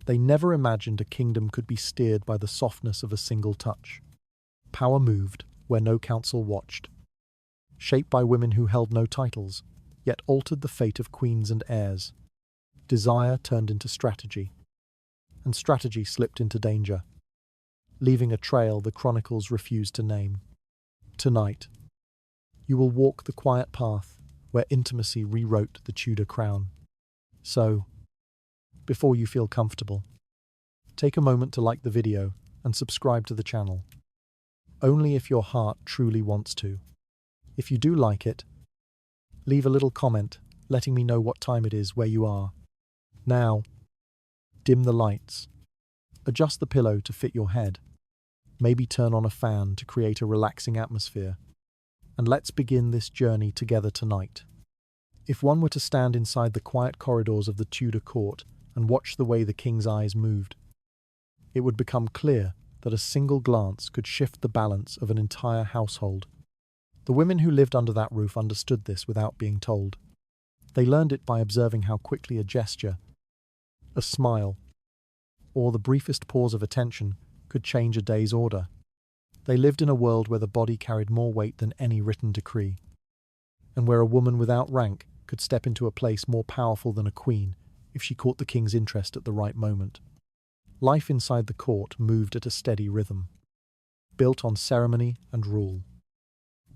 They never imagined a kingdom could be steered by the softness of a single touch. Power moved where no council watched, shaped by women who held no titles, yet altered the fate of queens and heirs. Desire turned into strategy, and strategy slipped into danger, leaving a trail the chronicles refuse to name. Tonight, you will walk the quiet path where intimacy rewrote the Tudor crown. So, before you feel comfortable, take a moment to like the video and subscribe to the channel. Only if your heart truly wants to. If you do like it, leave a little comment letting me know what time it is where you are. Now, dim the lights. Adjust the pillow to fit your head. Maybe turn on a fan to create a relaxing atmosphere. And let's begin this journey together tonight. If one were to stand inside the quiet corridors of the Tudor court and watch the way the king's eyes moved, it would become clear that a single glance could shift the balance of an entire household. The women who lived under that roof understood this without being told. They learned it by observing how quickly a gesture, a smile, or the briefest pause of attention could change a day's order. They lived in a world where the body carried more weight than any written decree, and where a woman without rank could step into a place more powerful than a queen if she caught the king's interest at the right moment. Life inside the court moved at a steady rhythm, built on ceremony and rule.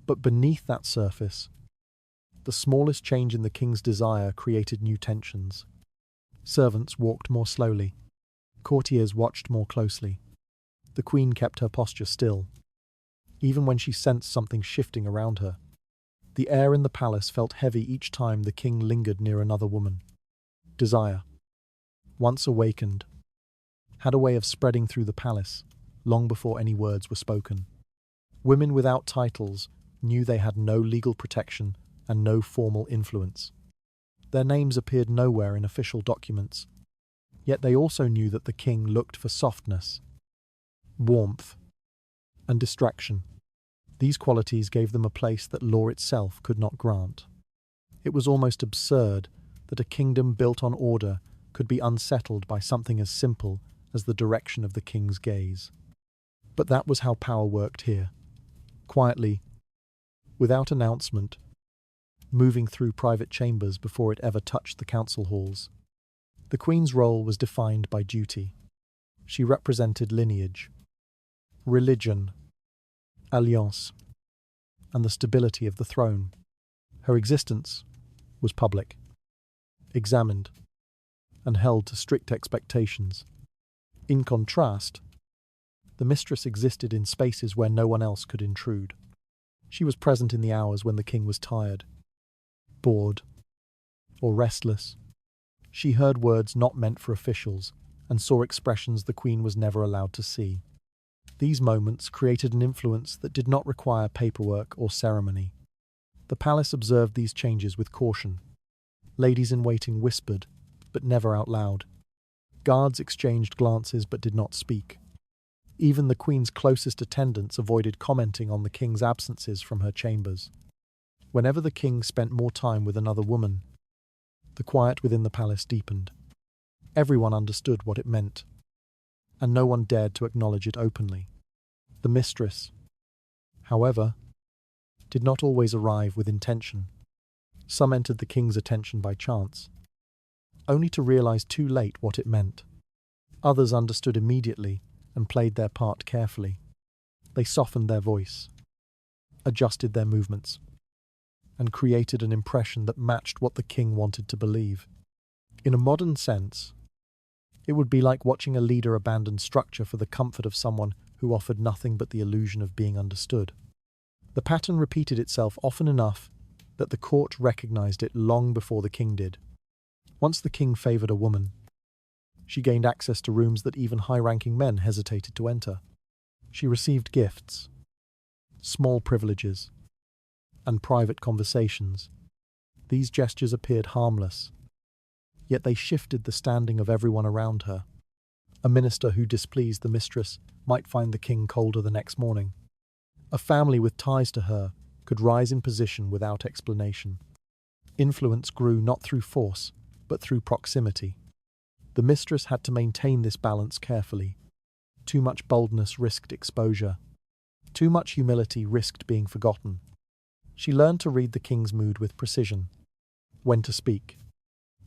But beneath that surface, the smallest change in the king's desire created new tensions. Servants walked more slowly. Courtiers watched more closely. The queen kept her posture still, even when she sensed something shifting around her. The air in the palace felt heavy each time the king lingered near another woman. Desire, once awakened, had a way of spreading through the palace, long before any words were spoken. Women without titles knew they had no legal protection and no formal influence. Their names appeared nowhere in official documents, yet they also knew that the king looked for softness, warmth, and distraction. These qualities gave them a place that law itself could not grant. It was almost absurd that a kingdom built on order could be unsettled by something as simple as the direction of the king's gaze. But that was how power worked here. Quietly, without announcement, moving through private chambers before it ever touched the council halls. The queen's role was defined by duty. She represented lineage, religion, alliance, and the stability of the throne. Her existence was public, examined, and held to strict expectations. In contrast, the mistress existed in spaces where no one else could intrude. She was present in the hours when the king was tired, bored, or restless. She heard words not meant for officials and saw expressions the queen was never allowed to see. These moments created an influence that did not require paperwork or ceremony. The palace observed these changes with caution. Ladies-in-waiting whispered, but never out loud. Guards exchanged glances but did not speak. Even the queen's closest attendants avoided commenting on the king's absences from her chambers. Whenever the king spent more time with another woman, the quiet within the palace deepened. Everyone understood what it meant, and no one dared to acknowledge it openly. The mistress, however, did not always arrive with intention. Some entered the king's attention by chance, only to realize too late what it meant. Others understood immediately and played their part carefully. They softened their voice, adjusted their movements, and created an impression that matched what the king wanted to believe. In a modern sense, it would be like watching a leader abandon structure for the comfort of someone who offered nothing but the illusion of being understood. The pattern repeated itself often enough that the court recognized it long before the king did. Once the king favored a woman, she gained access to rooms that even high-ranking men hesitated to enter. She received gifts, small privileges, and private conversations. These gestures appeared harmless, yet they shifted the standing of everyone around her. A minister who displeased the mistress might find the king colder the next morning. A family with ties to her could rise in position without explanation. Influence grew not through force, but through proximity. The mistress had to maintain this balance carefully. Too much boldness risked exposure. Too much humility risked being forgotten. She learned to read the king's mood with precision. When to speak.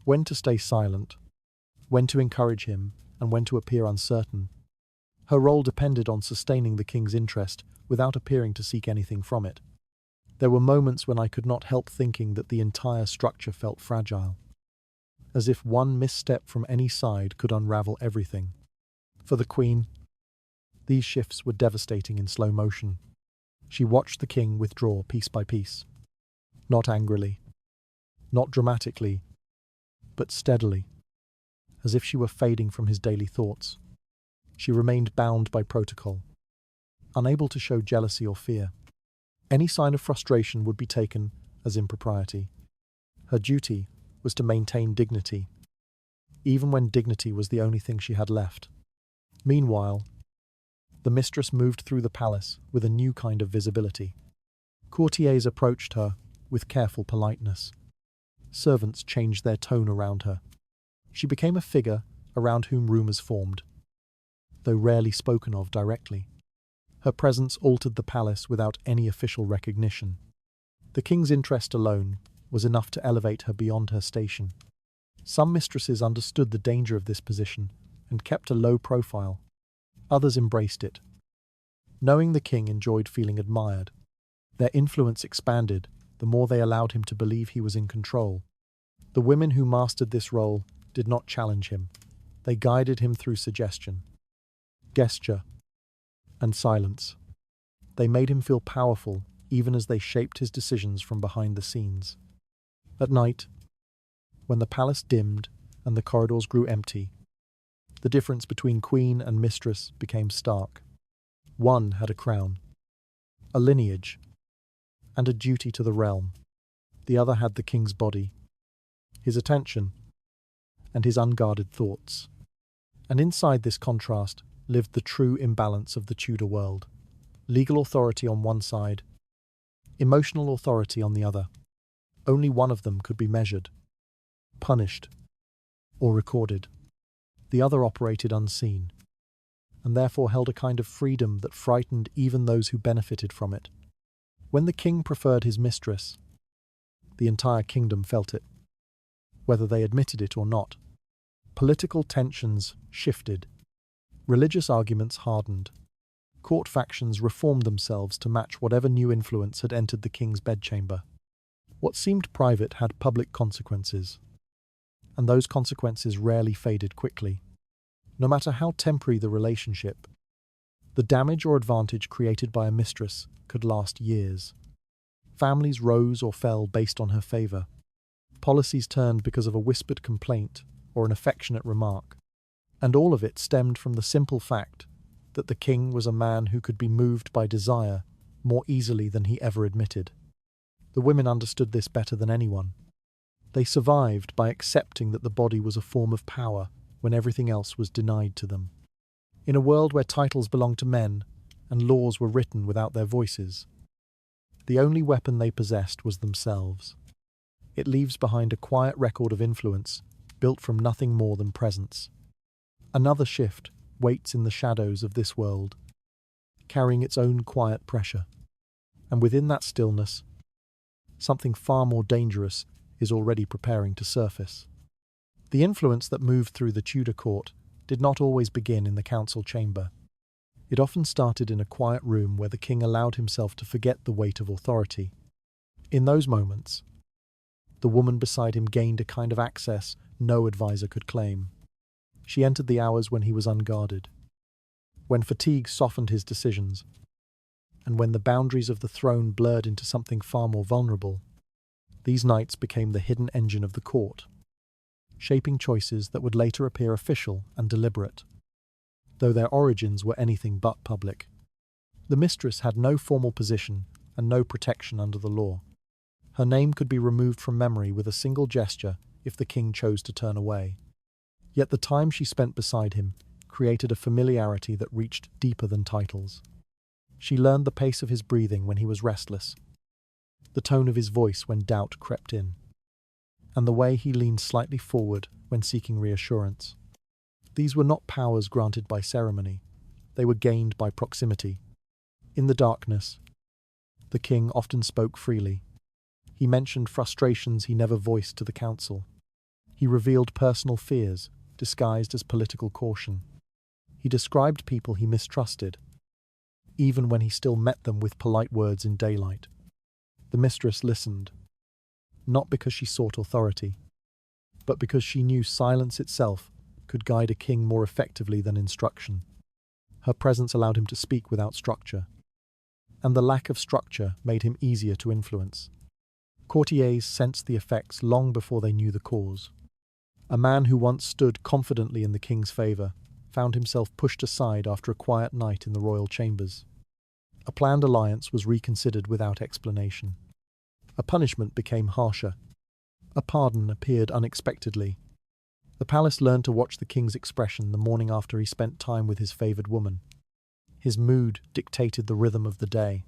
When to stay silent. When to encourage him, and when to appear uncertain. Her role depended on sustaining the king's interest without appearing to seek anything from it. There were moments when I could not help thinking that the entire structure felt fragile, as if one misstep from any side could unravel everything. For the queen, these shifts were devastating in slow motion. She watched the king withdraw piece by piece. Not angrily, not dramatically, but steadily, as if she were fading from his daily thoughts. She remained bound by protocol, unable to show jealousy or fear. Any sign of frustration would be taken as impropriety. Her duty was to maintain dignity, even when dignity was the only thing she had left. Meanwhile, the mistress moved through the palace with a new kind of visibility. Courtiers approached her with careful politeness. Servants changed their tone around her. She became a figure around whom rumours formed, though rarely spoken of directly. Her presence altered the palace without any official recognition. The king's interest alone was enough to elevate her beyond her station. Some mistresses understood the danger of this position and kept a low profile. Others embraced it. Knowing the king enjoyed feeling admired, their influence expanded the more they allowed him to believe he was in control. The women who mastered this role did not challenge him. They guided him through suggestion, gesture, and silence. They made him feel powerful even as they shaped his decisions from behind the scenes. At night, when the palace dimmed and the corridors grew empty, the difference between queen and mistress became stark. One had a crown, a lineage, and a duty to the realm. The other had the king's body, his attention, and his unguarded thoughts. And inside this contrast lived the true imbalance of the Tudor world. Legal authority on one side, emotional authority on the other. Only one of them could be measured, punished, or recorded. The other operated unseen, and therefore held a kind of freedom that frightened even those who benefited from it. When the king preferred his mistress, the entire kingdom felt it, whether they admitted it or not. Political tensions shifted. Religious arguments hardened. Court factions reformed themselves to match whatever new influence had entered the king's bedchamber. What seemed private had public consequences, and those consequences rarely faded quickly. No matter how temporary the relationship, the damage or advantage created by a mistress could last years. Families rose or fell based on her favour. Policies turned because of a whispered complaint or an affectionate remark. And all of it stemmed from the simple fact that the king was a man who could be moved by desire more easily than he ever admitted. The women understood this better than anyone. They survived by accepting that the body was a form of power when everything else was denied to them. In a world where titles belonged to men and laws were written without their voices, the only weapon they possessed was themselves. It leaves behind a quiet record of influence built from nothing more than presence. Another shift waits in the shadows of this world, carrying its own quiet pressure. And within that stillness, something far more dangerous is already preparing to surface. The influence that moved through the Tudor court did not always begin in the council chamber. It often started in a quiet room where the king allowed himself to forget the weight of authority. In those moments, the woman beside him gained a kind of access no advisor could claim. She entered the hours when he was unguarded, when fatigue softened his decisions, and when the boundaries of the throne blurred into something far more vulnerable. These nights became the hidden engine of the court, shaping choices that would later appear official and deliberate, though their origins were anything but public. The mistress had no formal position and no protection under the law. Her name could be removed from memory with a single gesture if the king chose to turn away. Yet the time she spent beside him created a familiarity that reached deeper than titles. She learned the pace of his breathing when he was restless, the tone of his voice when doubt crept in, and the way he leaned slightly forward when seeking reassurance. These were not powers granted by ceremony. They were gained by proximity. In the darkness, the king often spoke freely. He mentioned frustrations he never voiced to the council. He revealed personal fears, disguised as political caution. He described people he mistrusted, even when he still met them with polite words in daylight. The mistress listened, not because she sought authority, but because she knew silence itself could guide a king more effectively than instruction. Her presence allowed him to speak without structure, and the lack of structure made him easier to influence. Courtiers sensed the effects long before they knew the cause. A man who once stood confidently in the king's favour found himself pushed aside after a quiet night in the royal chambers. A planned alliance was reconsidered without explanation. A punishment became harsher. A pardon appeared unexpectedly. The palace learned to watch the king's expression the morning after he spent time with his favoured woman. His mood dictated the rhythm of the day,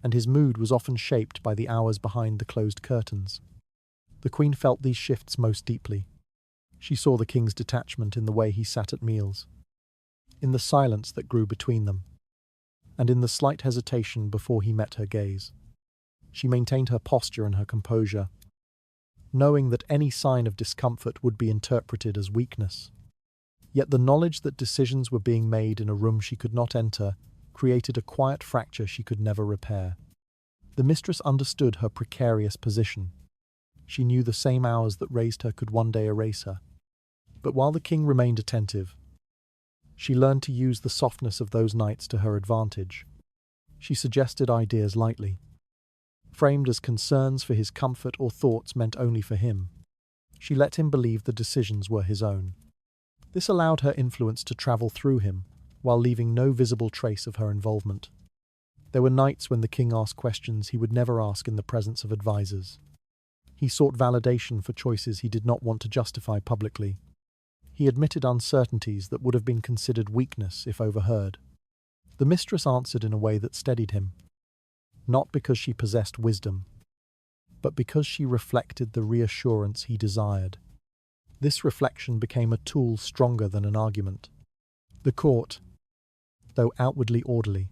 and his mood was often shaped by the hours behind the closed curtains. The queen felt these shifts most deeply. She saw the king's detachment in the way he sat at meals, in the silence that grew between them, and in the slight hesitation before he met her gaze. She maintained her posture and her composure, knowing that any sign of discomfort would be interpreted as weakness. Yet the knowledge that decisions were being made in a room she could not enter created a quiet fracture she could never repair. The mistress understood her precarious position. She knew the same hours that raised her could one day erase her. But while the king remained attentive, she learned to use the softness of those nights to her advantage. She suggested ideas lightly, framed as concerns for his comfort or thoughts meant only for him. She let him believe the decisions were his own. This allowed her influence to travel through him, while leaving no visible trace of her involvement. There were nights when the king asked questions he would never ask in the presence of advisors. He sought validation for choices he did not want to justify publicly. He admitted uncertainties that would have been considered weakness if overheard. The mistress answered in a way that steadied him, not because she possessed wisdom, but because she reflected the reassurance he desired. This reflection became a tool stronger than an argument. The court, though outwardly orderly,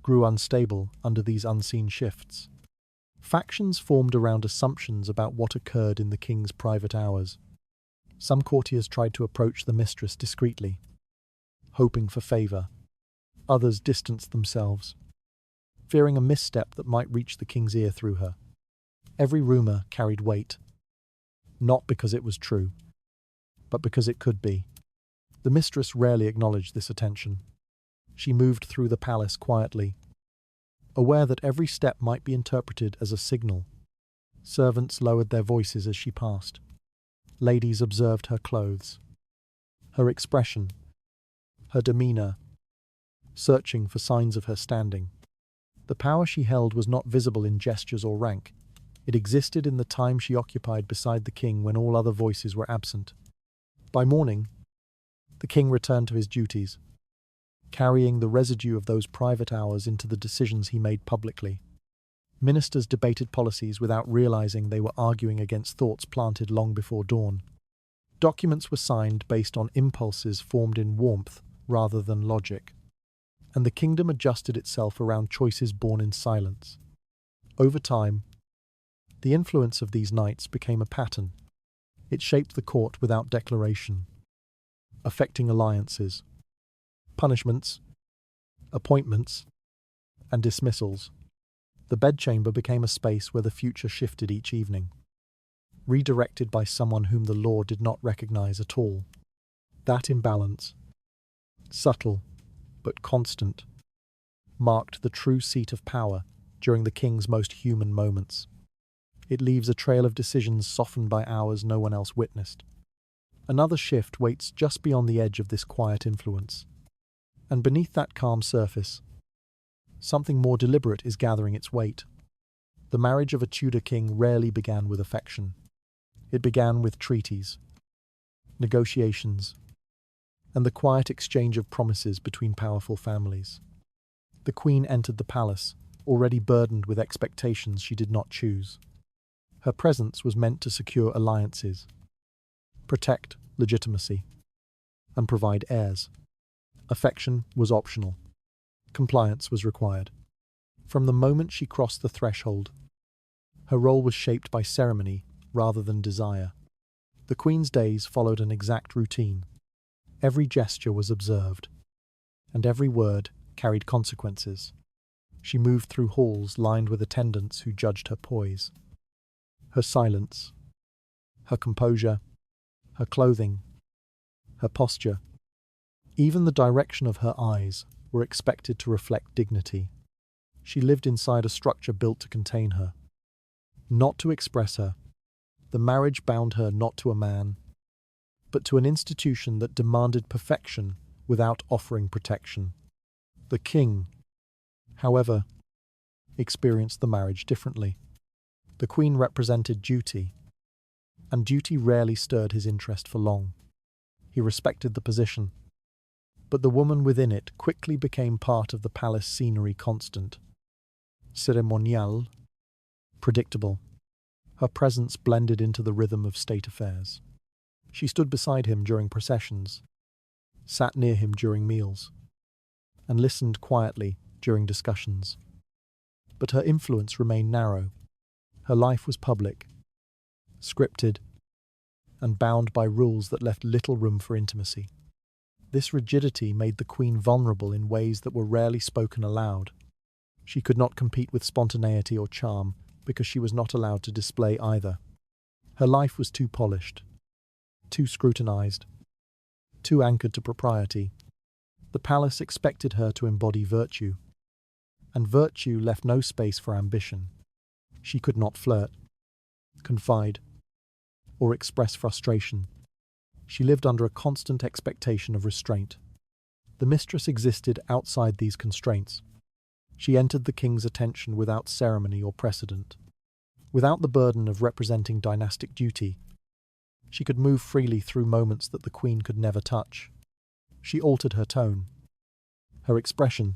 grew unstable under these unseen shifts. Factions formed around assumptions about what occurred in the king's private hours. Some courtiers tried to approach the mistress discreetly, hoping for favour. Others distanced themselves, fearing a misstep that might reach the king's ear through her. Every rumour carried weight, not because it was true, but because it could be. The mistress rarely acknowledged this attention. She moved through the palace quietly, aware that every step might be interpreted as a signal. Servants lowered their voices as she passed. Ladies observed her clothes, her expression, her demeanour, searching for signs of her standing. The power she held was not visible in gestures or rank. It existed in the time she occupied beside the king when all other voices were absent. By morning, the king returned to his duties, carrying the residue of those private hours into the decisions he made publicly. Ministers debated policies without realizing they were arguing against thoughts planted long before dawn. Documents were signed based on impulses formed in warmth rather than logic, and the kingdom adjusted itself around choices born in silence. Over time, the influence of these nights became a pattern. It shaped the court without declaration, affecting alliances, punishments, appointments, and dismissals. The bedchamber became a space where the future shifted each evening, redirected by someone whom the law did not recognize at all. That imbalance, subtle but constant, marked the true seat of power during the king's most human moments. It leaves a trail of decisions softened by hours no one else witnessed. Another shift waits just beyond the edge of this quiet influence. And beneath that calm surface, something more deliberate is gathering its weight. The marriage of a Tudor king rarely began with affection. It began with treaties, negotiations, and the quiet exchange of promises between powerful families. The queen entered the palace, already burdened with expectations she did not choose. Her presence was meant to secure alliances, protect legitimacy, and provide heirs. Affection was optional. Compliance was required. From the moment she crossed the threshold, her role was shaped by ceremony rather than desire. The Queen's days followed an exact routine. Every gesture was observed, and every word carried consequences. She moved through halls lined with attendants who judged her poise. Her silence, her composure, her clothing, her posture, even the direction of her eyes were expected to reflect dignity. She lived inside a structure built to contain her, not to express her. The marriage bound her not to a man, but to an institution that demanded perfection without offering protection. The king, however, experienced the marriage differently. The Queen represented duty, and duty rarely stirred his interest for long. He respected the position, but the woman within it quickly became part of the palace scenery constant. Ceremonial, predictable. Her presence blended into the rhythm of state affairs. She stood beside him during processions, sat near him during meals, and listened quietly during discussions. But her influence remained narrow. Her life was public, scripted, and bound by rules that left little room for intimacy. This rigidity made the Queen vulnerable in ways that were rarely spoken aloud. She could not compete with spontaneity or charm because she was not allowed to display either. Her life was too polished, too scrutinized, too anchored to propriety. The palace expected her to embody virtue, and virtue left no space for ambition. She could not flirt, confide, or express frustration. She lived under a constant expectation of restraint. The mistress existed outside these constraints. She entered the king's attention without ceremony or precedent. Without the burden of representing dynastic duty, she could move freely through moments that the Queen could never touch. She altered her tone, her expression,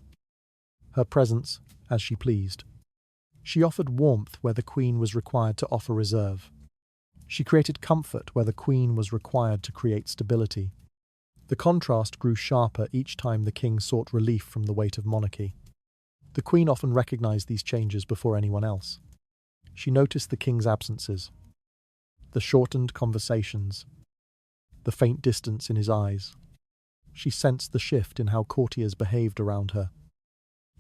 her presence as she pleased. She offered warmth where the Queen was required to offer reserve. She created comfort where the Queen was required to create stability. The contrast grew sharper each time the king sought relief from the weight of monarchy. The Queen often recognized these changes before anyone else. She noticed the king's absences, the shortened conversations, the faint distance in his eyes. She sensed the shift in how courtiers behaved around her,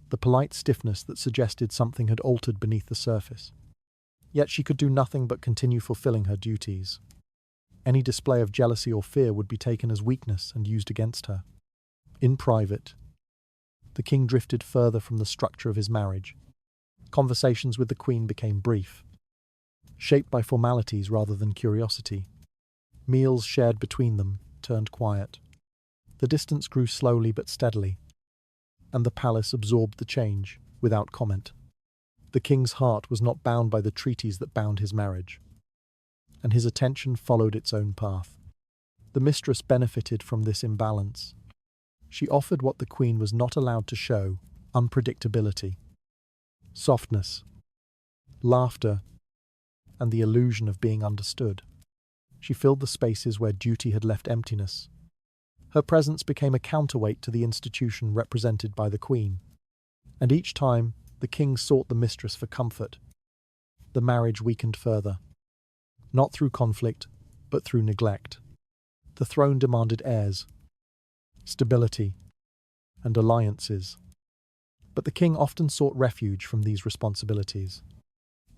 the polite stiffness that suggested something had altered beneath the surface. Yet she could do nothing but continue fulfilling her duties. Any display of jealousy or fear would be taken as weakness and used against her. In private, the king drifted further from the structure of his marriage. Conversations with the Queen became brief, shaped by formalities rather than curiosity. Meals shared between them turned quiet. The distance grew slowly but steadily, and the palace absorbed the change without comment. The king's heart was not bound by the treaties that bound his marriage, and his attention followed its own path. The mistress benefited from this imbalance. She offered what the Queen was not allowed to show: unpredictability, softness, laughter, and the illusion of being understood. She filled the spaces where duty had left emptiness. Her presence became a counterweight to the institution represented by the Queen, and each time the king sought the mistress for comfort, the marriage weakened further, not through conflict, but through neglect. The throne demanded heirs, stability, and alliances, but the king often sought refuge from these responsibilities.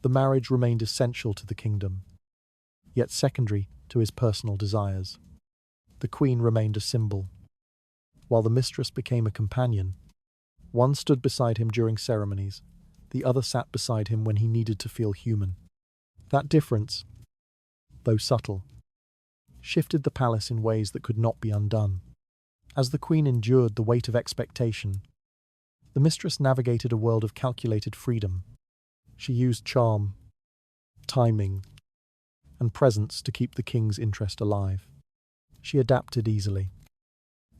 The marriage remained essential to the kingdom, yet secondary to his personal desires. The Queen remained a symbol, while the mistress became a companion. One stood beside him during ceremonies, the other sat beside him when he needed to feel human. That difference, though subtle, shifted the palace in ways that could not be undone. As the Queen endured the weight of expectation, the mistress navigated a world of calculated freedom. She used charm, timing, and presence to keep the king's interest alive. She adapted easily,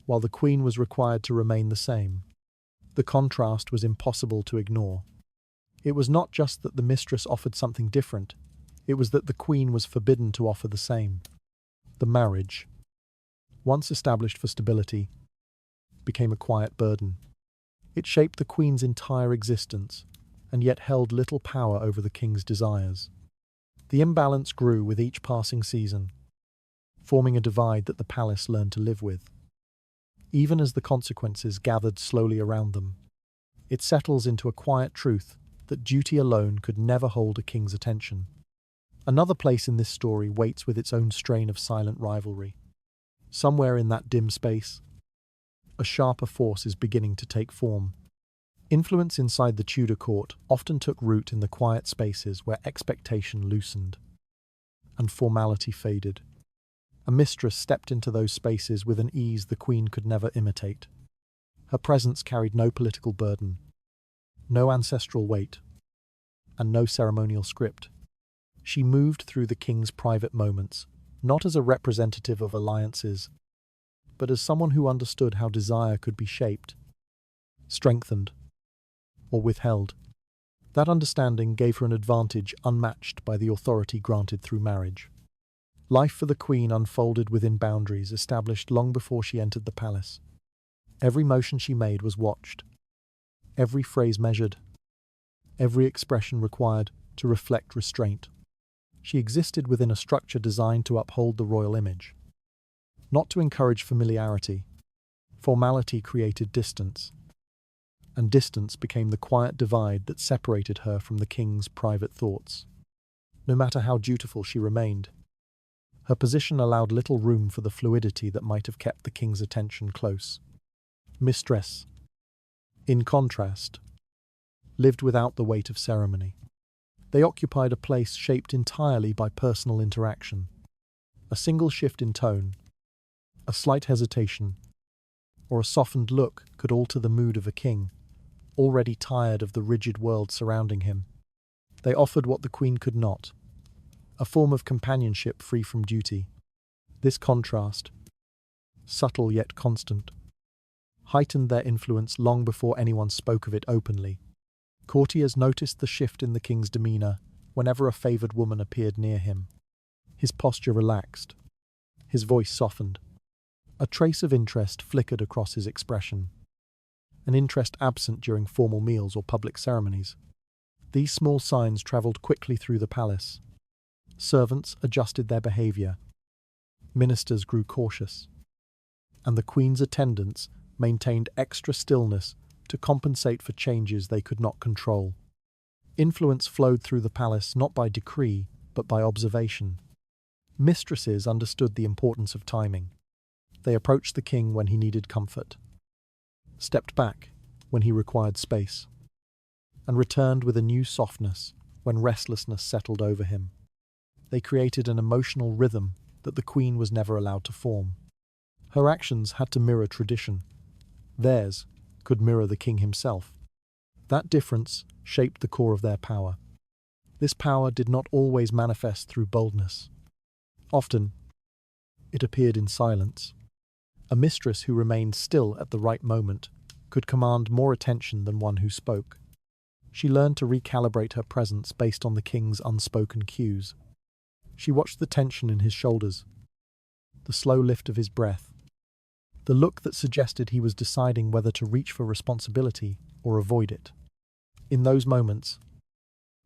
while the Queen was required to remain the same. The contrast was impossible to ignore. It was not just that the mistress offered something different, it was that the Queen was forbidden to offer the same. The marriage, once established for stability, became a quiet burden. It shaped the queen's entire existence, and yet held little power over the king's desires. The imbalance grew with each passing season, forming a divide that the palace learned to live with. Even as the consequences gathered slowly around them, it settles into a quiet truth that duty alone could never hold a king's attention. Another place in this story waits with its own strain of silent rivalry. Somewhere in that dim space, a sharper force is beginning to take form. Influence inside the Tudor court often took root in the quiet spaces where expectation loosened and formality faded. A mistress stepped into those spaces with an ease the queen could never imitate. Her presence carried no political burden, no ancestral weight, and no ceremonial script. She moved through the king's private moments, not as a representative of alliances, but as someone who understood how desire could be shaped, strengthened, or withheld. That understanding gave her an advantage unmatched by the authority granted through marriage. Life for the queen unfolded within boundaries established long before she entered the palace. Every motion she made was watched, every phrase measured, every expression required to reflect restraint. She existed within a structure designed to uphold the royal image, not to encourage familiarity. Formality created distance, and distance became the quiet divide that separated her from the king's private thoughts. No matter how dutiful she remained, her position allowed little room for the fluidity that might have kept the king's attention close. Mistress, in contrast, lived without the weight of ceremony. They occupied a place shaped entirely by personal interaction. A single shift in tone, a slight hesitation, or a softened look could alter the mood of a king, already tired of the rigid world surrounding him. They offered what the queen could not, a form of companionship free from duty. This contrast, subtle yet constant, heightened their influence long before anyone spoke of it openly. Courtiers noticed the shift in the king's demeanor whenever a favored woman appeared near him. His posture relaxed, his voice softened. A trace of interest flickered across his expression, an interest absent during formal meals or public ceremonies. These small signs traveled quickly through the palace. Servants adjusted their behavior, ministers grew cautious, and the queen's attendants maintained extra stillness to compensate for changes they could not control. Influence flowed through the palace not by decree, but by observation. Mistresses understood the importance of timing. They approached the king when he needed comfort, stepped back when he required space, and returned with a new softness when restlessness settled over him. They created an emotional rhythm that the queen was never allowed to form. Her actions had to mirror tradition. Theirs could mirror the king himself. That difference shaped the core of their power. This power did not always manifest through boldness. Often, it appeared in silence. A mistress who remained still at the right moment could command more attention than one who spoke. She learned to recalibrate her presence based on the king's unspoken cues. She watched the tension in his shoulders, the slow lift of his breath, the look that suggested he was deciding whether to reach for responsibility or avoid it. In those moments,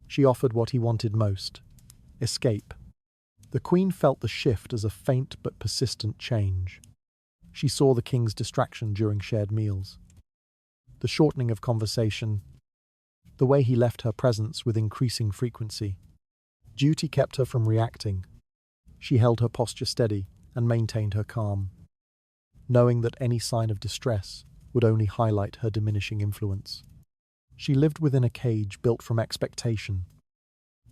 she offered what he wanted most: escape. The queen felt the shift as a faint but persistent change. She saw the king's distraction during shared meals, the shortening of conversation, the way he left her presence with increasing frequency. Duty kept her from reacting. She held her posture steady and maintained her calm, knowing that any sign of distress would only highlight her diminishing influence. She lived within a cage built from expectation,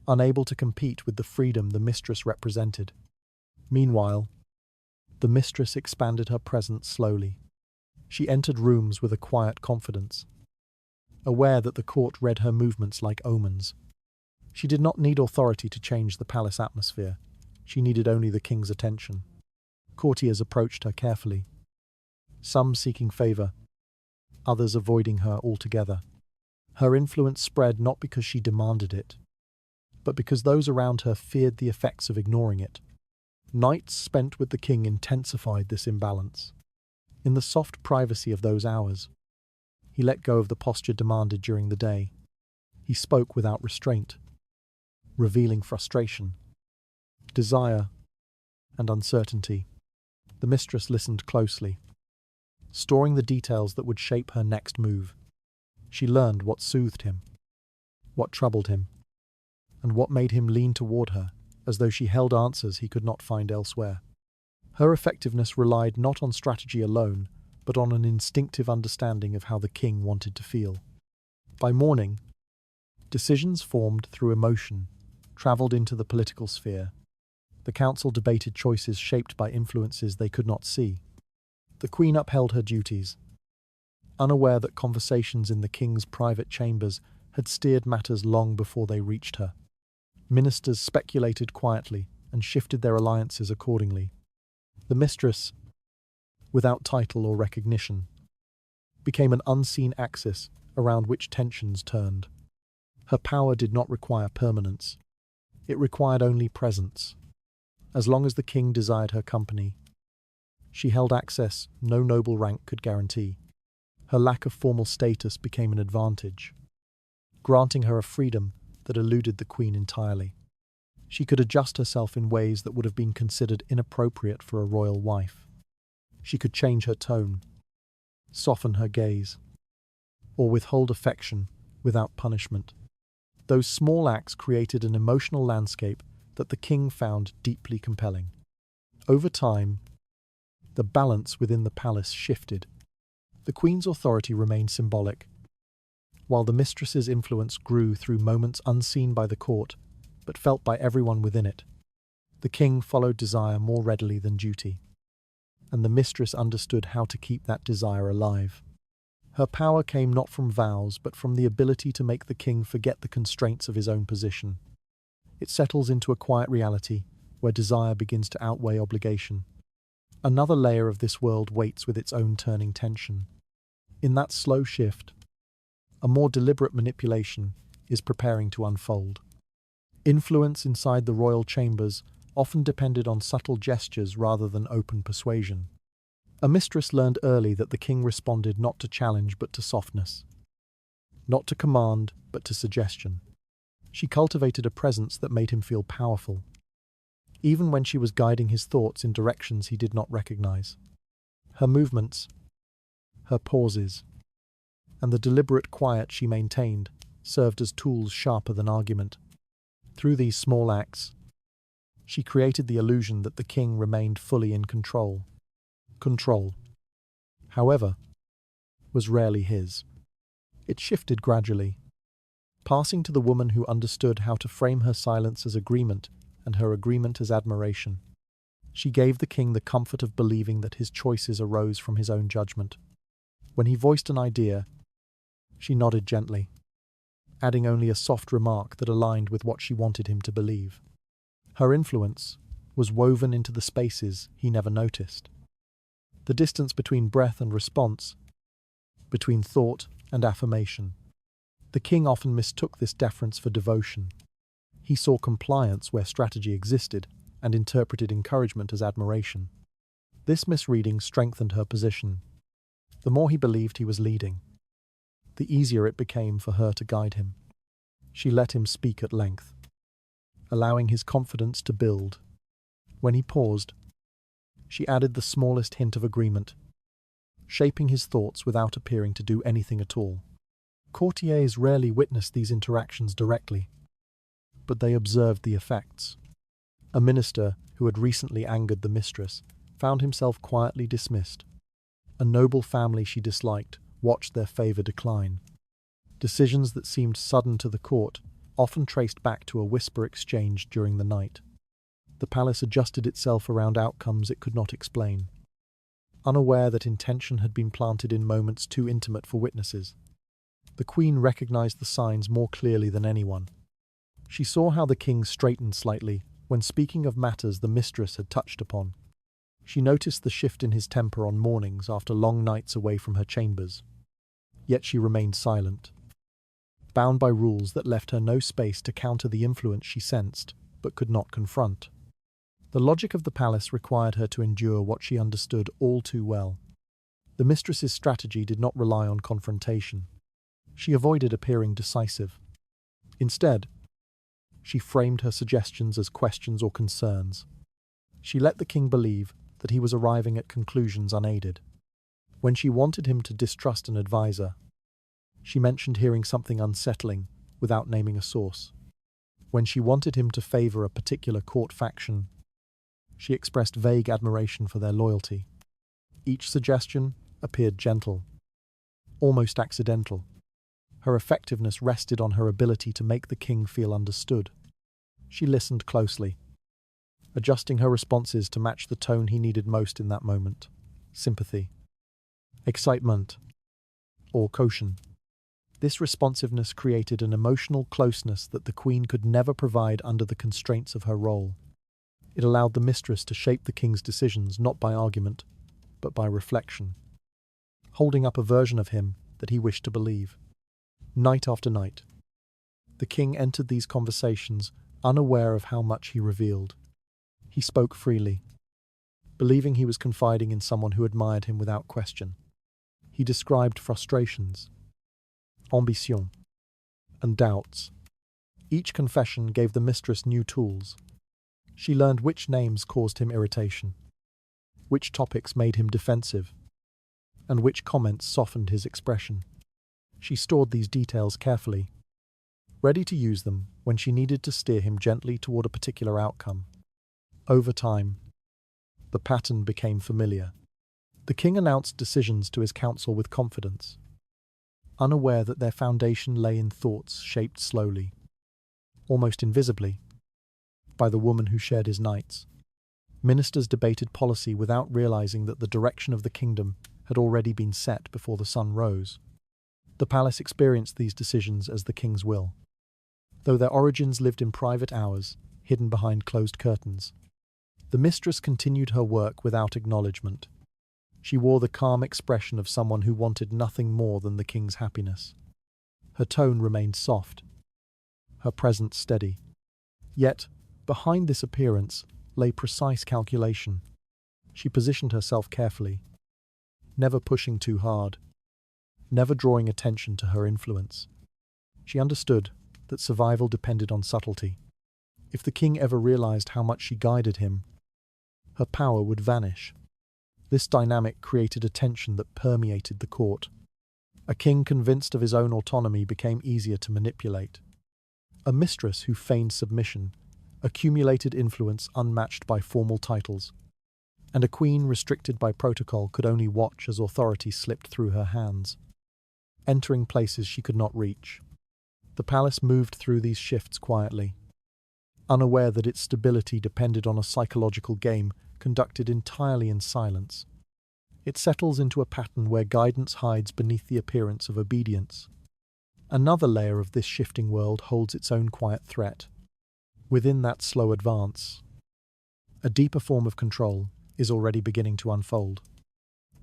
unable to compete with the freedom the mistress represented. Meanwhile, the mistress expanded her presence slowly. She entered rooms with a quiet confidence, aware that the court read her movements like omens. She did not need authority to change the palace atmosphere. She needed only the king's attention. Courtiers approached her carefully, some seeking favor, others avoiding her altogether. Her influence spread not because she demanded it, but because those around her feared the effects of ignoring it. Nights spent with the king intensified this imbalance. In the soft privacy of those hours, he let go of the posture demanded during the day. He spoke without restraint, revealing frustration, desire, and uncertainty. The mistress listened closely, storing the details that would shape her next move. She learned what soothed him, what troubled him, and what made him lean toward her, as though she held answers he could not find elsewhere. Her effectiveness relied not on strategy alone, but on an instinctive understanding of how the king wanted to feel. By morning, decisions formed through emotion travelled into the political sphere. The council debated choices shaped by influences they could not see. The queen upheld her duties, unaware that conversations in the king's private chambers had steered matters long before they reached her. Ministers speculated quietly and shifted their alliances accordingly. The mistress, without title or recognition, became an unseen axis around which tensions turned. Her power did not require permanence. It required only presence. As long as the king desired her company, she held access no noble rank could guarantee. Her lack of formal status became an advantage, granting her a freedom that eluded the queen entirely. She could adjust herself in ways that would have been considered inappropriate for a royal wife. She could change her tone, soften her gaze, or withhold affection without punishment. Those small acts created an emotional landscape that the king found deeply compelling. Over time, the balance within the palace shifted. The queen's authority remained symbolic, while the mistress's influence grew through moments unseen by the court, but felt by everyone within it. The king followed desire more readily than duty, and the mistress understood how to keep that desire alive. Her power came not from vows, but from the ability to make the king forget the constraints of his own position. It settles into a quiet reality, where desire begins to outweigh obligation. Another layer of this world waits with its own turning tension. In that slow shift, a more deliberate manipulation is preparing to unfold. Influence inside the royal chambers often depended on subtle gestures rather than open persuasion. A mistress learned early that the king responded not to challenge but to softness, not to command but to suggestion. She cultivated a presence that made him feel powerful, even when she was guiding his thoughts in directions he did not recognize. Her movements, her pauses, and the deliberate quiet she maintained served as tools sharper than argument. Through these small acts, she created the illusion that the king remained fully in control. Control, however, was rarely his. It shifted gradually, passing to the woman who understood how to frame her silence as agreement and her agreement as admiration. She gave the king the comfort of believing that his choices arose from his own judgment. When he voiced an idea, she nodded gently, adding only a soft remark that aligned with what she wanted him to believe. Her influence was woven into the spaces he never noticed. The distance between breath and response, between thought and affirmation. The king often mistook this deference for devotion. He saw compliance where strategy existed and interpreted encouragement as admiration. This misreading strengthened her position. The more he believed he was leading, the easier it became for her to guide him. She let him speak at length, allowing his confidence to build. When he paused, she added the smallest hint of agreement, shaping his thoughts without appearing to do anything at all. Courtiers rarely witnessed these interactions directly, but they observed the effects. A minister who had recently angered the mistress found himself quietly dismissed. A noble family she disliked watched their favour decline. Decisions that seemed sudden to the court often traced back to a whisper exchanged during the night. The palace adjusted itself around outcomes it could not explain, unaware that intention had been planted in moments too intimate for witnesses. The queen recognized the signs more clearly than anyone. She saw how the king straightened slightly when speaking of matters the mistress had touched upon. She noticed the shift in his temper on mornings after long nights away from her chambers. Yet she remained silent, bound by rules that left her no space to counter the influence she sensed but could not confront. The logic of the palace required her to endure what she understood all too well. The mistress's strategy did not rely on confrontation. She avoided appearing decisive. Instead, she framed her suggestions as questions or concerns. She let the king believe that he was arriving at conclusions unaided. When she wanted him to distrust an advisor, she mentioned hearing something unsettling without naming a source. When she wanted him to favor a particular court faction, she expressed vague admiration for their loyalty. Each suggestion appeared gentle, almost accidental. Her effectiveness rested on her ability to make the king feel understood. She listened closely, adjusting her responses to match the tone he needed most in that moment: sympathy, excitement, or caution. This responsiveness created an emotional closeness that the queen could never provide under the constraints of her role. It allowed the mistress to shape the king's decisions not by argument, but by reflection, holding up a version of him that he wished to believe. Night after night, the king entered these conversations unaware of how much he revealed. He spoke freely, believing he was confiding in someone who admired him without question. He described frustrations, ambition, and doubts. Each confession gave the mistress new tools. She learned which names caused him irritation, which topics made him defensive, and which comments softened his expression. She stored these details carefully, ready to use them when she needed to steer him gently toward a particular outcome. Over time, the pattern became familiar. The king announced decisions to his council with confidence, unaware that their foundation lay in thoughts shaped slowly, almost invisibly, by the woman who shared his nights. Ministers debated policy without realizing that the direction of the kingdom had already been set before the sun rose. The palace experienced these decisions as the king's will, though their origins lived in private hours, hidden behind closed curtains. The mistress continued her work without acknowledgement. She wore the calm expression of someone who wanted nothing more than the king's happiness. Her tone remained soft, her presence steady. Yet, behind this appearance lay precise calculation. She positioned herself carefully, never pushing too hard, never drawing attention to her influence. She understood that survival depended on subtlety. If the king ever realized how much she guided him, her power would vanish. This dynamic created a tension that permeated the court. A king convinced of his own autonomy became easier to manipulate. A mistress who feigned submission accumulated influence unmatched by formal titles, and a queen restricted by protocol could only watch as authority slipped through her hands, entering places she could not reach. The palace moved through these shifts quietly, unaware that its stability depended on a psychological game conducted entirely in silence. It settles into a pattern where guidance hides beneath the appearance of obedience. Another layer of this shifting world holds its own quiet threat. Within that slow advance, a deeper form of control is already beginning to unfold.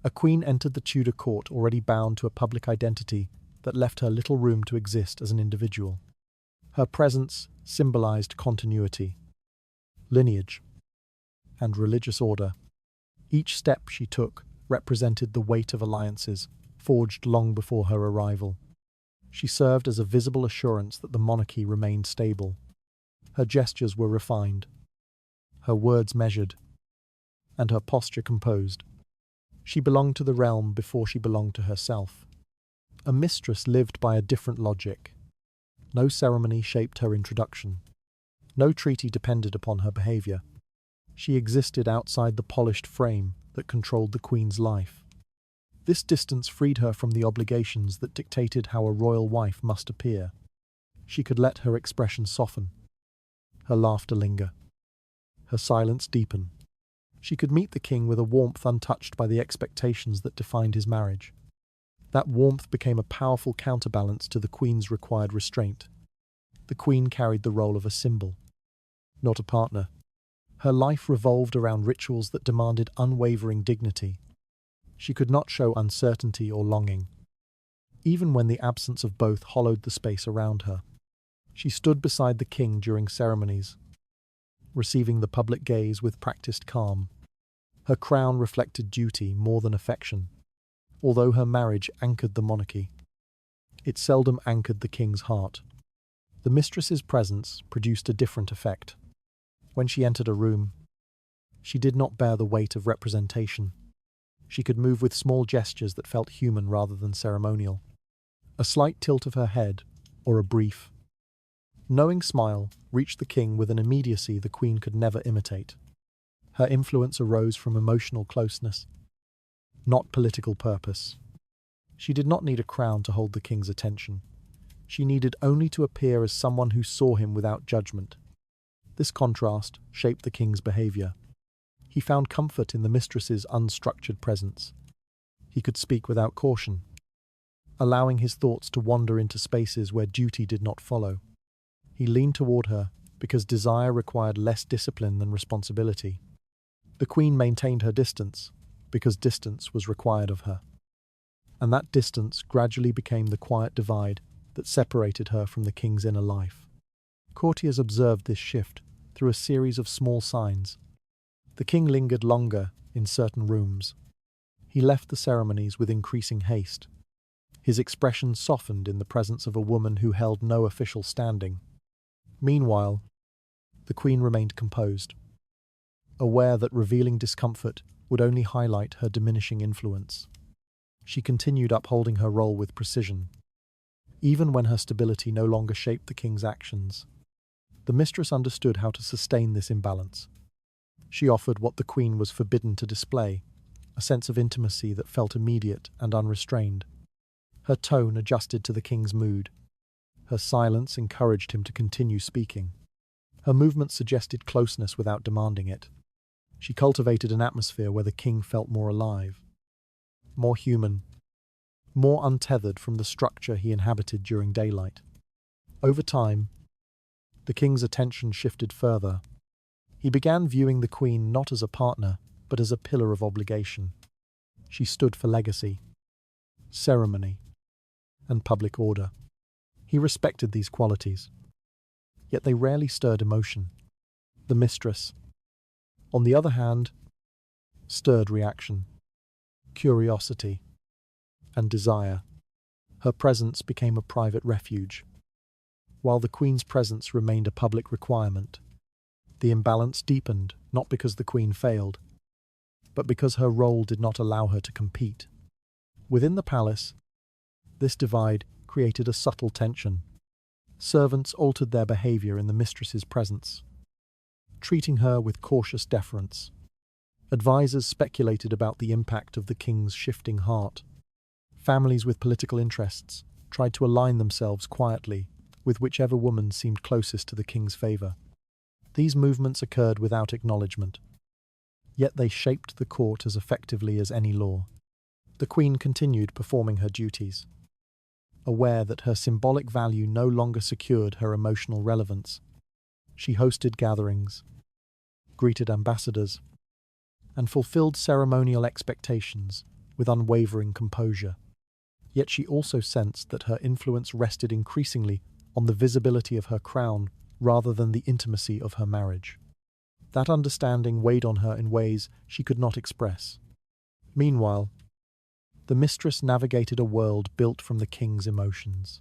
A queen entered the Tudor court already bound to a public identity that left her little room to exist as an individual. Her presence symbolized continuity, lineage, and religious order. Each step she took represented the weight of alliances forged long before her arrival. She served as a visible assurance that the monarchy remained stable. Her gestures were refined, her words measured, and her posture composed. She belonged to the realm before she belonged to herself. A mistress lived by a different logic. No ceremony shaped her introduction. No treaty depended upon her behavior. She existed outside the polished frame that controlled the queen's life. This distance freed her from the obligations that dictated how a royal wife must appear. She could let her expression soften, her laughter linger, her silence deepen. She could meet the king with a warmth untouched by the expectations that defined his marriage. That warmth became a powerful counterbalance to the queen's required restraint. The queen carried the role of a symbol, not a partner. Her life revolved around rituals that demanded unwavering dignity. She could not show uncertainty or longing, even when the absence of both hollowed the space around her. She stood beside the king during ceremonies, receiving the public gaze with practiced calm. Her crown reflected duty more than affection, although her marriage anchored the monarchy. It seldom anchored the king's heart. The mistress's presence produced a different effect. When she entered a room, she did not bear the weight of representation. She could move with small gestures that felt human rather than ceremonial. A slight tilt of her head, or a brief, knowing smile, reached the king with an immediacy the queen could never imitate. Her influence arose from emotional closeness, not political purpose. She did not need a crown to hold the king's attention. She needed only to appear as someone who saw him without judgment. This contrast shaped the king's behavior. He found comfort in the mistress's unstructured presence. He could speak without caution, allowing his thoughts to wander into spaces where duty did not follow. He leaned toward her because desire required less discipline than responsibility. The queen maintained her distance because distance was required of her. And that distance gradually became the quiet divide that separated her from the king's inner life. Courtiers observed this shift through a series of small signs. The king lingered longer in certain rooms. He left the ceremonies with increasing haste. His expression softened in the presence of a woman who held no official standing. Meanwhile, the queen remained composed, aware that revealing discomfort would only highlight her diminishing influence. She continued upholding her role with precision, even when her stability no longer shaped the king's actions. The mistress understood how to sustain this imbalance. She offered what the queen was forbidden to display, a sense of intimacy that felt immediate and unrestrained. Her tone adjusted to the king's mood. Her silence encouraged him to continue speaking. Her movements suggested closeness without demanding it. She cultivated an atmosphere where the king felt more alive, more human, more untethered from the structure he inhabited during daylight. Over time, the king's attention shifted further. He began viewing the queen not as a partner, but as a pillar of obligation. She stood for legacy, ceremony, and public order. He respected these qualities, yet they rarely stirred emotion. The mistress, on the other hand, stirred reaction, curiosity, and desire. Her presence became a private refuge, while the queen's presence remained a public requirement. The imbalance deepened not because the queen failed, but because her role did not allow her to compete. Within the palace, this divide created a subtle tension. Servants altered their behavior in the mistress's presence, treating her with cautious deference. Advisors speculated about the impact of the king's shifting heart. Families with political interests tried to align themselves quietly with whichever woman seemed closest to the king's favor. These movements occurred without acknowledgement, yet they shaped the court as effectively as any law. The queen continued performing her duties, aware that her symbolic value no longer secured her emotional relevance. She hosted gatherings, greeted ambassadors, and fulfilled ceremonial expectations with unwavering composure. Yet she also sensed that her influence rested increasingly on the visibility of her crown rather than the intimacy of her marriage. That understanding weighed on her in ways she could not express. Meanwhile, the mistress navigated a world built from the king's emotions.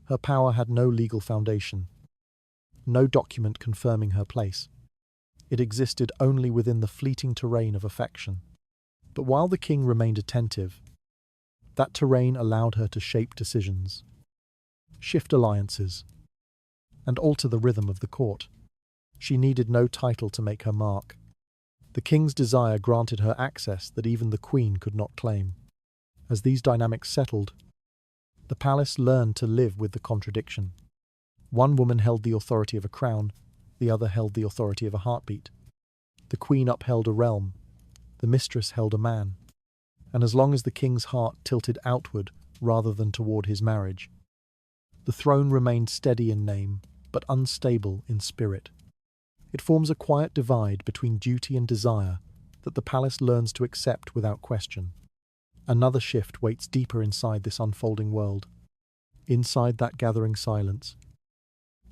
Her power had no legal foundation, no document confirming her place. It existed only within the fleeting terrain of affection. But while the king remained attentive, that terrain allowed her to shape decisions, shift alliances, and alter the rhythm of the court. She needed no title to make her mark. The king's desire granted her access that even the queen could not claim. As these dynamics settled, the palace learned to live with the contradiction. One woman held the authority of a crown, the other held the authority of a heartbeat. The queen upheld a realm, the mistress held a man. And as long as the king's heart tilted outward rather than toward his marriage, the throne remained steady in name, but unstable in spirit. It forms a quiet divide between duty and desire that the palace learns to accept without question. Another shift waits deeper inside this unfolding world. Inside that gathering silence,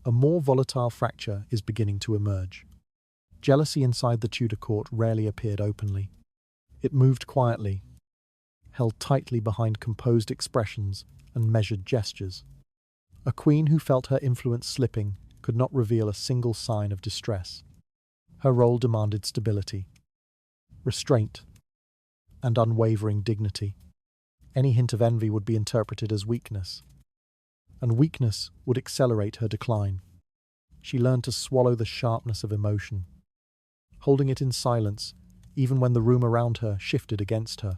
a more volatile fracture is beginning to emerge. Jealousy inside the Tudor court rarely appeared openly. It moved quietly, held tightly behind composed expressions and measured gestures. A queen who felt her influence slipping could not reveal a single sign of distress. Her role demanded stability, restraint, and unwavering dignity. Any hint of envy would be interpreted as weakness, and weakness would accelerate her decline. She learned to swallow the sharpness of emotion, holding it in silence even when the room around her shifted against her.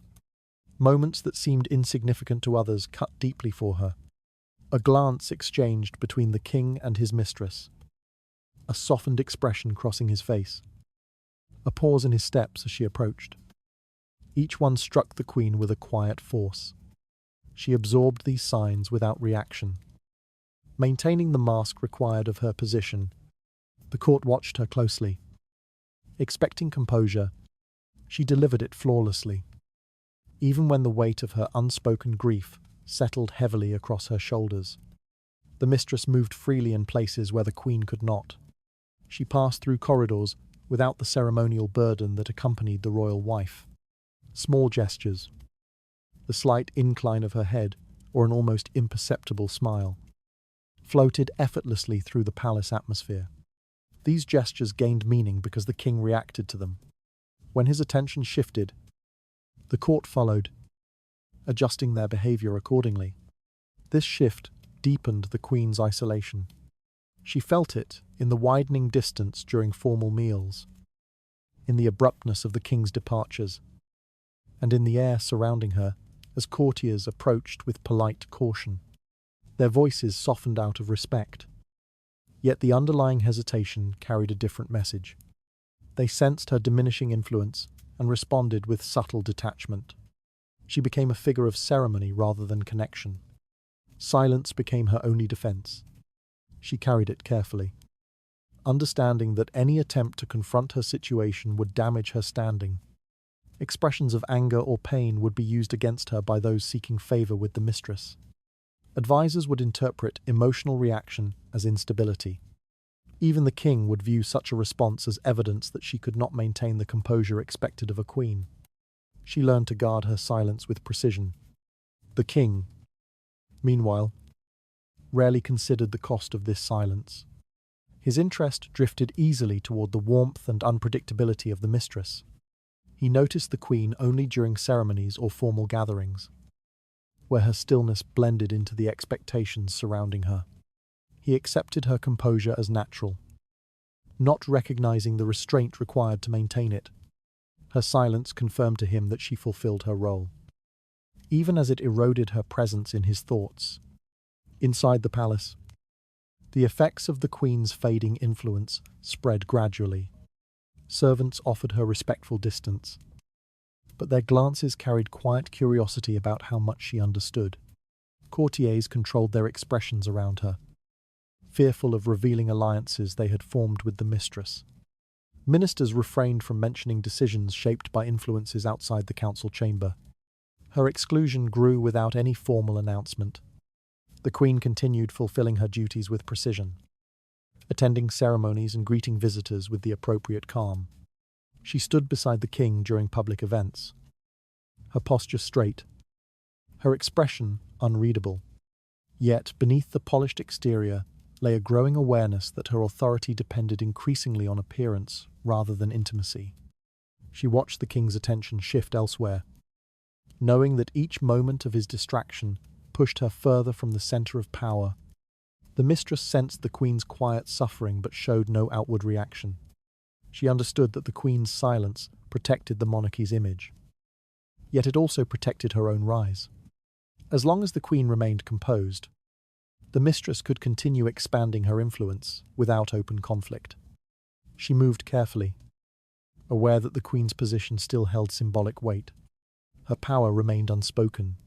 Moments that seemed insignificant to others cut deeply for her. A glance exchanged between the king and his mistress, a softened expression crossing his face, a pause in his steps as she approached. Each one struck the queen with a quiet force. She absorbed these signs without reaction. Maintaining the mask required of her position, the court watched her closely. Expecting composure, she delivered it flawlessly. Even when the weight of her unspoken grief settled heavily across her shoulders, the mistress moved freely in places where the queen could not. She passed through corridors without the ceremonial burden that accompanied the royal wife. Small gestures, the slight incline of her head, or an almost imperceptible smile, floated effortlessly through the palace atmosphere. These gestures gained meaning because the king reacted to them. When his attention shifted, the court followed, adjusting their behavior accordingly. This shift deepened the queen's isolation. She felt it in the widening distance during formal meals, in the abruptness of the king's departures, and in the air surrounding her as courtiers approached with polite caution. Their voices softened out of respect, yet the underlying hesitation carried a different message. They sensed her diminishing influence and responded with subtle detachment. She became a figure of ceremony rather than connection. Silence became her only defense. She carried it carefully, understanding that any attempt to confront her situation would damage her standing. Expressions of anger or pain would be used against her by those seeking favor with the mistress. Advisors would interpret emotional reaction as instability. Even the king would view such a response as evidence that she could not maintain the composure expected of a queen. She learned to guard her silence with precision. The king, meanwhile, rarely considered the cost of this silence. His interest drifted easily toward the warmth and unpredictability of the mistress. He noticed the queen only during ceremonies or formal gatherings, where her stillness blended into the expectations surrounding her. He accepted her composure as natural, not recognizing the restraint required to maintain it. Her silence confirmed to him that she fulfilled her role, even as it eroded her presence in his thoughts. Inside the palace, the effects of the queen's fading influence spread gradually. Servants offered her respectful distance, but their glances carried quiet curiosity about how much she understood. Courtiers controlled their expressions around her, fearful of revealing alliances they had formed with the mistress. Ministers refrained from mentioning decisions shaped by influences outside the council chamber. Her exclusion grew without any formal announcement. The queen continued fulfilling her duties with precision, attending ceremonies and greeting visitors with the appropriate calm. She stood beside the king during public events, her posture straight, her expression unreadable. Yet beneath the polished exterior lay a growing awareness that her authority depended increasingly on appearance rather than intimacy. She watched the king's attention shift elsewhere, knowing that each moment of his distraction pushed her further from the center of power. The mistress sensed the queen's quiet suffering but showed no outward reaction. She understood that the queen's silence protected the monarchy's image, yet it also protected her own rise. As long as the queen remained composed, the mistress could continue expanding her influence without open conflict. She moved carefully, aware that the queen's position still held symbolic weight. Her power remained unspoken,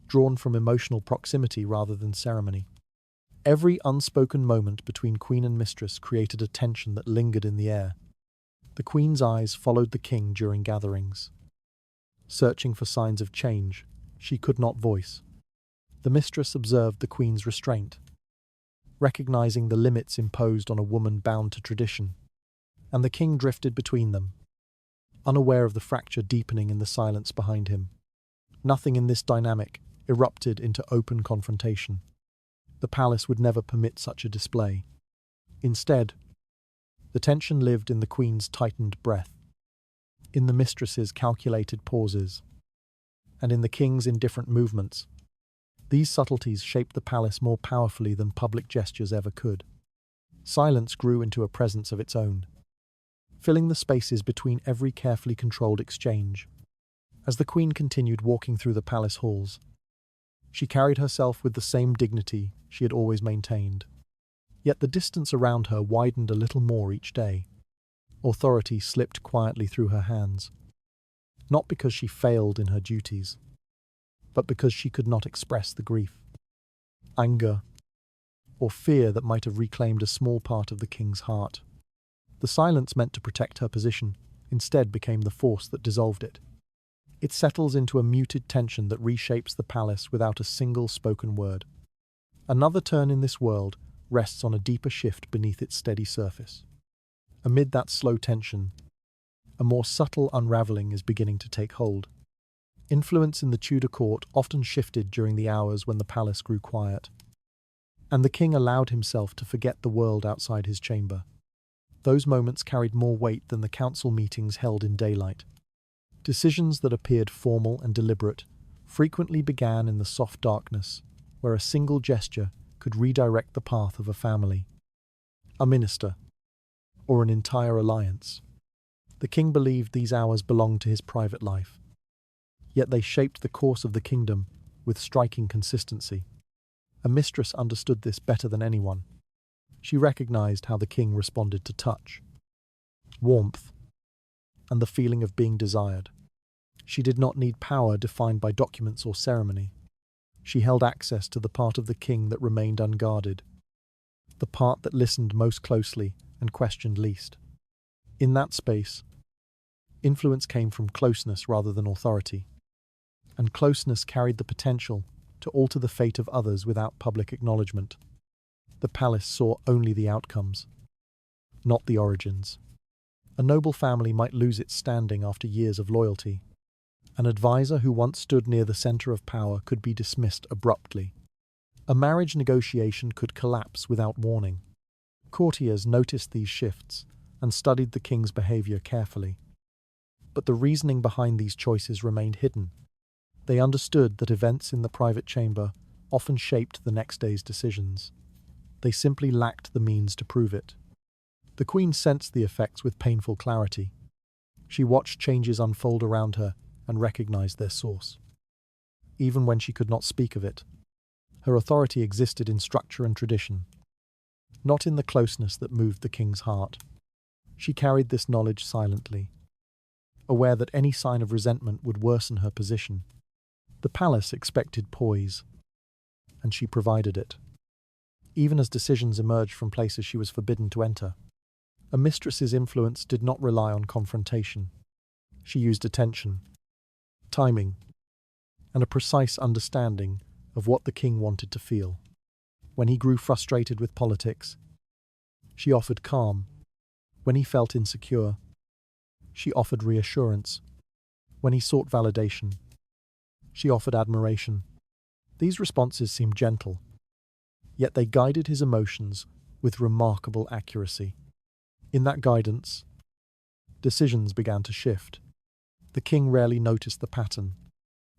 drawn from emotional proximity rather than ceremony. Every unspoken moment between queen and mistress created a tension that lingered in the air. The queen's eyes followed the king during gatherings, searching for signs of change she could not voice. The mistress observed the queen's restraint, recognizing the limits imposed on a woman bound to tradition. and the king drifted between them, unaware of the fracture deepening in the silence behind him. Nothing in this dynamic erupted into open confrontation. The palace would never permit such a display. Instead, the tension lived in the queen's tightened breath, in the mistress's calculated pauses, and in the king's indifferent movements. These subtleties shaped the palace more powerfully than public gestures ever could. Silence grew into a presence of its own, filling the spaces between every carefully controlled exchange. As the queen continued walking through the palace halls, she carried herself with the same dignity she had always maintained. Yet the distance around her widened a little more each day. Authority slipped quietly through her hands, not because she failed in her duties, but because she could not express the grief, anger, or fear that might have reclaimed a small part of the king's heart. The silence meant to protect her position instead became the force that dissolved it. It settles into a muted tension that reshapes the palace without a single spoken word. Another turn in this world rests on a deeper shift beneath its steady surface. Amid that slow tension, a more subtle unraveling is beginning to take hold. Influence in the Tudor court often shifted during the hours when the palace grew quiet, and the king allowed himself to forget the world outside his chamber. Those moments carried more weight than the council meetings held in daylight. Decisions that appeared formal and deliberate frequently began in the soft darkness, where a single gesture could redirect the path of a family, a minister, or an entire alliance. The king believed these hours belonged to his private life, yet they shaped the course of the kingdom with striking consistency. A mistress understood this better than anyone. She recognized how the king responded to touch, warmth, and the feeling of being desired. She did not need power defined by documents or ceremony. She held access to the part of the king that remained unguarded, the part that listened most closely and questioned least. In that space, influence came from closeness rather than authority, and closeness carried the potential to alter the fate of others without public acknowledgement. The palace saw only the outcomes, not the origins. A noble family might lose its standing after years of loyalty. An advisor who once stood near the center of power could be dismissed abruptly. A marriage negotiation could collapse without warning. Courtiers noticed these shifts and studied the king's behavior carefully. But the reasoning behind these choices remained hidden. They understood that events in the private chamber often shaped the next day's decisions. They simply lacked the means to prove it. The queen sensed the effects with painful clarity. She watched changes unfold around her and recognized their source. Even when she could not speak of it, her authority existed in structure and tradition, not in the closeness that moved the king's heart. She carried this knowledge silently, aware that any sign of resentment would worsen her position. The palace expected poise, and she provided it, even as decisions emerged from places she was forbidden to enter. A mistress's influence did not rely on confrontation. She used attention, timing, and a precise understanding of what the king wanted to feel. When he grew frustrated with politics, she offered calm. When he felt insecure, she offered reassurance. When he sought validation, she offered admiration. These responses seemed gentle, yet they guided his emotions with remarkable accuracy. In that guidance, decisions began to shift. The king rarely noticed the pattern.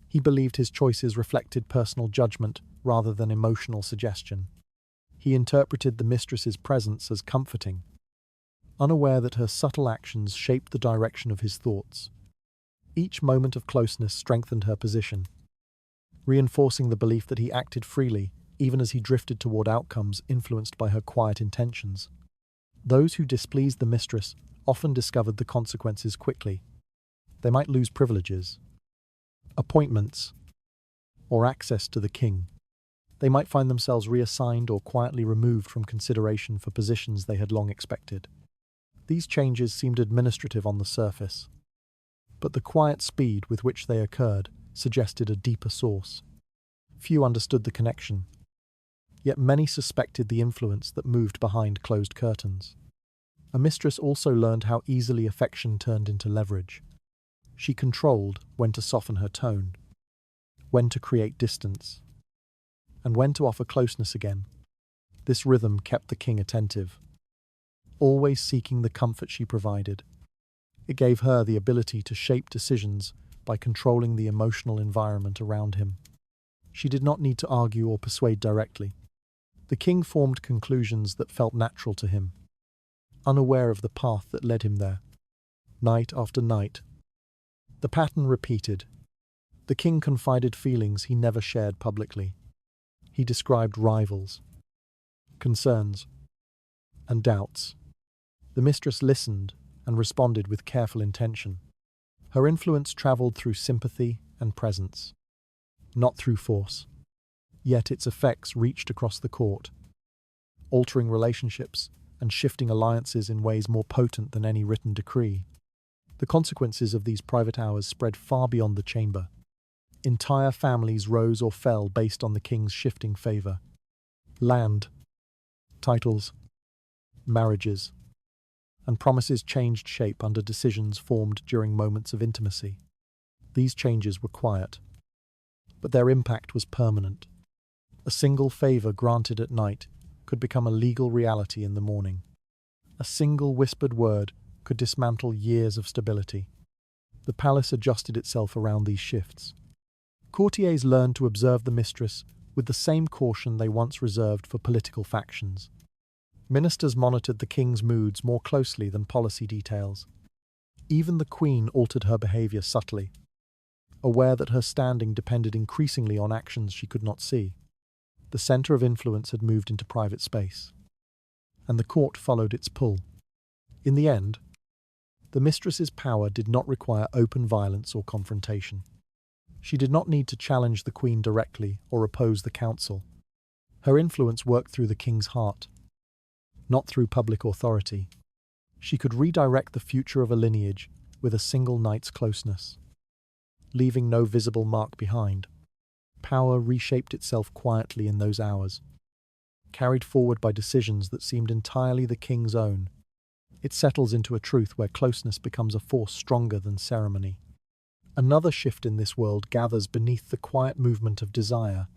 He believed his choices reflected personal judgment rather than emotional suggestion. He interpreted the mistress's presence as comforting, unaware that her subtle actions shaped the direction of his thoughts. Each moment of closeness strengthened her position, reinforcing the belief that he acted freely even as he drifted toward outcomes influenced by her quiet intentions. Those who displeased the mistress often discovered the consequences quickly. They might lose privileges, appointments, or access to the king. They might find themselves reassigned or quietly removed from consideration for positions they had long expected. These changes seemed administrative on the surface, but the quiet speed with which they occurred suggested a deeper source. Few understood the connection, yet many suspected the influence that moved behind closed curtains. A mistress also learned how easily affection turned into leverage. She controlled when to soften her tone, when to create distance, and when to offer closeness again. This rhythm kept the king attentive, always seeking the comfort she provided. It gave her the ability to shape decisions by controlling the emotional environment around him. She did not need to argue or persuade directly. The king formed conclusions that felt natural to him, unaware of the path that led him there. Night after night, the pattern repeated. The king confided feelings he never shared publicly. He described rivals, concerns, and doubts. The mistress listened and responded with careful intention. Her influence traveled through sympathy and presence, not through force. Yet its effects reached across the court, altering relationships and shifting alliances in ways more potent than any written decree. The consequences of these private hours spread far beyond the chamber. Entire families rose or fell based on the king's shifting favor. Land, titles, marriages, and promises changed shape under decisions formed during moments of intimacy. These changes were quiet, but their impact was permanent. A single favor granted at night could become a legal reality in the morning. A single whispered word could dismantle years of stability. The palace adjusted itself around these shifts. Courtiers learned to observe the mistress with the same caution they once reserved for political factions. Ministers monitored the king's moods more closely than policy details. Even the queen altered her behavior subtly, aware that her standing depended increasingly on actions she could not see. The center of influence had moved into private space, and the court followed its pull. In the end, the mistress's power did not require open violence or confrontation. She did not need to challenge the queen directly or oppose the council. Her influence worked through the king's heart, not through public authority. She could redirect the future of a lineage with a single night's closeness, leaving no visible mark behind. Power reshaped itself quietly in those hours, carried forward by decisions that seemed entirely the king's own. It settles into a truth where closeness becomes a force stronger than ceremony. Another shift in this world gathers beneath the quiet movement of desire.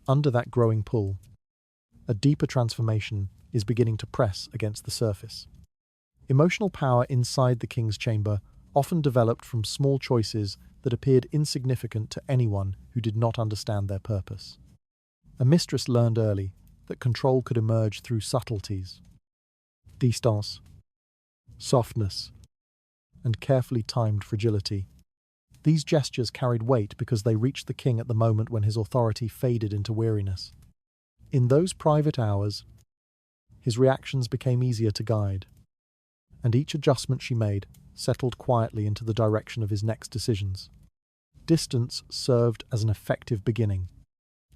Under that growing pull, a deeper transformation is beginning to press against the surface. Emotional power inside the king's chamber often developed from small choices that appeared insignificant to anyone who did not understand their purpose. A mistress learned early that control could emerge through subtleties, distance, softness, and carefully timed fragility. These gestures carried weight because they reached the king at the moment when his authority faded into weariness. In those private hours, his reactions became easier to guide, and each adjustment she made settled quietly into the direction of his next decisions. Distance served as an effective beginning.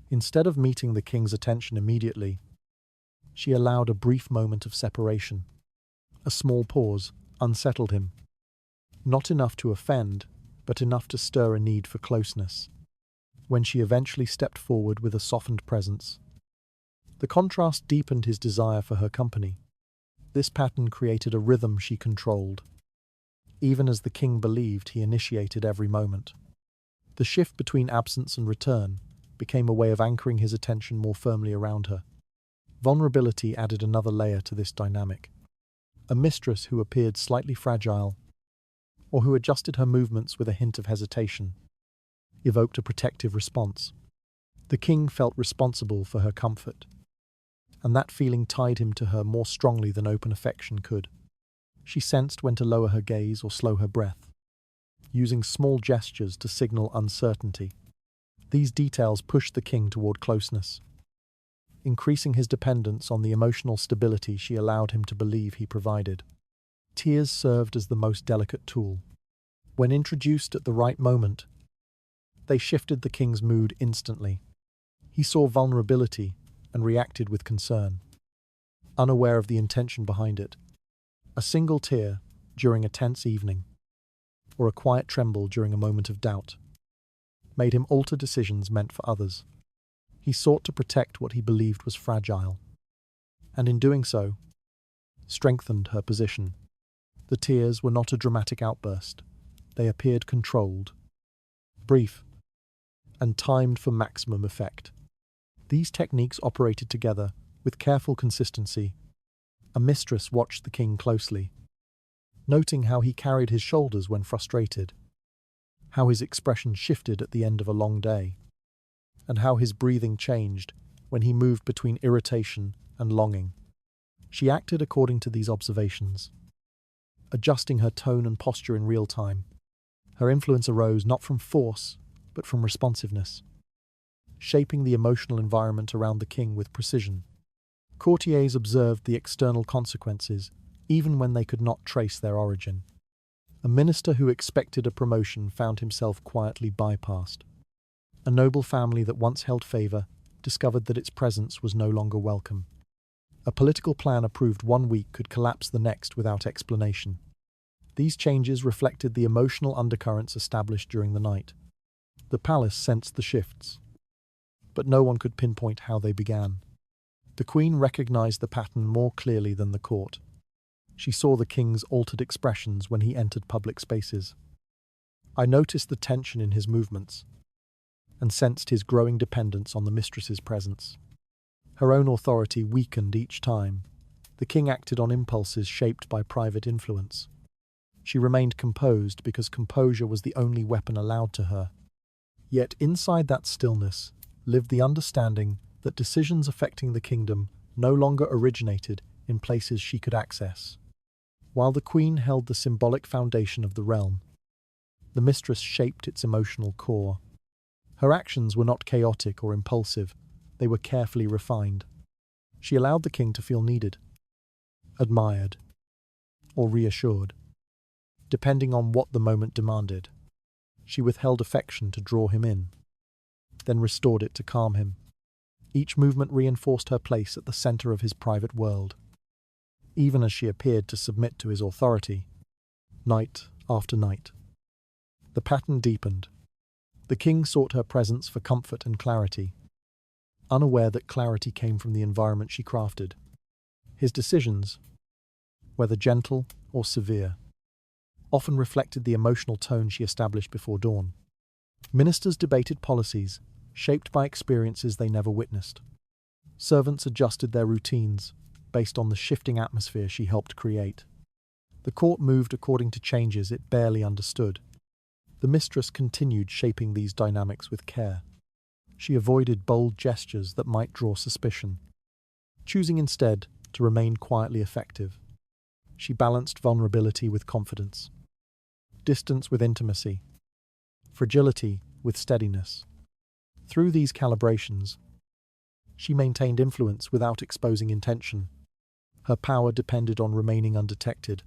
Instead of meeting the king's attention immediately, she allowed a brief moment of separation. A small pause unsettled him, not enough to offend, but enough to stir a need for closeness. When she eventually stepped forward with a softened presence, the contrast deepened his desire for her company. This pattern created a rhythm she controlled, even as the king believed he initiated every moment. The shift between absence and return became a way of anchoring his attention more firmly around her. Vulnerability added another layer to this dynamic. A mistress who appeared slightly fragile, or who adjusted her movements with a hint of hesitation, evoked a protective response. The king felt responsible for her comfort, and that feeling tied him to her more strongly than open affection could. She sensed when to lower her gaze or slow her breath, using small gestures to signal uncertainty. These details pushed the king toward closeness, increasing his dependence on the emotional stability she allowed him to believe he provided. Tears served as the most delicate tool. When introduced at the right moment, they shifted the king's mood instantly. He saw vulnerability and reacted with concern, unaware of the intention behind it. A single tear during a tense evening, or a quiet tremble during a moment of doubt, made him alter decisions meant for others. He sought to protect what he believed was fragile, and in doing so, strengthened her position. The tears were not a dramatic outburst. They appeared controlled, brief, and timed for maximum effect. These techniques operated together with careful consistency. A mistress watched the king closely, noting how he carried his shoulders when frustrated, how his expression shifted at the end of a long day, and how his breathing changed when he moved between irritation and longing. She acted according to these observations, adjusting her tone and posture in real time. Her influence arose not from force, but from responsiveness, shaping the emotional environment around the king with precision. Courtiers observed the external consequences, even when they could not trace their origin. A minister who expected a promotion found himself quietly bypassed. A noble family that once held favor discovered that its presence was no longer welcome. A political plan approved one week could collapse the next without explanation. These changes reflected the emotional undercurrents established during the night. The palace sensed the shifts, but no one could pinpoint how they began. The queen recognized the pattern more clearly than the court. She saw the king's altered expressions when he entered public spaces. I noticed the tension in his movements and sensed his growing dependence on the mistress's presence. Her own authority weakened each time. The king acted on impulses shaped by private influence. She remained composed because composure was the only weapon allowed to her. Yet inside that stillness lived the understanding that decisions affecting the kingdom no longer originated in places she could access. While the queen held the symbolic foundation of the realm, the mistress shaped its emotional core. Her actions were not chaotic or impulsive, they were carefully refined. She allowed the king to feel needed, admired, or reassured, depending on what the moment demanded. She withheld affection to draw him in, then restored it to calm him. Each movement reinforced her place at the center of his private world. Even as she appeared to submit to his authority, night after night, the pattern deepened. The king sought her presence for comfort and clarity, unaware that clarity came from the environment she crafted. His decisions, whether gentle or severe, often reflected the emotional tone she established before dawn. Ministers debated policies, shaped by experiences they never witnessed. Servants adjusted their routines, based on the shifting atmosphere she helped create. The court moved according to changes it barely understood. The mistress continued shaping these dynamics with care. She avoided bold gestures that might draw suspicion, choosing instead to remain quietly effective. She balanced vulnerability with confidence, distance with intimacy, fragility with steadiness. Through these calibrations, she maintained influence without exposing intention. Her power depended on remaining undetected,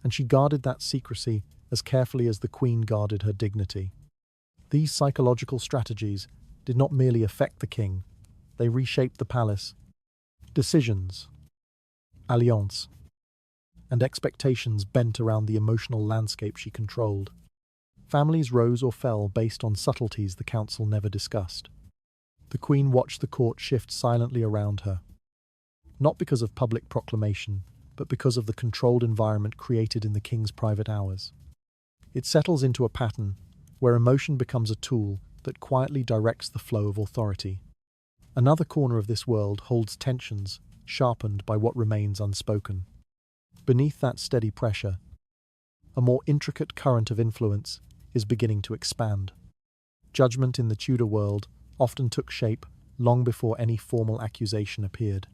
and she guarded that secrecy as carefully as the queen guarded her dignity. These psychological strategies did not merely affect the king, they reshaped the palace. Decisions, alliances, and expectations bent around the emotional landscape she controlled. Families rose or fell based on subtleties the council never discussed. The queen watched the court shift silently around her, not because of public proclamation, but because of the controlled environment created in the king's private hours. It settles into a pattern where emotion becomes a tool that quietly directs the flow of authority. Another corner of this world holds tensions sharpened by what remains unspoken. Beneath that steady pressure, a more intricate current of influence is beginning to expand. Judgment in the Tudor world often took shape long before any formal accusation appeared.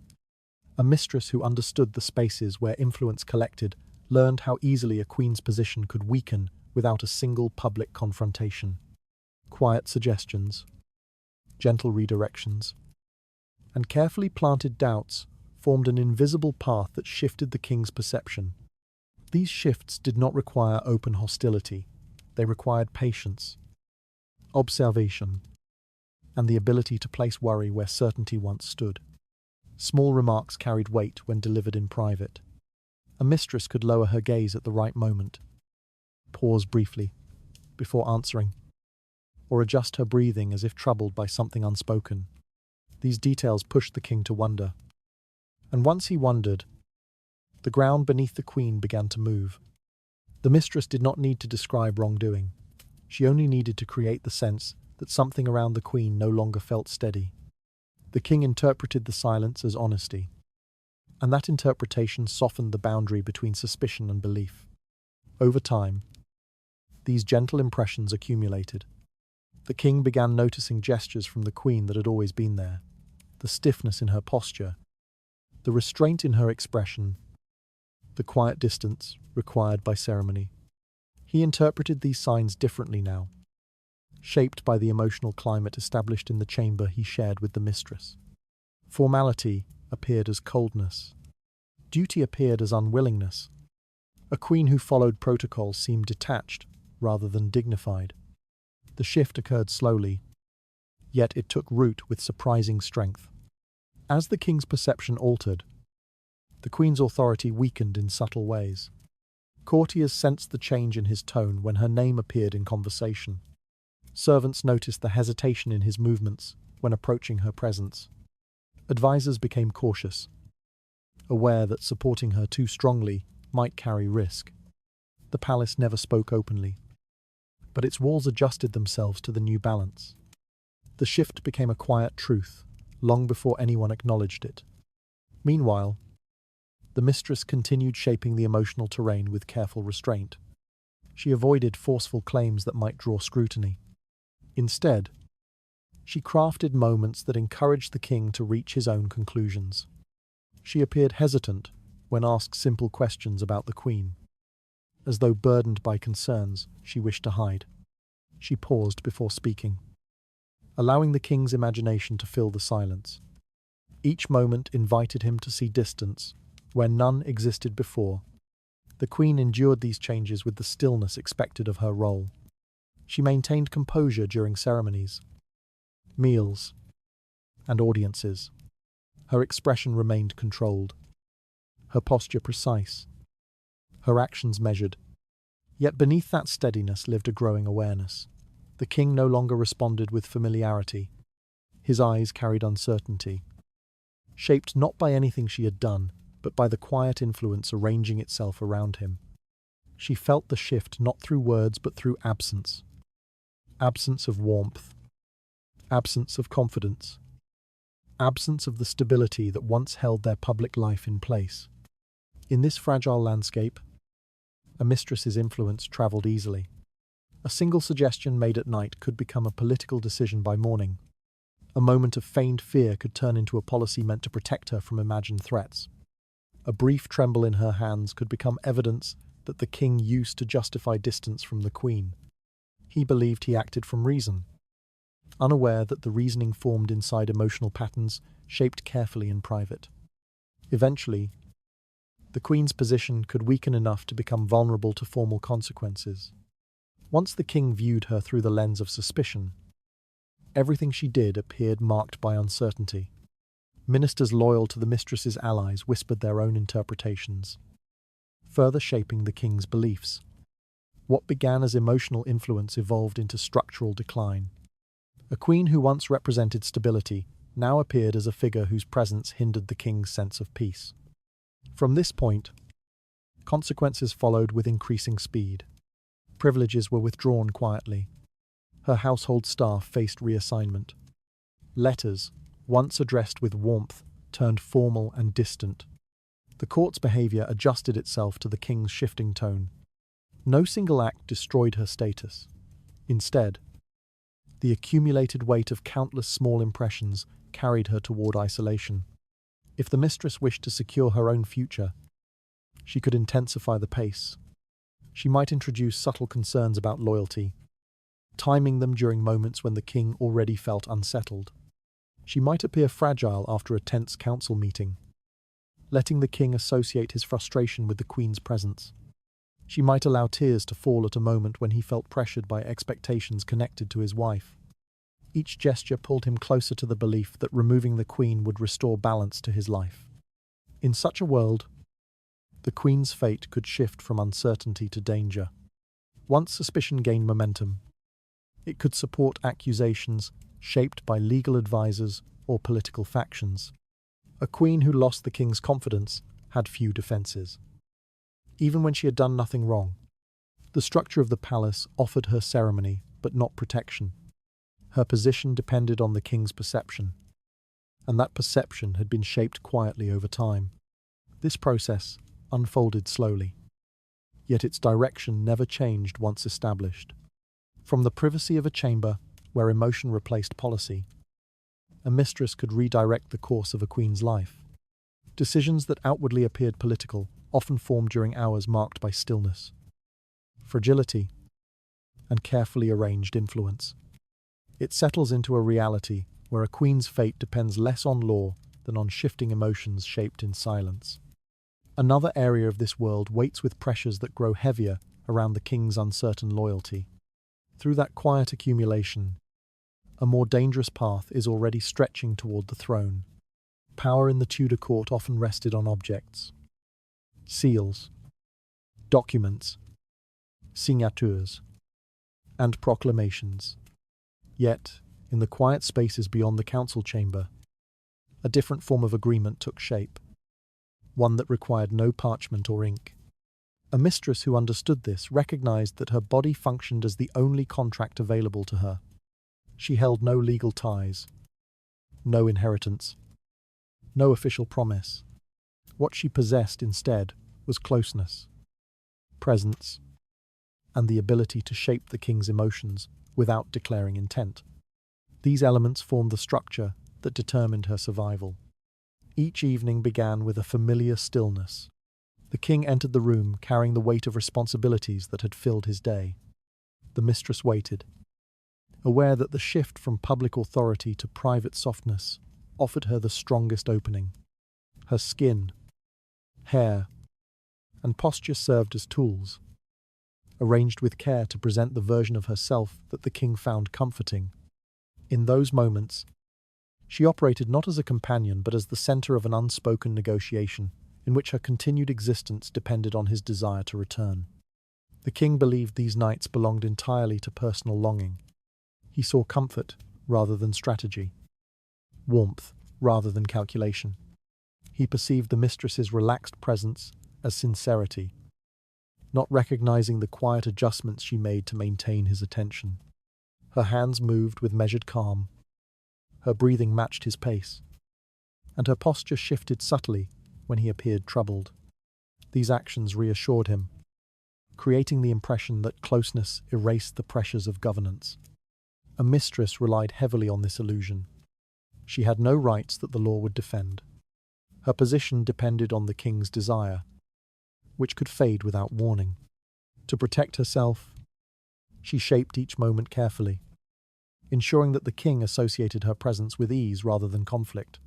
A mistress who understood the spaces where influence collected learned how easily a queen's position could weaken without a single public confrontation. Quiet suggestions, gentle redirections, and carefully planted doubts formed an invisible path that shifted the king's perception. These shifts did not require open hostility. They required patience, observation, and the ability to place worry where certainty once stood. Small remarks carried weight when delivered in private. A mistress could lower her gaze at the right moment, pause briefly before answering, or adjust her breathing as if troubled by something unspoken. These details pushed the king to wonder. And once he wondered, The ground beneath the queen began to move. The mistress did not need to describe wrongdoing. She only needed to create the sense that something around the queen no longer felt steady. The king interpreted the silence as honesty, and that interpretation softened the boundary between suspicion and belief. Over time, these gentle impressions accumulated. The king began noticing gestures from the queen that had always been there, the stiffness in her posture, the restraint in her expression, the quiet distance required by ceremony. He interpreted these signs differently now, shaped by the emotional climate established in the chamber he shared with the mistress. Formality appeared as coldness. Duty appeared as unwillingness. A queen who followed protocol seemed detached rather than dignified. The shift occurred slowly, yet it took root with surprising strength. As the king's perception altered, the queen's authority weakened in subtle ways. Courtiers sensed the change in his tone when her name appeared in conversation. Servants noticed the hesitation in his movements when approaching her presence. Advisors became cautious, aware that supporting her too strongly might carry risk. The palace never spoke openly, but its walls adjusted themselves to the new balance. The shift became a quiet truth, long before anyone acknowledged it. Meanwhile, the mistress continued shaping the emotional terrain with careful restraint. She avoided forceful claims that might draw scrutiny. Instead, she crafted moments that encouraged the king to reach his own conclusions. She appeared hesitant when asked simple questions about the queen, as though burdened by concerns she wished to hide. She paused before speaking, allowing the king's imagination to fill the silence. Each moment invited him to see distance where none existed before. The queen endured these changes with the stillness expected of her role. She maintained composure during ceremonies, meals, and audiences. Her expression remained controlled, her posture precise, her actions measured. Yet beneath that steadiness lived a growing awareness. The king no longer responded with familiarity. His eyes carried uncertainty, shaped not by anything she had done, but by the quiet influence arranging itself around him. She felt the shift not through words but through absence. Absence of warmth, absence of confidence, absence of the stability that once held their public life in place. In this fragile landscape, a mistress's influence travelled easily. A single suggestion made at night could become a political decision by morning. A moment of feigned fear could turn into a policy meant to protect her from imagined threats. A brief tremble in her hands could become evidence that the king used to justify distance from the queen. He believed he acted from reason, unaware that the reasoning formed inside emotional patterns shaped carefully in private. Eventually, the queen's position could weaken enough to become vulnerable to formal consequences. Once the king viewed her through the lens of suspicion, everything she did appeared marked by uncertainty. Ministers loyal to the mistress's allies whispered their own interpretations, further shaping the king's beliefs. What began as emotional influence evolved into structural decline. A queen who once represented stability now appeared as a figure whose presence hindered the king's sense of peace. From this point, consequences followed with increasing speed. Privileges were withdrawn quietly. Her household staff faced reassignment. Letters, once addressed with warmth, turned formal and distant. The court's behaviour adjusted itself to the king's shifting tone. No single act destroyed her status. Instead, the accumulated weight of countless small impressions carried her toward isolation. If the mistress wished to secure her own future, she could intensify the pace. She might introduce subtle concerns about loyalty, timing them during moments when the king already felt unsettled. She might appear fragile after a tense council meeting, letting the king associate his frustration with the queen's presence. She might allow tears to fall at a moment when he felt pressured by expectations connected to his wife. Each gesture pulled him closer to the belief that removing the queen would restore balance to his life. In such a world, the queen's fate could shift from uncertainty to danger. Once suspicion gained momentum, it could support accusations shaped by legal advisors or political factions. A queen who lost the king's confidence had few defences. Even when she had done nothing wrong, the structure of the palace offered her ceremony but not protection. Her position depended on the king's perception, and that perception had been shaped quietly over time. This process unfolded slowly, yet its direction never changed once established. From the privacy of a chamber where emotion replaced policy, a mistress could redirect the course of a queen's life. Decisions that outwardly appeared political often formed during hours marked by stillness, fragility, and carefully arranged influence. It settles into a reality where a queen's fate depends less on law than on shifting emotions shaped in silence. Another area of this world waits with pressures that grow heavier around the king's uncertain loyalty. Through that quiet accumulation, a more dangerous path is already stretching toward the throne. Power in the Tudor court often rested on objects, seals, documents, signatures, and proclamations. Yet, in the quiet spaces beyond the council chamber, a different form of agreement took shape, one that required no parchment or ink. A mistress who understood this recognized that her body functioned as the only contract available to her. She held no legal ties, no inheritance, no official promise. What she possessed instead was closeness, presence, and the ability to shape the king's emotions without declaring intent. These elements formed the structure that determined her survival. Each evening began with a familiar stillness. The king entered the room carrying the weight of responsibilities that had filled his day. The mistress waited, aware that the shift from public authority to private softness offered her the strongest opening. Her skin, hair, and posture served as tools, arranged with care to present the version of herself that the king found comforting. In those moments, she operated not as a companion but as the center of an unspoken negotiation in which her continued existence depended on his desire to return. The king believed these nights belonged entirely to personal longing. He saw comfort rather than strategy, warmth rather than calculation. He perceived the mistress's relaxed presence as sincerity, not recognizing the quiet adjustments she made to maintain his attention. Her hands moved with measured calm, her breathing matched his pace, and her posture shifted subtly when he appeared troubled. These actions reassured him, creating the impression that closeness erased the pressures of governance. A mistress relied heavily on this illusion. She had no rights that the law would defend. Her position depended on the king's desire, which could fade without warning. To protect herself, she shaped each moment carefully, ensuring that the king associated her presence with ease rather than conflict.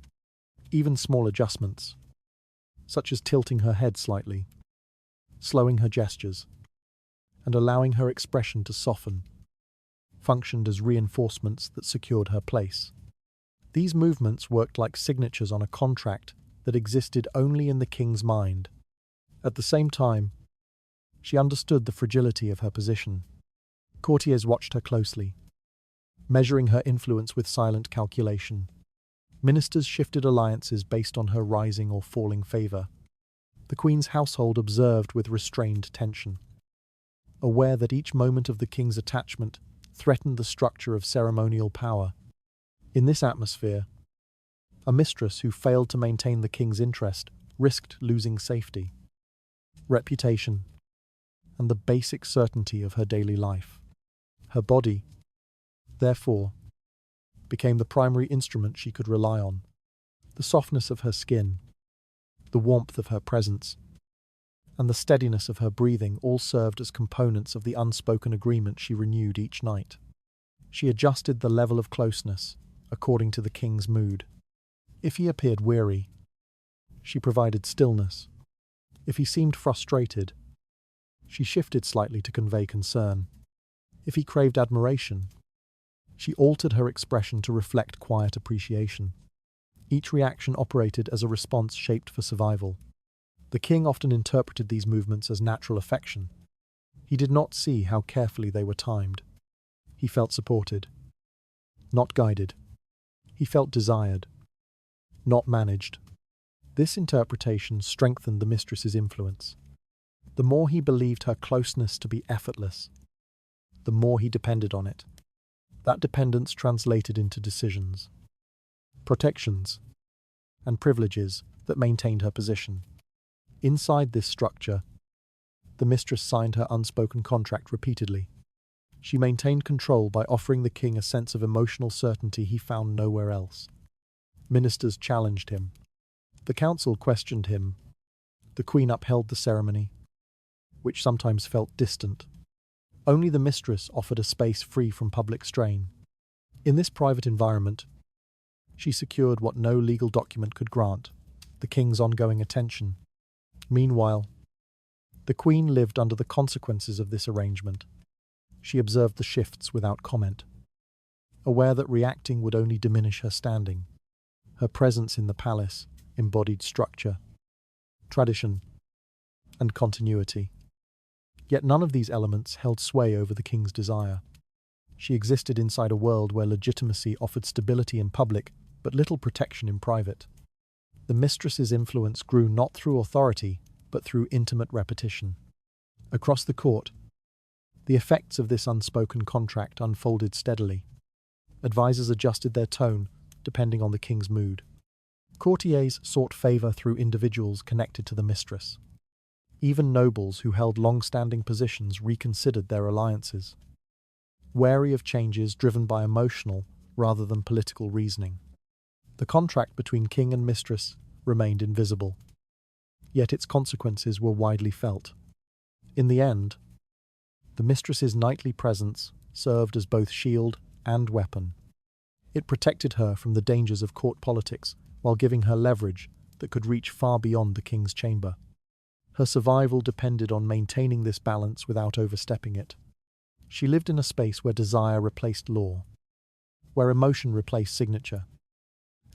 Even small adjustments, such as tilting her head slightly, slowing her gestures, and allowing her expression to soften, functioned as reinforcements that secured her place. These movements worked like signatures on a contract that existed only in the king's mind. At the same time, she understood the fragility of her position. Courtiers watched her closely, measuring her influence with silent calculation. Ministers shifted alliances based on her rising or falling favor. The queen's household observed with restrained tension, aware that each moment of the king's attachment threatened the structure of ceremonial power. In this atmosphere, a mistress who failed to maintain the king's interest risked losing safety, reputation, and the basic certainty of her daily life. Her body, therefore, became the primary instrument she could rely on. The softness of her skin, the warmth of her presence, and the steadiness of her breathing all served as components of the unspoken agreement she renewed each night. She adjusted the level of closeness according to the king's mood. If he appeared weary, she provided stillness. If he seemed frustrated, she shifted slightly to convey concern. If he craved admiration, she altered her expression to reflect quiet appreciation. Each reaction operated as a response shaped for survival. The king often interpreted these movements as natural affection. He did not see how carefully they were timed. He felt supported, not guided. He felt desired, not managed. This interpretation strengthened the mistress's influence. The more he believed her closeness to be effortless, the more he depended on it. That dependence translated into decisions, protections, and privileges that maintained her position. Inside this structure, the mistress signed her unspoken contract repeatedly. She maintained control by offering the king a sense of emotional certainty he found nowhere else. Ministers challenged him. The council questioned him. The queen upheld the ceremony, which sometimes felt distant. Only the mistress offered a space free from public strain. In this private environment, she secured what no legal document could grant: the king's ongoing attention. Meanwhile, the queen lived under the consequences of this arrangement. She observed the shifts without comment, aware that reacting would only diminish her standing. Her presence in the palace embodied structure, tradition, and continuity. Yet none of these elements held sway over the king's desire. She existed inside a world where legitimacy offered stability in public, but little protection in private. The mistress's influence grew not through authority, but through intimate repetition. Across the court, the effects of this unspoken contract unfolded steadily. Advisors adjusted their tone, depending on the king's mood. Courtiers sought favor through individuals connected to the mistress. Even nobles who held long-standing positions reconsidered their alliances, wary of changes driven by emotional rather than political reasoning. The contract between king and mistress remained invisible, yet its consequences were widely felt. In the end, the mistress's nightly presence served as both shield and weapon. It protected her from the dangers of court politics while giving her leverage that could reach far beyond the king's chamber. Her survival depended on maintaining this balance without overstepping it. She lived in a space where desire replaced law, where emotion replaced signature,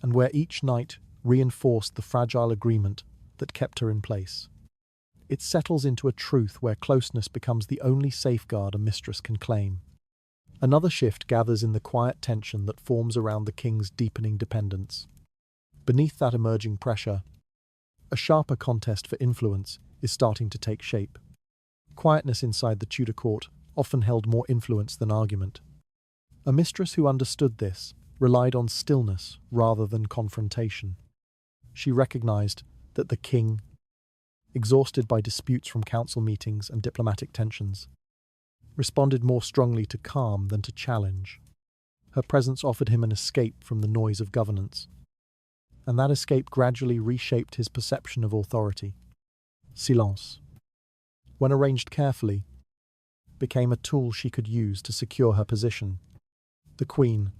and where each night reinforced the fragile agreement that kept her in place. It settles into a truth where closeness becomes the only safeguard a mistress can claim. Another shift gathers in the quiet tension that forms around the king's deepening dependence. Beneath that emerging pressure, a sharper contest for influence is starting to take shape. Quietness inside the Tudor court often held more influence than argument. A mistress who understood this relied on stillness rather than confrontation. She recognized that the king, exhausted by disputes from council meetings and diplomatic tensions, responded more strongly to calm than to challenge. Her presence offered him an escape from the noise of governance, and that escape gradually reshaped his perception of authority. Silence, when arranged carefully, became a tool she could use to secure her position. The queen,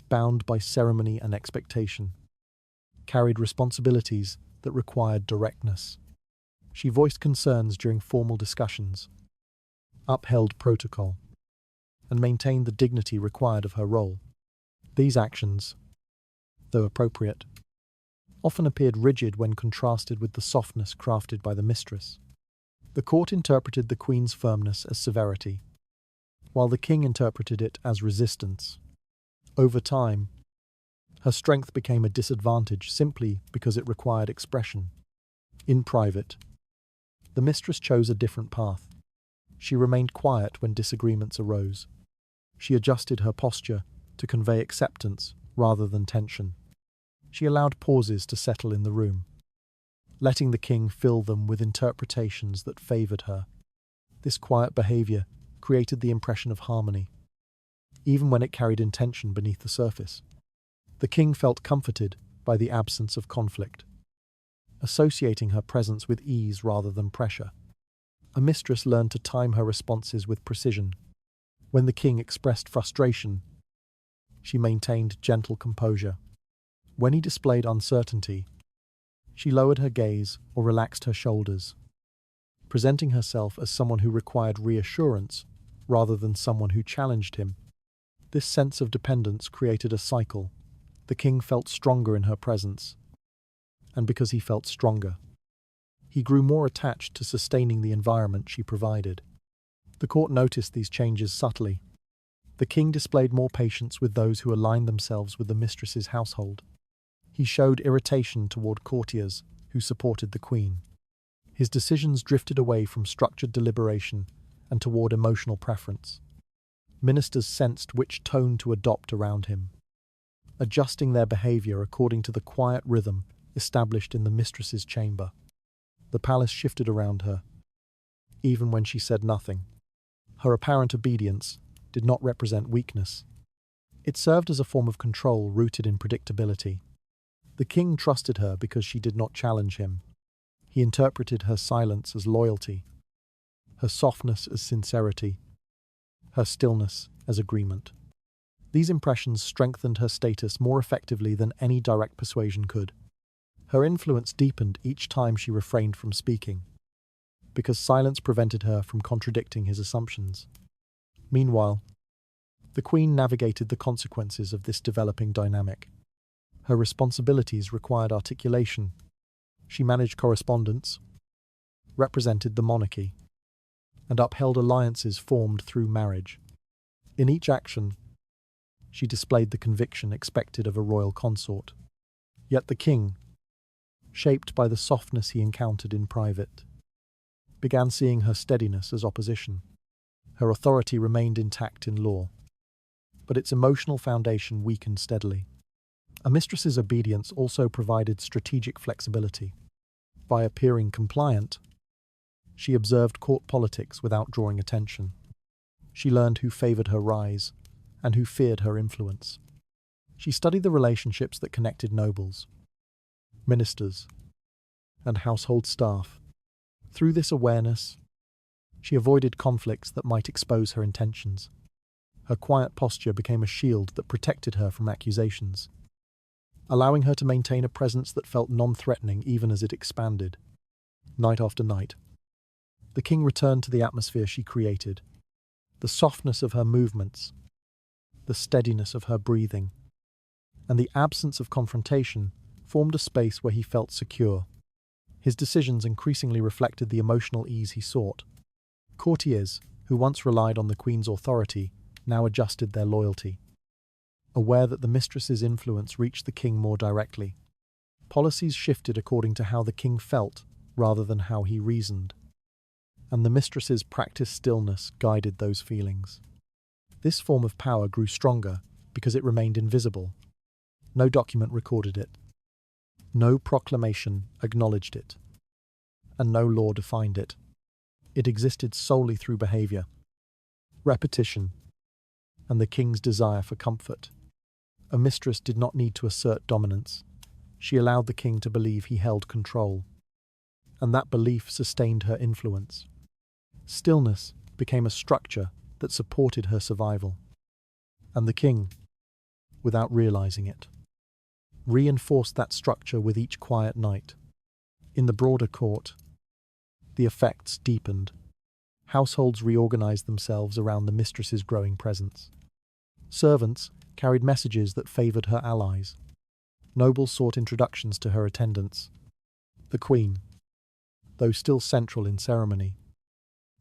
bound by ceremony and expectation, carried responsibilities that required directness. She voiced concerns during formal discussions, upheld protocol, and maintained the dignity required of her role. These actions, though appropriate, often appeared rigid when contrasted with the softness crafted by the mistress. The court interpreted the queen's firmness as severity, while the king interpreted it as resistance. Over time, her strength became a disadvantage simply because it required expression. In private, the mistress chose a different path. She remained quiet when disagreements arose. She adjusted her posture to convey acceptance rather than tension. She allowed pauses to settle in the room, letting the king fill them with interpretations that favored her. This quiet behavior created the impression of harmony, even when it carried intention beneath the surface. The king felt comforted by the absence of conflict, associating her presence with ease rather than pressure. A mistress learned to time her responses with precision. When the king expressed frustration, she maintained gentle composure. When he displayed uncertainty, she lowered her gaze or relaxed her shoulders, presenting herself as someone who required reassurance rather than someone who challenged him. This sense of dependence created a cycle. The king felt stronger in her presence, and because he felt stronger, he grew more attached to sustaining the environment she provided. The court noticed these changes subtly. The king displayed more patience with those who aligned themselves with the mistress's household. He showed irritation toward courtiers who supported the queen. His decisions drifted away from structured deliberation and toward emotional preference. Ministers sensed which tone to adopt around him, adjusting their behavior according to the quiet rhythm established in the mistress's chamber. The palace shifted around her, even when she said nothing. Her apparent obedience did not represent weakness. It served as a form of control rooted in predictability. The king trusted her because she did not challenge him. He interpreted her silence as loyalty, her softness as sincerity, her stillness as agreement. These impressions strengthened her status more effectively than any direct persuasion could. Her influence deepened each time she refrained from speaking, because silence prevented her from contradicting his assumptions. Meanwhile, the queen navigated the consequences of this developing dynamic. Her responsibilities required articulation. She managed correspondence, represented the monarchy, and upheld alliances formed through marriage. In each action, she displayed the conviction expected of a royal consort. Yet the king, shaped by the softness he encountered in private, began seeing her steadiness as opposition. Her authority remained intact in law, but its emotional foundation weakened steadily. A mistress's obedience also provided strategic flexibility. By appearing compliant, she observed court politics without drawing attention. She learned who favored her rise and who feared her influence. She studied the relationships that connected nobles, ministers, and household staff. Through this awareness, she avoided conflicts that might expose her intentions. Her quiet posture became a shield that protected her from accusations, allowing her to maintain a presence that felt non-threatening even as it expanded. Night after night, the king returned to the atmosphere she created. The softness of her movements, the steadiness of her breathing, and the absence of confrontation formed a space where he felt secure. His decisions increasingly reflected the emotional ease he sought. Courtiers, who once relied on the queen's authority, now adjusted their loyalty, aware that the mistress's influence reached the king more directly. Policies shifted according to how the king felt rather than how he reasoned, and the mistress's practiced stillness guided those feelings. This form of power grew stronger because it remained invisible. No document recorded it. No proclamation acknowledged it. And no law defined it. It existed solely through behavior, repetition, and the king's desire for comfort. A mistress did not need to assert dominance. She allowed the king to believe he held control, and that belief sustained her influence. Stillness became a structure that supported her survival. And the king, without realizing it, reinforced that structure with each quiet night. In the broader court, the effects deepened. Households reorganized themselves around the mistress's growing presence. Servants carried messages that favored her allies. Nobles sought introductions to her attendants. The queen, though still central in ceremony,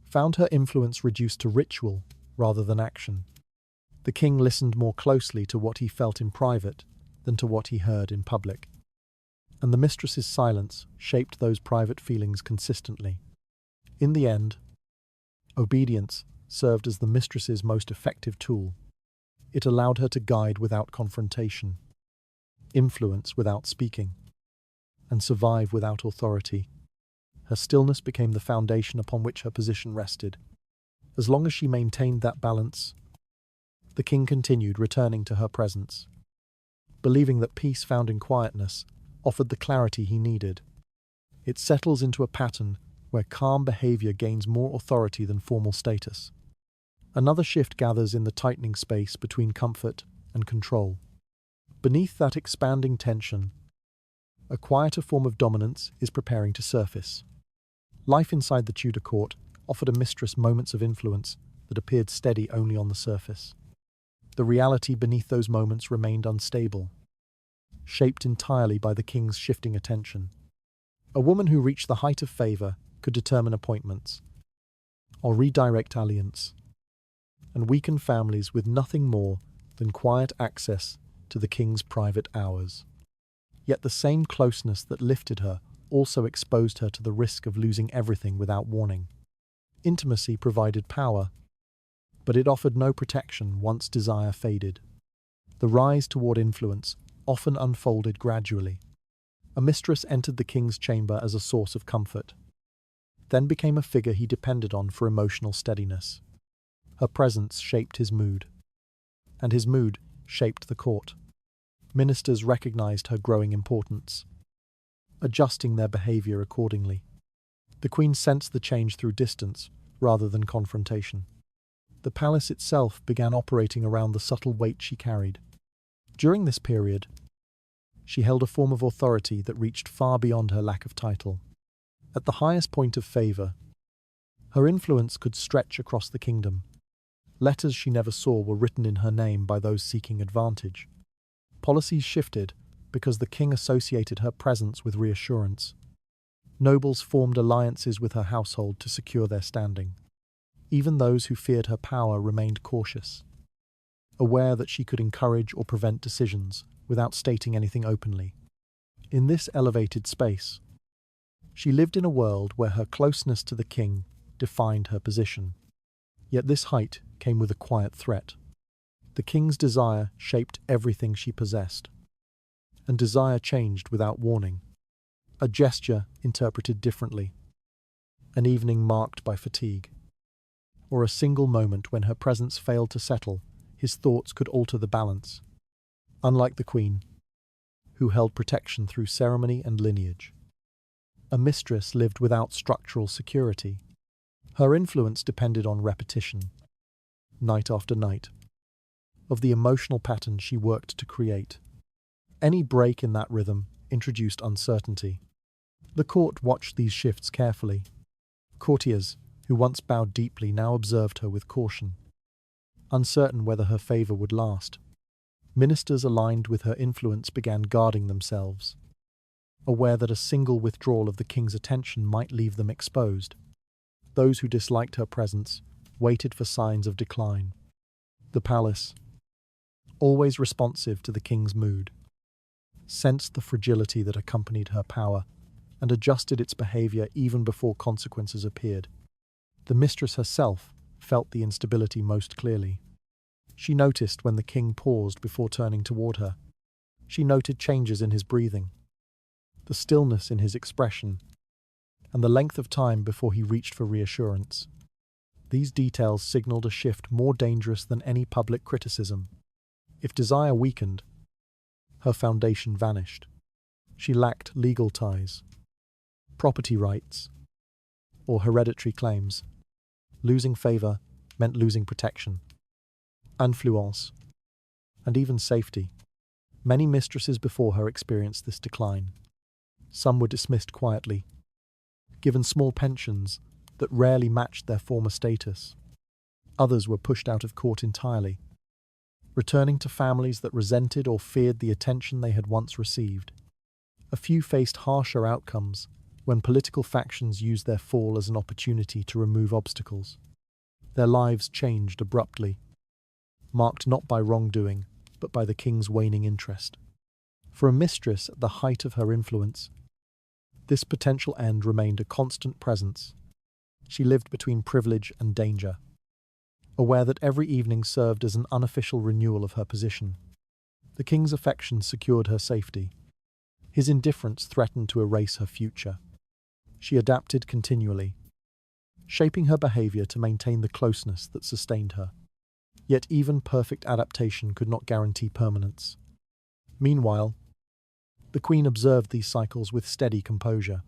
found her influence reduced to ritual rather than action. The king listened more closely to what he felt in private than to what he heard in public, and the mistress's silence shaped those private feelings consistently. In the end, obedience served as the mistress's most effective tool. It allowed her to guide without confrontation, influence without speaking, and survive without authority. Her stillness became the foundation upon which her position rested. As long as she maintained that balance, the king continued returning to her presence, believing that peace found in quietness offered the clarity he needed. It settles into a pattern where calm behavior gains more authority than formal status. Another shift gathers in the tightening space between comfort and control. Beneath that expanding tension, a quieter form of dominance is preparing to surface. Life inside the Tudor court offered a mistress moments of influence that appeared steady only on the surface. The reality beneath those moments remained unstable, shaped entirely by the king's shifting attention. A woman who reached the height of favor could determine appointments, or redirect alliance, and weaken families with nothing more than quiet access to the king's private hours. Yet the same closeness that lifted her also exposed her to the risk of losing everything without warning. Intimacy provided power, but it offered no protection once desire faded. The rise toward influence often unfolded gradually. A mistress entered the king's chamber as a source of comfort, then became a figure he depended on for emotional steadiness. Her presence shaped his mood, and his mood shaped the court. Ministers recognized her growing importance, adjusting their behavior accordingly. The queen sensed the change through distance rather than confrontation. The palace itself began operating around the subtle weight she carried. During this period, she held a form of authority that reached far beyond her lack of title. At the highest point of favor, her influence could stretch across the kingdom. Letters she never saw were written in her name by those seeking advantage. Policies shifted because the king associated her presence with reassurance. Nobles formed alliances with her household to secure their standing. Even those who feared her power remained cautious, aware that she could encourage or prevent decisions without stating anything openly. In this elevated space, she lived in a world where her closeness to the king defined her position. Yet this height came with a quiet threat. The king's desire shaped everything she possessed, and desire changed without warning. A gesture interpreted differently, an evening marked by fatigue, or a single moment when her presence failed to settle, his thoughts could alter the balance. Unlike the queen, who held protection through ceremony and lineage, a mistress lived without structural security. Her influence depended on repetition, night after night, of the emotional pattern she worked to create. Any break in that rhythm introduced uncertainty. The court watched these shifts carefully. Courtiers, who once bowed deeply, now observed her with caution, uncertain whether her favor would last. Ministers aligned with her influence began guarding themselves, aware that a single withdrawal of the king's attention might leave them exposed. Those who disliked her presence waited for signs of decline. The palace, always responsive to the king's mood, sensed the fragility that accompanied her power and adjusted its behavior even before consequences appeared. The mistress herself felt the instability most clearly. She noticed when the king paused before turning toward her. She noted changes in his breathing, the stillness in his expression, and the length of time before he reached for reassurance. These details signaled a shift more dangerous than any public criticism. If desire weakened, her foundation vanished. She lacked legal ties, property rights, or hereditary claims. Losing favor meant losing protection, influence, and even safety. Many mistresses before her experienced this decline. Some were dismissed quietly, given small pensions that rarely matched their former status. Others were pushed out of court entirely, returning to families that resented or feared the attention they had once received. A few faced harsher outcomes when political factions used their fall as an opportunity to remove obstacles. Their lives changed abruptly, marked not by wrongdoing, but by the king's waning interest. For a mistress at the height of her influence, this potential end remained a constant presence. She lived between privilege and danger, aware that every evening served as an unofficial renewal of her position. The king's affection secured her safety. His indifference threatened to erase her future. She adapted continually, shaping her behavior to maintain the closeness that sustained her. Yet even perfect adaptation could not guarantee permanence. Meanwhile, the queen observed these cycles with steady composure.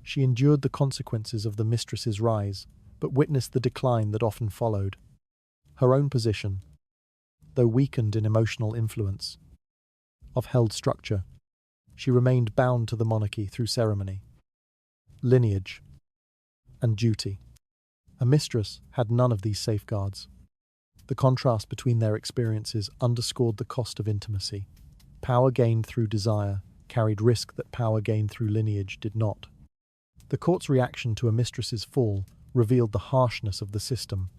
She endured the consequences of the mistress's rise, but witnessed the decline that often followed. Her own position, though weakened in emotional influence, upheld structure. She remained bound to the monarchy through ceremony, lineage, and duty. A mistress had none of these safeguards. The contrast between their experiences underscored the cost of intimacy. Power gained through desire carried risk that power gained through lineage did not. The court's reaction to a mistress's fall revealed the harshness of the system.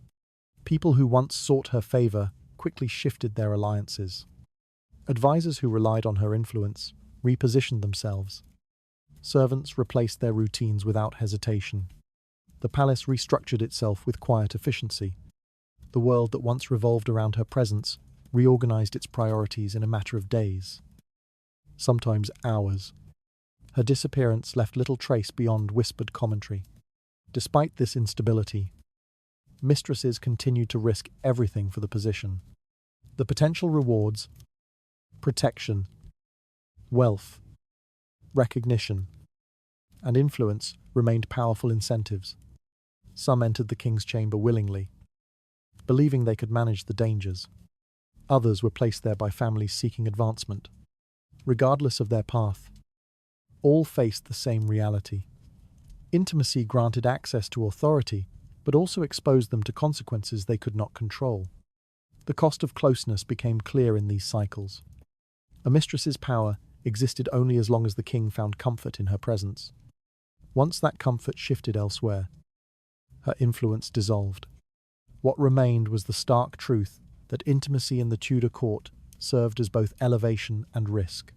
People who once sought her favor quickly shifted their alliances. Advisors who relied on her influence repositioned themselves. Servants replaced their routines without hesitation. The palace restructured itself with quiet efficiency. The world that once revolved around her presence reorganized its priorities in a matter of days, sometimes hours. Her disappearance left little trace beyond whispered commentary. Despite this instability, mistresses continued to risk everything for the position. The potential rewards: protection, wealth, recognition, and influence remained powerful incentives. Some entered the king's chamber willingly, believing they could manage the dangers. Others were placed there by families seeking advancement. Regardless of their path, all faced the same reality. Intimacy granted access to authority, but also exposed them to consequences they could not control. The cost of closeness became clear in these cycles. A mistress's power existed only as long as the king found comfort in her presence. Once that comfort shifted elsewhere, her influence dissolved. What remained was the stark truth that intimacy in the Tudor court served as both elevation and risk,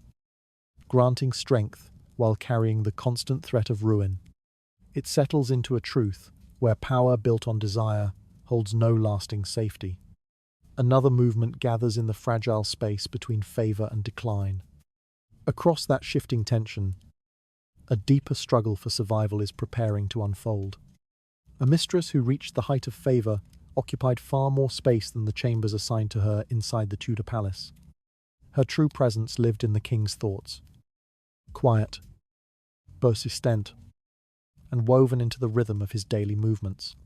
granting strength while carrying the constant threat of ruin. It settles into a truth where power built on desire holds no lasting safety. Another movement gathers in the fragile space between favor and decline. Across that shifting tension, a deeper struggle for survival is preparing to unfold. A mistress who reached the height of favor occupied far more space than the chambers assigned to her inside the Tudor palace. Her true presence lived in the king's thoughts, quiet, persistent, and woven into the rhythm of his daily movements.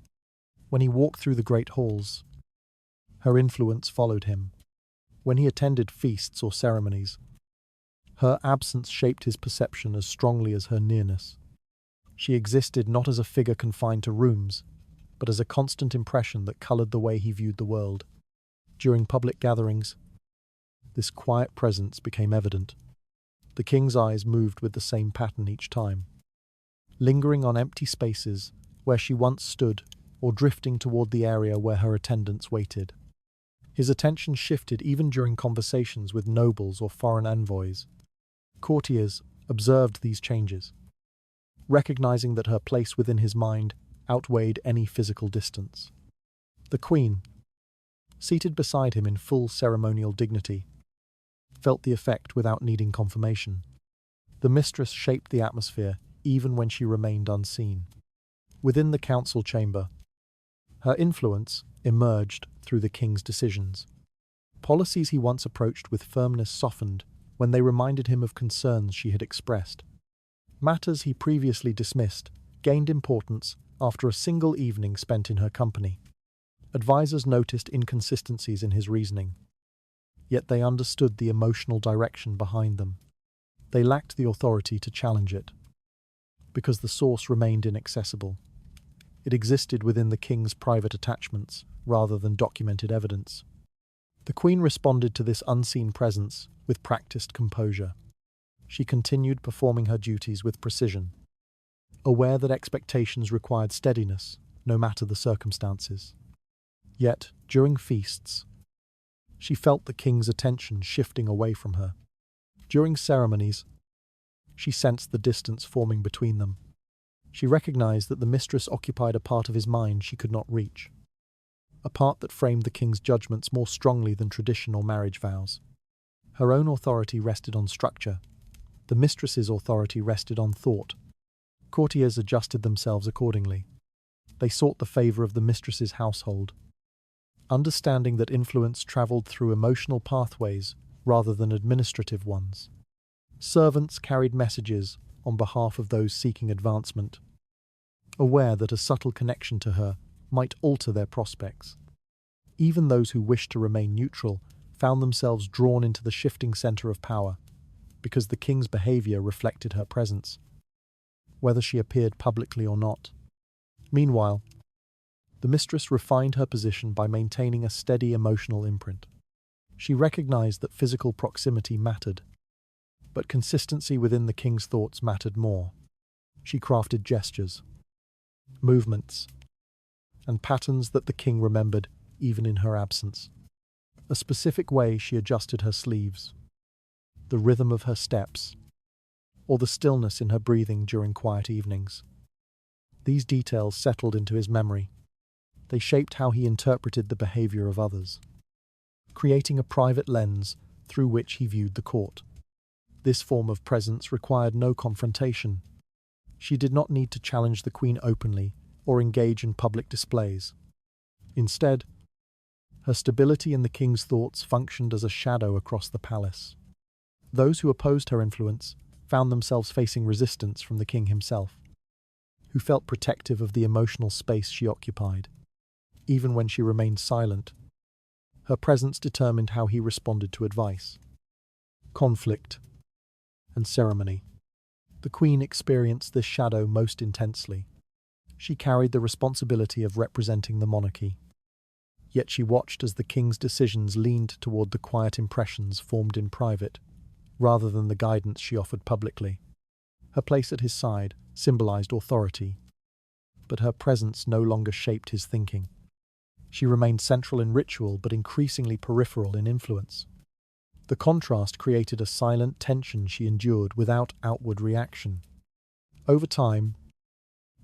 When he walked through the great halls, her influence followed him. When he attended feasts or ceremonies, her absence shaped his perception as strongly as her nearness. She existed not as a figure confined to rooms, but as a constant impression that colored the way he viewed the world. During public gatherings, this quiet presence became evident. The king's eyes moved with the same pattern each time, lingering on empty spaces where she once stood or drifting toward the area where her attendants waited. His attention shifted even during conversations with nobles or foreign envoys. Courtiers observed these changes, recognizing that her place within his mind outweighed any physical distance. The queen, seated beside him in full ceremonial dignity, felt the effect without needing confirmation. The mistress shaped the atmosphere even when she remained unseen. Within the council chamber, her influence emerged through the king's decisions. Policies he once approached with firmness softened when they reminded him of concerns she had expressed. Matters he previously dismissed gained importance after a single evening spent in her company. Advisors noticed inconsistencies in his reasoning, yet they understood the emotional direction behind them. They lacked the authority to challenge it, because the source remained inaccessible. It existed within the king's private attachments, rather than documented evidence. The queen responded to this unseen presence with practiced composure. She continued performing her duties with precision, aware that expectations required steadiness, no matter the circumstances. Yet, during feasts, she felt the king's attention shifting away from her. During ceremonies, she sensed the distance forming between them. She recognized that the mistress occupied a part of his mind she could not reach, a part that framed the king's judgments more strongly than tradition or marriage vows. Her own authority rested on structure. The mistress's authority rested on thought. Courtiers adjusted themselves accordingly. They sought the favor of the mistress's household, understanding that influence traveled through emotional pathways rather than administrative ones. Servants carried messages on behalf of those seeking advancement, aware that a subtle connection to her might alter their prospects. Even those who wished to remain neutral found themselves drawn into the shifting center of power, because the king's behavior reflected her presence, whether she appeared publicly or not. Meanwhile, the mistress refined her position by maintaining a steady emotional imprint. She recognized that physical proximity mattered, but consistency within the king's thoughts mattered more. She crafted gestures, movements, and patterns that the king remembered even in her absence. A specific way she adjusted her sleeves, the rhythm of her steps, or the stillness in her breathing during quiet evenings. These details settled into his memory. They shaped how he interpreted the behavior of others, creating a private lens through which he viewed the court. This form of presence required no confrontation. She did not need to challenge the queen openly or engage in public displays. Instead, her stability in the king's thoughts functioned as a shadow across the palace. Those who opposed her influence found themselves facing resistance from the king himself, who felt protective of the emotional space she occupied. Even when she remained silent, her presence determined how he responded to advice, conflict, and ceremony. The queen experienced this shadow most intensely. She carried the responsibility of representing the monarchy. Yet she watched as the king's decisions leaned toward the quiet impressions formed in private, rather than the guidance she offered publicly. Her place at his side symbolized authority, but her presence no longer shaped his thinking. She remained central in ritual, but increasingly peripheral in influence. The contrast created a silent tension she endured without outward reaction. Over time,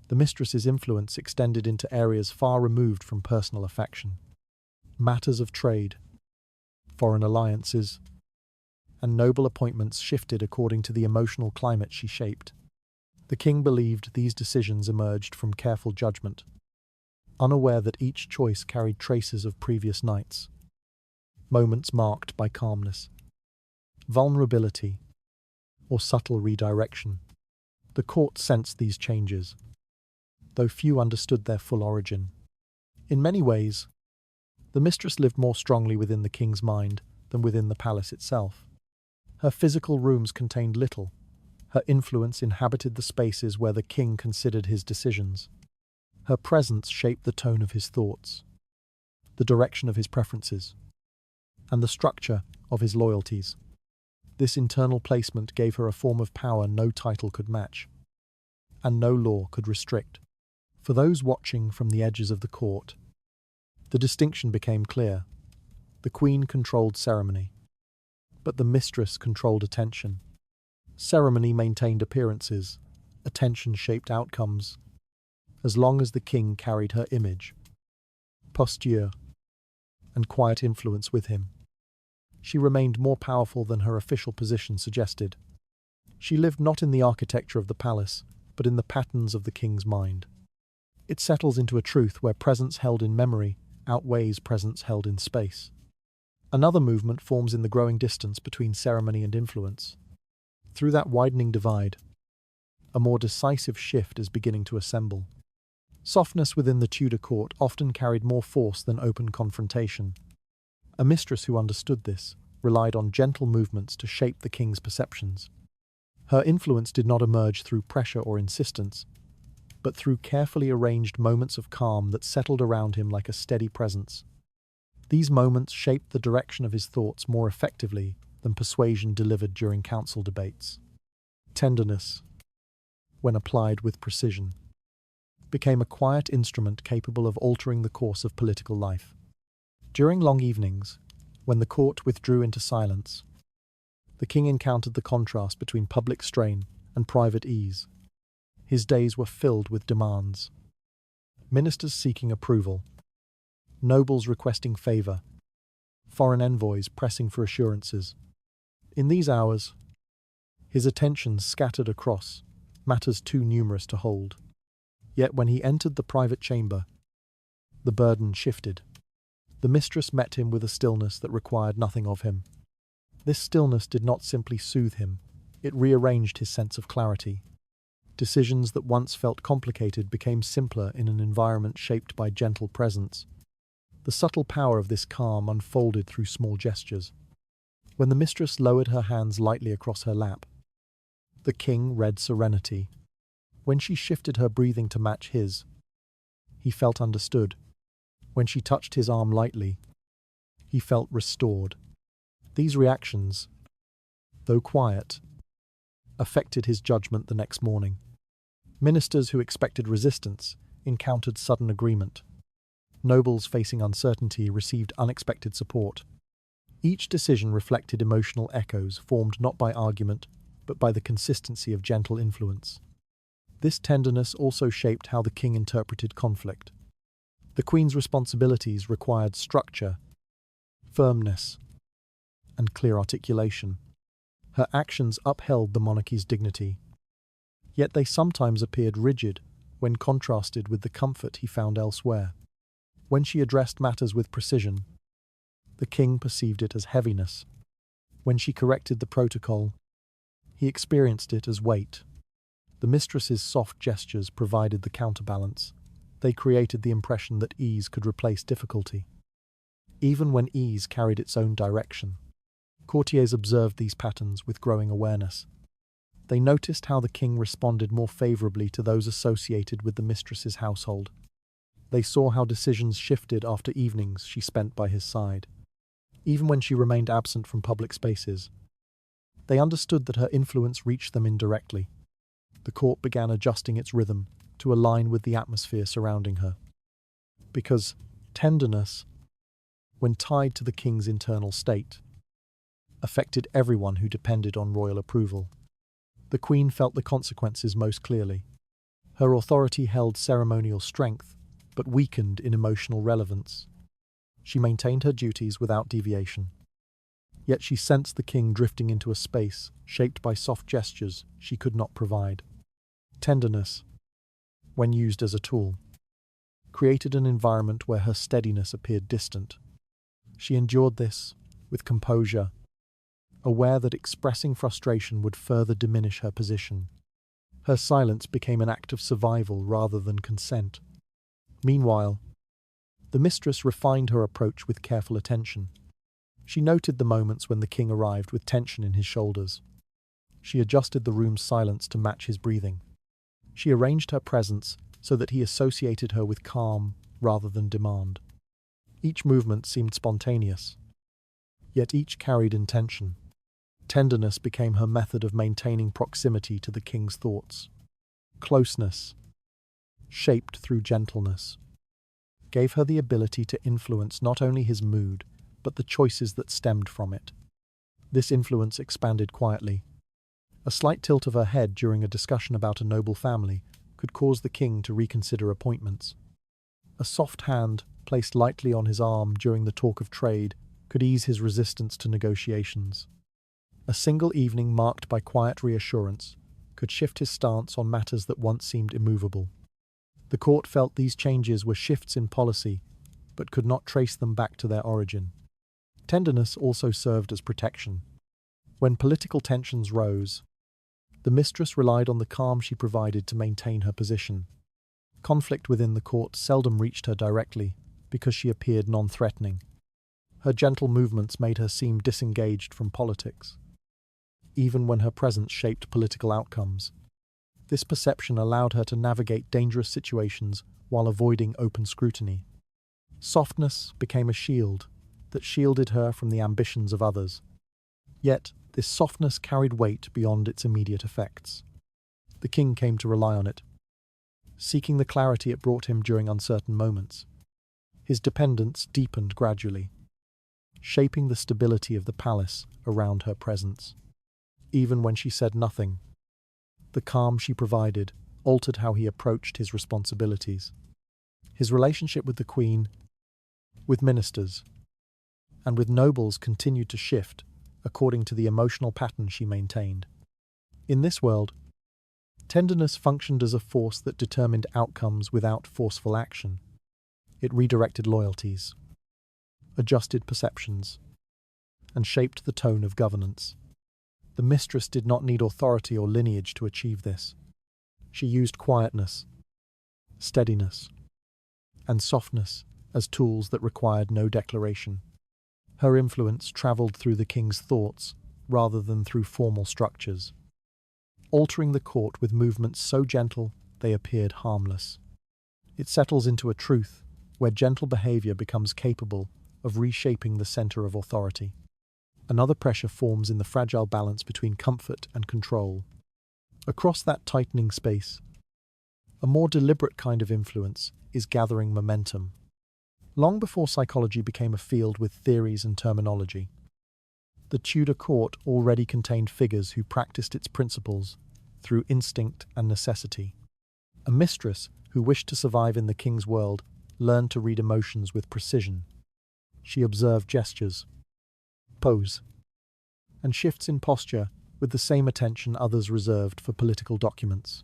the mistress's influence extended into areas far removed from personal affection. Matters of trade, foreign alliances, and noble appointments shifted according to the emotional climate she shaped. The king believed these decisions emerged from careful judgment, unaware that each choice carried traces of previous nights. Moments marked by calmness, vulnerability, or subtle redirection. The court sensed these changes, though few understood their full origin. In many ways, the mistress lived more strongly within the king's mind than within the palace itself. Her physical rooms contained little. Her influence inhabited the spaces where the king considered his decisions. Her presence shaped the tone of his thoughts, the direction of his preferences, and the structure of his loyalties. This internal placement gave her a form of power no title could match, and no law could restrict. For those watching from the edges of the court, the distinction became clear. The queen controlled ceremony, but the mistress controlled attention. Ceremony maintained appearances, attention shaped outcomes, as long as the king carried her image, posture, and quiet influence with him. She remained more powerful than her official position suggested. She lived not in the architecture of the palace, but in the patterns of the king's mind. It settles into a truth where presence held in memory outweighs presence held in space. Another movement forms in the growing distance between ceremony and influence. Through that widening divide, a more decisive shift is beginning to assemble. Softness within the Tudor court often carried more force than open confrontation. A mistress who understood this relied on gentle movements to shape the king's perceptions. Her influence did not emerge through pressure or insistence, but through carefully arranged moments of calm that settled around him like a steady presence. These moments shaped the direction of his thoughts more effectively than persuasion delivered during council debates. Tenderness, when applied with precision, became a quiet instrument capable of altering the course of political life. During long evenings, when the court withdrew into silence, the king encountered the contrast between public strain and private ease. His days were filled with demands. Ministers seeking approval, nobles requesting favor, foreign envoys pressing for assurances. In these hours, his attention scattered across matters too numerous to hold. Yet when he entered the private chamber, the burden shifted. The mistress met him with a stillness that required nothing of him. This stillness did not simply soothe him, it rearranged his sense of clarity. Decisions that once felt complicated became simpler in an environment shaped by gentle presence. The subtle power of this calm unfolded through small gestures. When the mistress lowered her hands lightly across her lap, the king read serenity. When she shifted her breathing to match his, he felt understood. When she touched his arm lightly, he felt restored. These reactions, though quiet, affected his judgment the next morning. Ministers who expected resistance encountered sudden agreement. Nobles facing uncertainty received unexpected support. Each decision reflected emotional echoes formed not by argument, but by the consistency of gentle influence. This tenderness also shaped how the king interpreted conflict. The queen's responsibilities required structure, firmness, and clear articulation. Her actions upheld the monarchy's dignity, yet they sometimes appeared rigid when contrasted with the comfort he found elsewhere. When she addressed matters with precision, the king perceived it as heaviness. When she corrected the protocol, he experienced it as weight. The mistress's soft gestures provided the counterbalance. They created the impression that ease could replace difficulty, even when ease carried its own direction. Courtiers observed these patterns with growing awareness. They noticed how the king responded more favorably to those associated with the mistress's household. They saw how decisions shifted after evenings she spent by his side, even when she remained absent from public spaces. They understood that her influence reached them indirectly. The court began adjusting its rhythm to align with the atmosphere surrounding her. Because tenderness, when tied to the king's internal state, affected everyone who depended on royal approval. The queen felt the consequences most clearly. Her authority held ceremonial strength, but weakened in emotional relevance. She maintained her duties without deviation. Yet she sensed the king drifting into a space shaped by soft gestures she could not provide. Tenderness, when used as a tool, created an environment where her steadiness appeared distant. She endured this with composure, aware that expressing frustration would further diminish her position. Her silence became an act of survival rather than consent. Meanwhile, the mistress refined her approach with careful attention. She noted the moments when the king arrived with tension in his shoulders. She adjusted the room's silence to match his breathing. She arranged her presence so that he associated her with calm rather than demand. Each movement seemed spontaneous, yet each carried intention. Tenderness became her method of maintaining proximity to the king's thoughts. Closeness, shaped through gentleness, gave her the ability to influence not only his mood, but the choices that stemmed from it. This influence expanded quietly. A slight tilt of her head during a discussion about a noble family could cause the king to reconsider appointments. A soft hand placed lightly on his arm during the talk of trade could ease his resistance to negotiations. A single evening marked by quiet reassurance could shift his stance on matters that once seemed immovable. The court felt these changes were shifts in policy, but could not trace them back to their origin. Tenderness also served as protection. When political tensions rose, the mistress relied on the calm she provided to maintain her position. Conflict within the court seldom reached her directly because she appeared non-threatening. Her gentle movements made her seem disengaged from politics, even when her presence shaped political outcomes. This perception allowed her to navigate dangerous situations while avoiding open scrutiny. Softness became a shield that shielded her from the ambitions of others. Yet, this softness carried weight beyond its immediate effects. The king came to rely on it, seeking the clarity it brought him during uncertain moments. His dependence deepened gradually, shaping the stability of the palace around her presence. Even when she said nothing, the calm she provided altered how he approached his responsibilities. His relationship with the queen, with ministers, and with nobles continued to shift according to the emotional pattern she maintained. In this world, tenderness functioned as a force that determined outcomes without forceful action. It redirected loyalties, adjusted perceptions, and shaped the tone of governance. The mistress did not need authority or lineage to achieve this. She used quietness, steadiness, and softness as tools that required no declaration. Her influence traveled through the king's thoughts rather than through formal structures, altering the court with movements so gentle they appeared harmless. It settles into a truth where gentle behavior becomes capable of reshaping the center of authority. Another pressure forms in the fragile balance between comfort and control. Across that tightening space, a more deliberate kind of influence is gathering momentum. Long before psychology became a field with theories and terminology, The Tudor court already contained figures who practiced its principles through instinct and necessity. A mistress who wished to survive in the king's world learned to read emotions with precision. She observed gestures, pose, and shifts in posture with the same attention others reserved for political documents.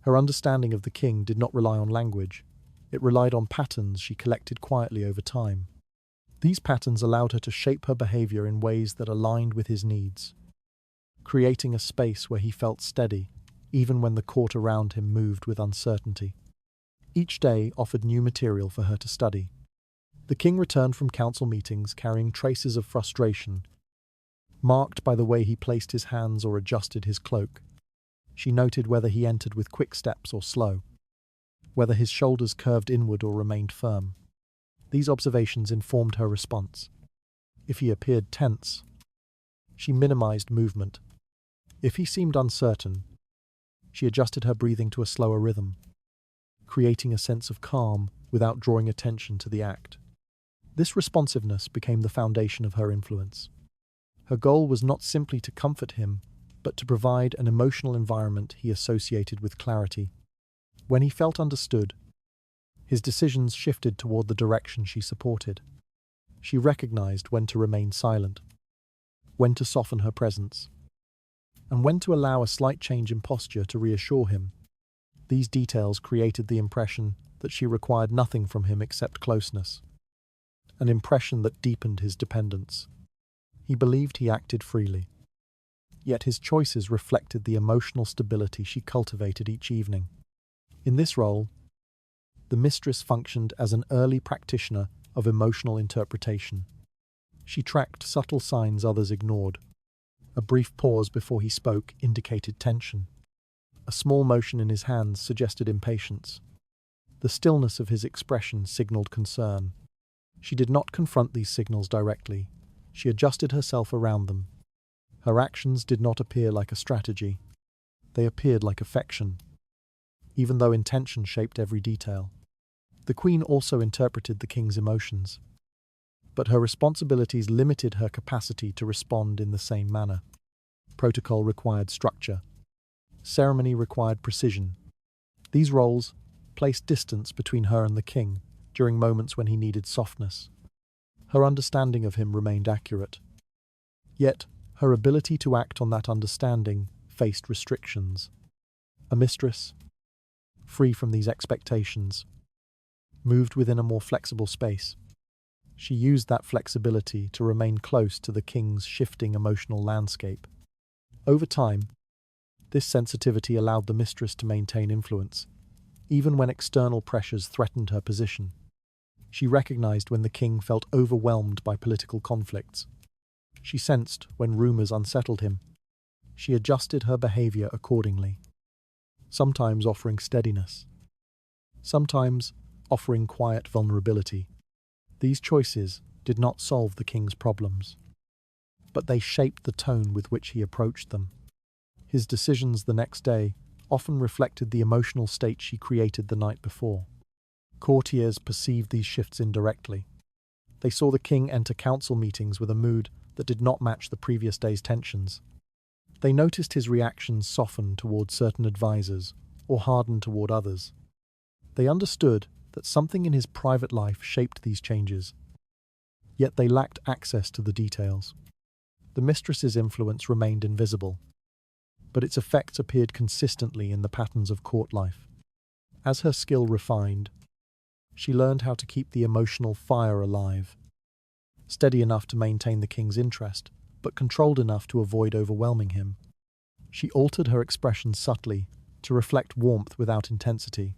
Her understanding of the king did not rely on language. It relied on patterns she collected quietly over time. These patterns allowed her to shape her behavior in ways that aligned with his needs, creating a space where he felt steady, even when the court around him moved with uncertainty. Each day offered new material for her to study. The king returned from council meetings carrying traces of frustration, marked by the way he placed his hands or adjusted his cloak. She noted whether he entered with quick steps or slow, whether his shoulders curved inward or remained firm. These observations informed her response. If he appeared tense, she minimized movement. If he seemed uncertain, she adjusted her breathing to a slower rhythm, creating a sense of calm without drawing attention to the act. This responsiveness became the foundation of her influence. Her goal was not simply to comfort him, but to provide an emotional environment he associated with clarity. When he felt understood, his decisions shifted toward the direction she supported. She recognized when to remain silent, when to soften her presence, and when to allow a slight change in posture to reassure him. These details created the impression that she required nothing from him except closeness, an impression that deepened his dependence. He believed he acted freely, yet his choices reflected the emotional stability she cultivated each evening. In this role, the mistress functioned as an early practitioner of emotional interpretation. She tracked subtle signs others ignored. A brief pause before he spoke indicated tension. A small motion in his hands suggested impatience. The stillness of his expression signaled concern. She did not confront these signals directly. She adjusted herself around them. Her actions did not appear like a strategy. They appeared like affection, even though intention shaped every detail. The queen also interpreted the king's emotions, but her responsibilities limited her capacity to respond in the same manner. Protocol required structure. Ceremony required precision. These roles placed distance between her and the king during moments when he needed softness. Her understanding of him remained accurate. Yet, her ability to act on that understanding faced restrictions. A mistress, free from these expectations, moved within a more flexible space. She used that flexibility to remain close to the king's shifting emotional landscape. Over time, this sensitivity allowed the mistress to maintain influence, even when external pressures threatened her position. She recognized when the king felt overwhelmed by political conflicts. She sensed when rumors unsettled him. She adjusted her behavior accordingly, sometimes offering steadiness, sometimes offering quiet vulnerability. These choices did not solve the king's problems, but they shaped the tone with which he approached them. His decisions the next day often reflected the emotional state she created the night before. Courtiers perceived these shifts indirectly. They saw the king enter council meetings with a mood that did not match the previous day's tensions. They noticed his reactions soften toward certain advisors or harden toward others. They understood that something in his private life shaped these changes, yet they lacked access to the details. The mistress's influence remained invisible, but its effects appeared consistently in the patterns of court life. As her skill refined, she learned how to keep the emotional fire alive, steady enough to maintain the king's interest, but controlled enough to avoid overwhelming him. She altered her expression subtly to reflect warmth without intensity.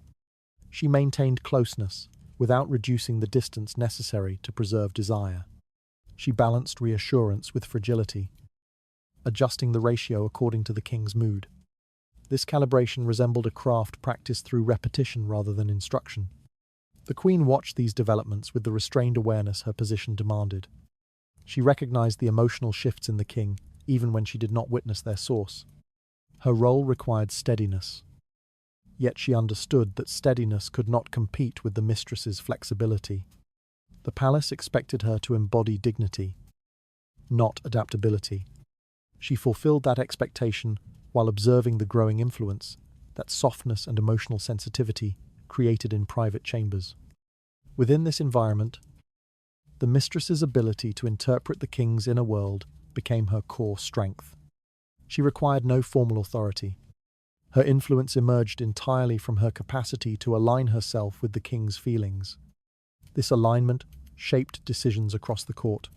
She maintained closeness without reducing the distance necessary to preserve desire. She balanced reassurance with fragility, adjusting the ratio according to the king's mood. This calibration resembled a craft practiced through repetition rather than instruction. The queen watched these developments with the restrained awareness her position demanded. She recognized the emotional shifts in the king, even when she did not witness their source. Her role required steadiness, yet she understood that steadiness could not compete with the mistress's flexibility. The palace expected her to embody dignity, not adaptability. She fulfilled that expectation while observing the growing influence that softness and emotional sensitivity created in private chambers. Within this environment, the mistress's ability to interpret the king's inner world became her core strength. She required no formal authority. Her influence emerged entirely from her capacity to align herself with the king's feelings. This alignment shaped decisions across the court.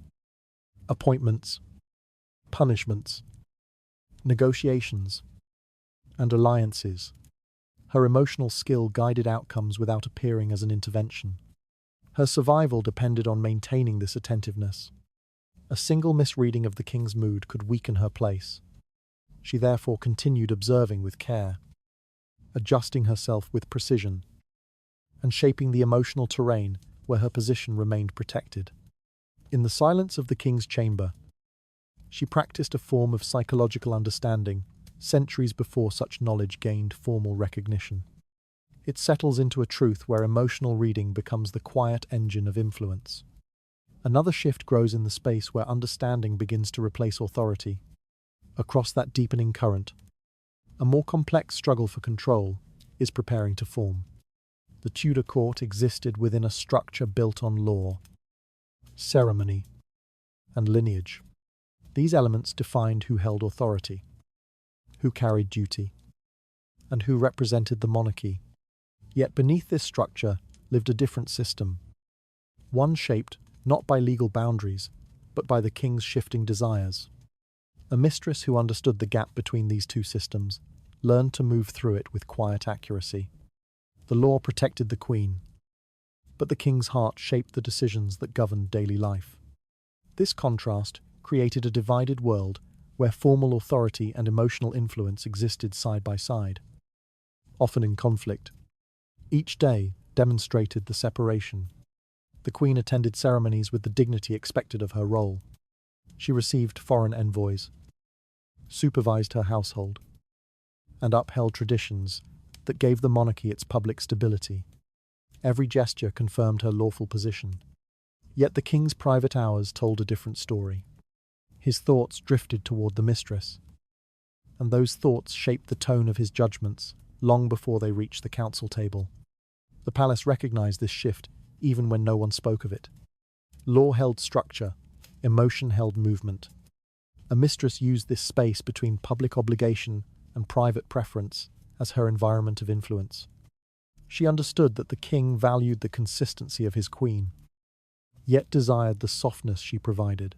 Appointments, punishments, negotiations, and alliances. Her emotional skill guided outcomes without appearing as an intervention. Her survival depended on maintaining this attentiveness. A single misreading of the king's mood could weaken her place. She therefore continued observing with care, adjusting herself with precision, and shaping the emotional terrain where her position remained protected. In the silence of the king's chamber, she practiced a form of psychological understanding centuries before such knowledge gained formal recognition. It settles into a truth where emotional reading becomes the quiet engine of influence. Another shift grows in the space where understanding begins to replace authority. Across that deepening current, a more complex struggle for control is preparing to form. The Tudor court existed within a structure built on law, ceremony, and lineage. These elements defined who held authority, who carried duty, and who represented the monarchy. Yet beneath this structure lived a different system, one shaped not by legal boundaries, but by the king's shifting desires. A mistress who understood the gap between these two systems learned to move through it with quiet accuracy. The law protected the queen, but the king's heart shaped the decisions that governed daily life. This contrast created a divided world where formal authority and emotional influence existed side by side, often in conflict. Each day demonstrated the separation. The queen attended ceremonies with the dignity expected of her role. She received foreign envoys, supervised her household, and upheld traditions that gave the monarchy its public stability. Every gesture confirmed her lawful position. Yet the king's private hours told a different story. His thoughts drifted toward the mistress, and those thoughts shaped the tone of his judgments long before they reached the council table. The palace recognized this shift even when no one spoke of it. Law held structure, emotion held movement. A mistress used this space between public obligation and private preference as her environment of influence. She understood that the king valued the consistency of his queen, yet desired the softness she provided.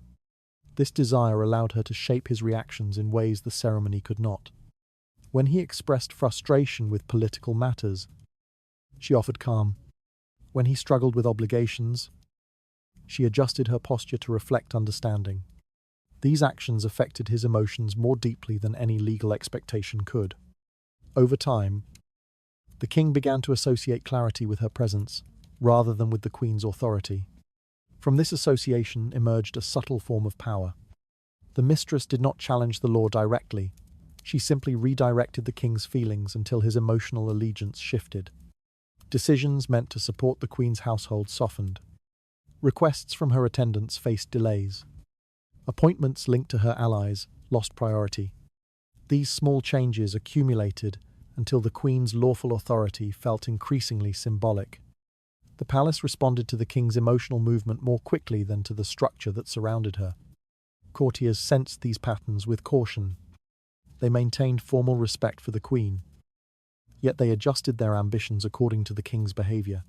This desire allowed her to shape his reactions in ways the ceremony could not. When he expressed frustration with political matters, she offered calm. When he struggled with obligations, she adjusted her posture to reflect understanding. These actions affected his emotions more deeply than any legal expectation could. Over time, the king began to associate clarity with her presence, rather than with the queen's authority. From this association emerged a subtle form of power. The mistress did not challenge the law directly. She simply redirected the king's feelings until his emotional allegiance shifted. Decisions meant to support the queen's household softened. Requests from her attendants faced delays. Appointments linked to her allies lost priority. These small changes accumulated until the queen's lawful authority felt increasingly symbolic. The palace responded to the king's emotional movement more quickly than to the structure that surrounded her. Courtiers sensed these patterns with caution. They maintained formal respect for the queen, yet they adjusted their ambitions according to the king's behavior.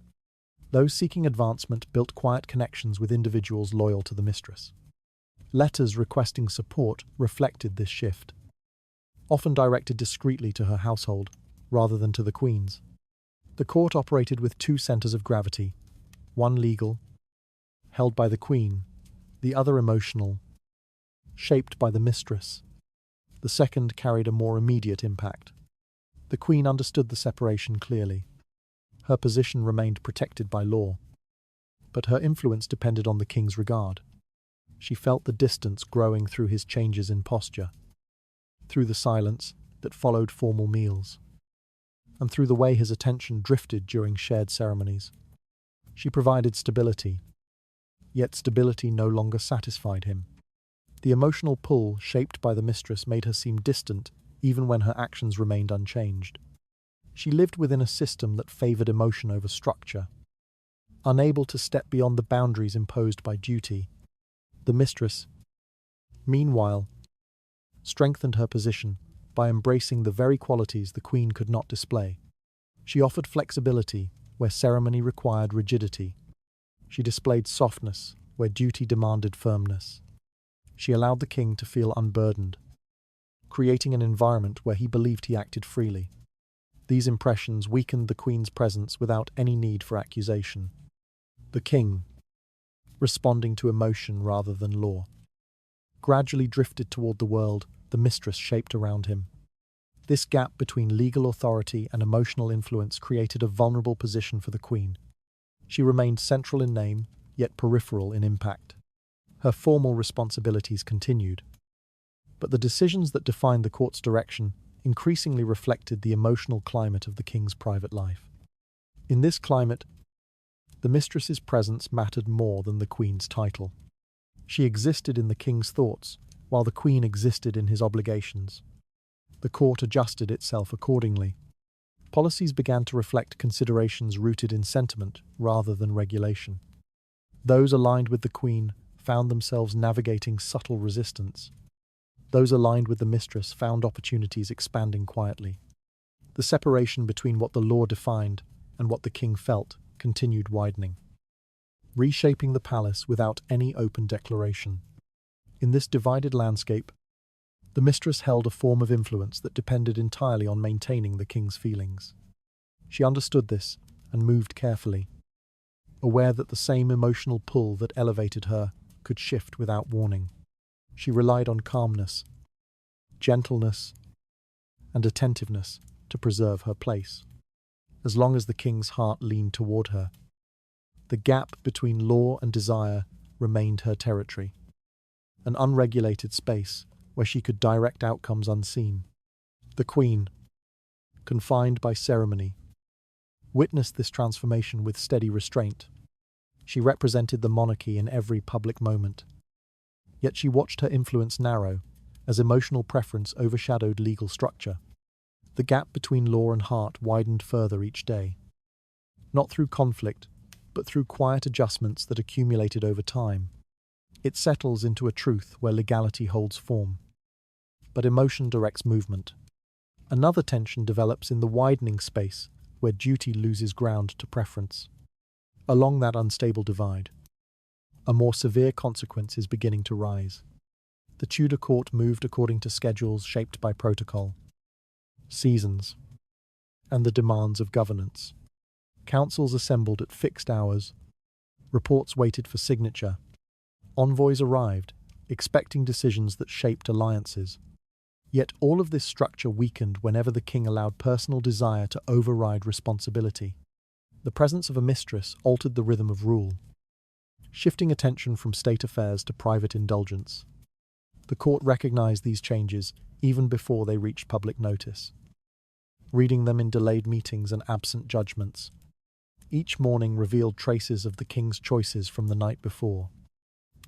Those seeking advancement built quiet connections with individuals loyal to the mistress. Letters requesting support reflected this shift, often directed discreetly to her household rather than to the queen's. The court operated with two centers of gravity, one legal, held by the queen, the other emotional, shaped by the mistress. The second carried a more immediate impact. The queen understood the separation clearly. Her position remained protected by law, but her influence depended on the king's regard. She felt the distance growing through his changes in posture, through the silence that followed formal meals, and through the way his attention drifted during shared ceremonies. She provided stability, yet stability no longer satisfied him. The emotional pull shaped by the mistress made her seem distant even when her actions remained unchanged. She lived within a system that favored emotion over structure. Unable to step beyond the boundaries imposed by duty, the mistress, meanwhile, strengthened her position by embracing the very qualities the queen could not display. She offered flexibility where ceremony required rigidity. She displayed softness where duty demanded firmness. She allowed the king to feel unburdened, creating an environment where he believed he acted freely. These impressions weakened the queen's presence without any need for accusation. The king, responding to emotion rather than law, gradually drifted toward the world the mistress shaped around him. This gap between legal authority and emotional influence created a vulnerable position for the queen. She remained central in name, yet peripheral in impact. Her formal responsibilities continued, but the decisions that defined the court's direction increasingly reflected the emotional climate of the king's private life. In this climate, the mistress's presence mattered more than the queen's title. She existed in the king's thoughts, while the queen existed in his obligations. The court adjusted itself accordingly. Policies began to reflect considerations rooted in sentiment rather than regulation. Those aligned with the queen found themselves navigating subtle resistance. Those aligned with the mistress found opportunities expanding quietly. The separation between what the law defined and what the king felt continued widening, reshaping the palace without any open declaration. In this divided landscape, the mistress held a form of influence that depended entirely on maintaining the king's feelings. She understood this and moved carefully, aware that the same emotional pull that elevated her could shift without warning. She relied on calmness, gentleness, and attentiveness to preserve her place. As long as the king's heart leaned toward her, the gap between law and desire remained her territory, an unregulated space where she could direct outcomes unseen. The queen, confined by ceremony, witnessed this transformation with steady restraint. She represented the monarchy in every public moment. Yet she watched her influence narrow as emotional preference overshadowed legal structure. The gap between law and heart widened further each day, not through conflict, but through quiet adjustments that accumulated over time. It settles into a truth where legality holds form, but emotion directs movement. Another tension develops in the widening space where duty loses ground to preference. Along that unstable divide, a more severe consequence is beginning to rise. The Tudor court moved according to schedules shaped by protocol, seasons, and the demands of governance. Councils assembled at fixed hours, reports waited for signature, envoys arrived, expecting decisions that shaped alliances. Yet all of this structure weakened whenever the king allowed personal desire to override responsibility. The presence of a mistress altered the rhythm of rule, shifting attention from state affairs to private indulgence. The court recognized these changes even before they reached public notice, reading them in delayed meetings and absent judgments. Each morning revealed traces of the king's choices from the night before.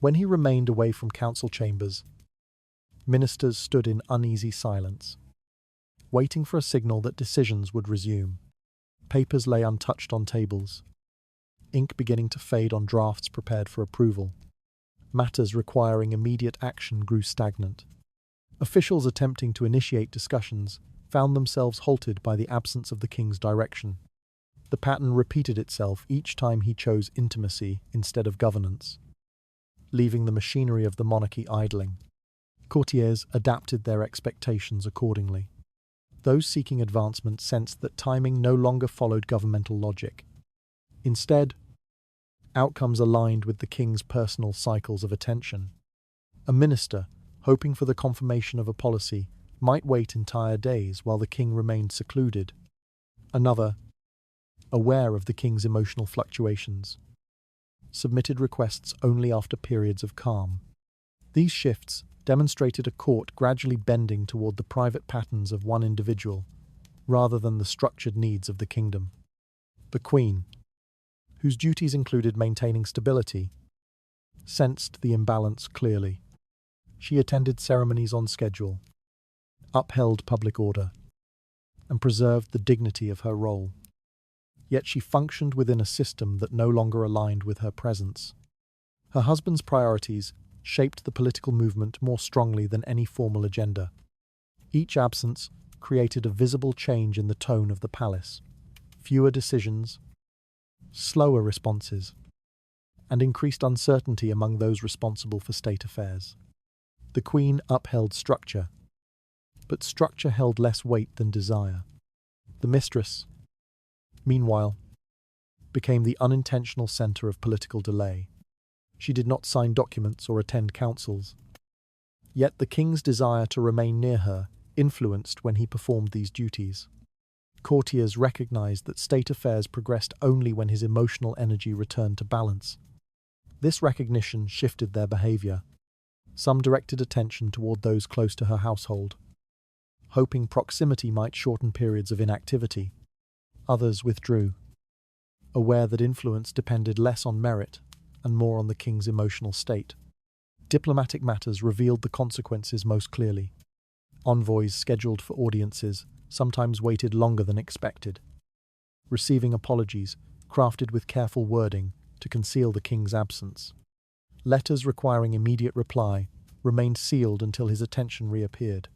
When he remained away from council chambers, ministers stood in uneasy silence, waiting for a signal that decisions would resume. Papers lay untouched on tables, ink beginning to fade on drafts prepared for approval. Matters requiring immediate action grew stagnant. Officials attempting to initiate discussions found themselves halted by the absence of the king's direction. The pattern repeated itself each time he chose intimacy instead of governance, leaving the machinery of the monarchy idling. Courtiers adapted their expectations accordingly. Those seeking advancement sensed that timing no longer followed governmental logic. Instead, outcomes aligned with the king's personal cycles of attention. A minister, hoping for the confirmation of a policy, might wait entire days while the king remained secluded. Another, aware of the king's emotional fluctuations, submitted requests only after periods of calm. These shifts demonstrated a court gradually bending toward the private patterns of one individual, rather than the structured needs of the kingdom. The queen, whose duties included maintaining stability, sensed the imbalance clearly. She attended ceremonies on schedule, upheld public order, and preserved the dignity of her role. Yet she functioned within a system that no longer aligned with her presence. Her husband's priorities shaped the political movement more strongly than any formal agenda. Each absence created a visible change in the tone of the palace. Fewer decisions, slower responses, and increased uncertainty among those responsible for state affairs. The Queen upheld structure, but structure held less weight than desire. The mistress, meanwhile, became the unintentional centre of political delay. She did not sign documents or attend councils. Yet the king's desire to remain near her influenced when he performed these duties. Courtiers recognized that state affairs progressed only when his emotional energy returned to balance. This recognition shifted their behavior. Some directed attention toward those close to her household, hoping proximity might shorten periods of inactivity. Others withdrew, aware that influence depended less on merit and more on the king's emotional state. Diplomatic matters revealed the consequences most clearly. Envoys scheduled for audiences sometimes waited longer than expected, receiving apologies crafted with careful wording to conceal the king's absence. Letters requiring immediate reply remained sealed until his attention reappeared.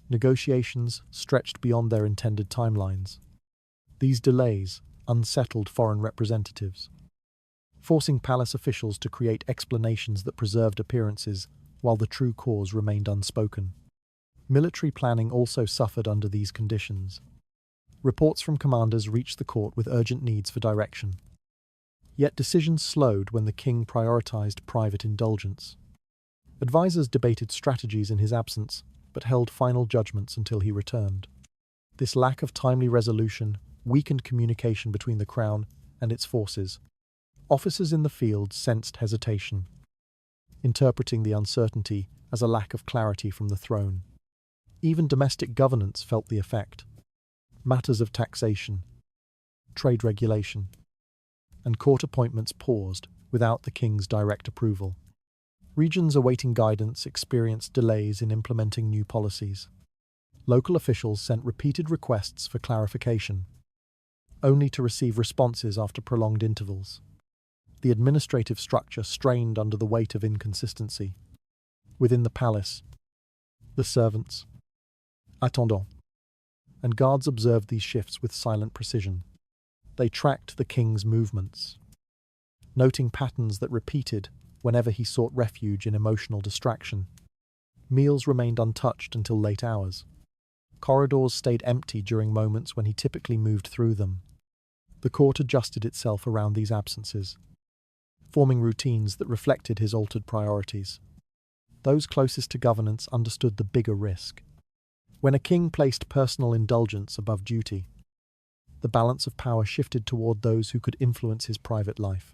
Negotiations stretched beyond their intended timelines. These delays unsettled foreign representatives, forcing palace officials to create explanations that preserved appearances while the true cause remained unspoken. Military planning also suffered under these conditions. Reports from commanders reached the court with urgent needs for direction. Yet decisions slowed when the king prioritized private indulgence. Advisors debated strategies in his absence, but held final judgments until he returned. This lack of timely resolution weakened communication between the crown and its forces. Officers in the field sensed hesitation, interpreting the uncertainty as a lack of clarity from the throne. Even domestic governance felt the effect. Matters of taxation, trade regulation, and court appointments paused without the king's direct approval. Regions awaiting guidance experienced delays in implementing new policies. Local officials sent repeated requests for clarification, only to receive responses after prolonged intervals. The administrative structure strained under the weight of inconsistency. Within the palace, the servants, attendants, and guards observed these shifts with silent precision. They tracked the king's movements, noting patterns that repeated whenever he sought refuge in emotional distraction. Meals remained untouched until late hours. Corridors stayed empty during moments when he typically moved through them. The court adjusted itself around these absences, forming routines that reflected his altered priorities. Those closest to governance understood the bigger risk. When a king placed personal indulgence above duty, the balance of power shifted toward those who could influence his private life.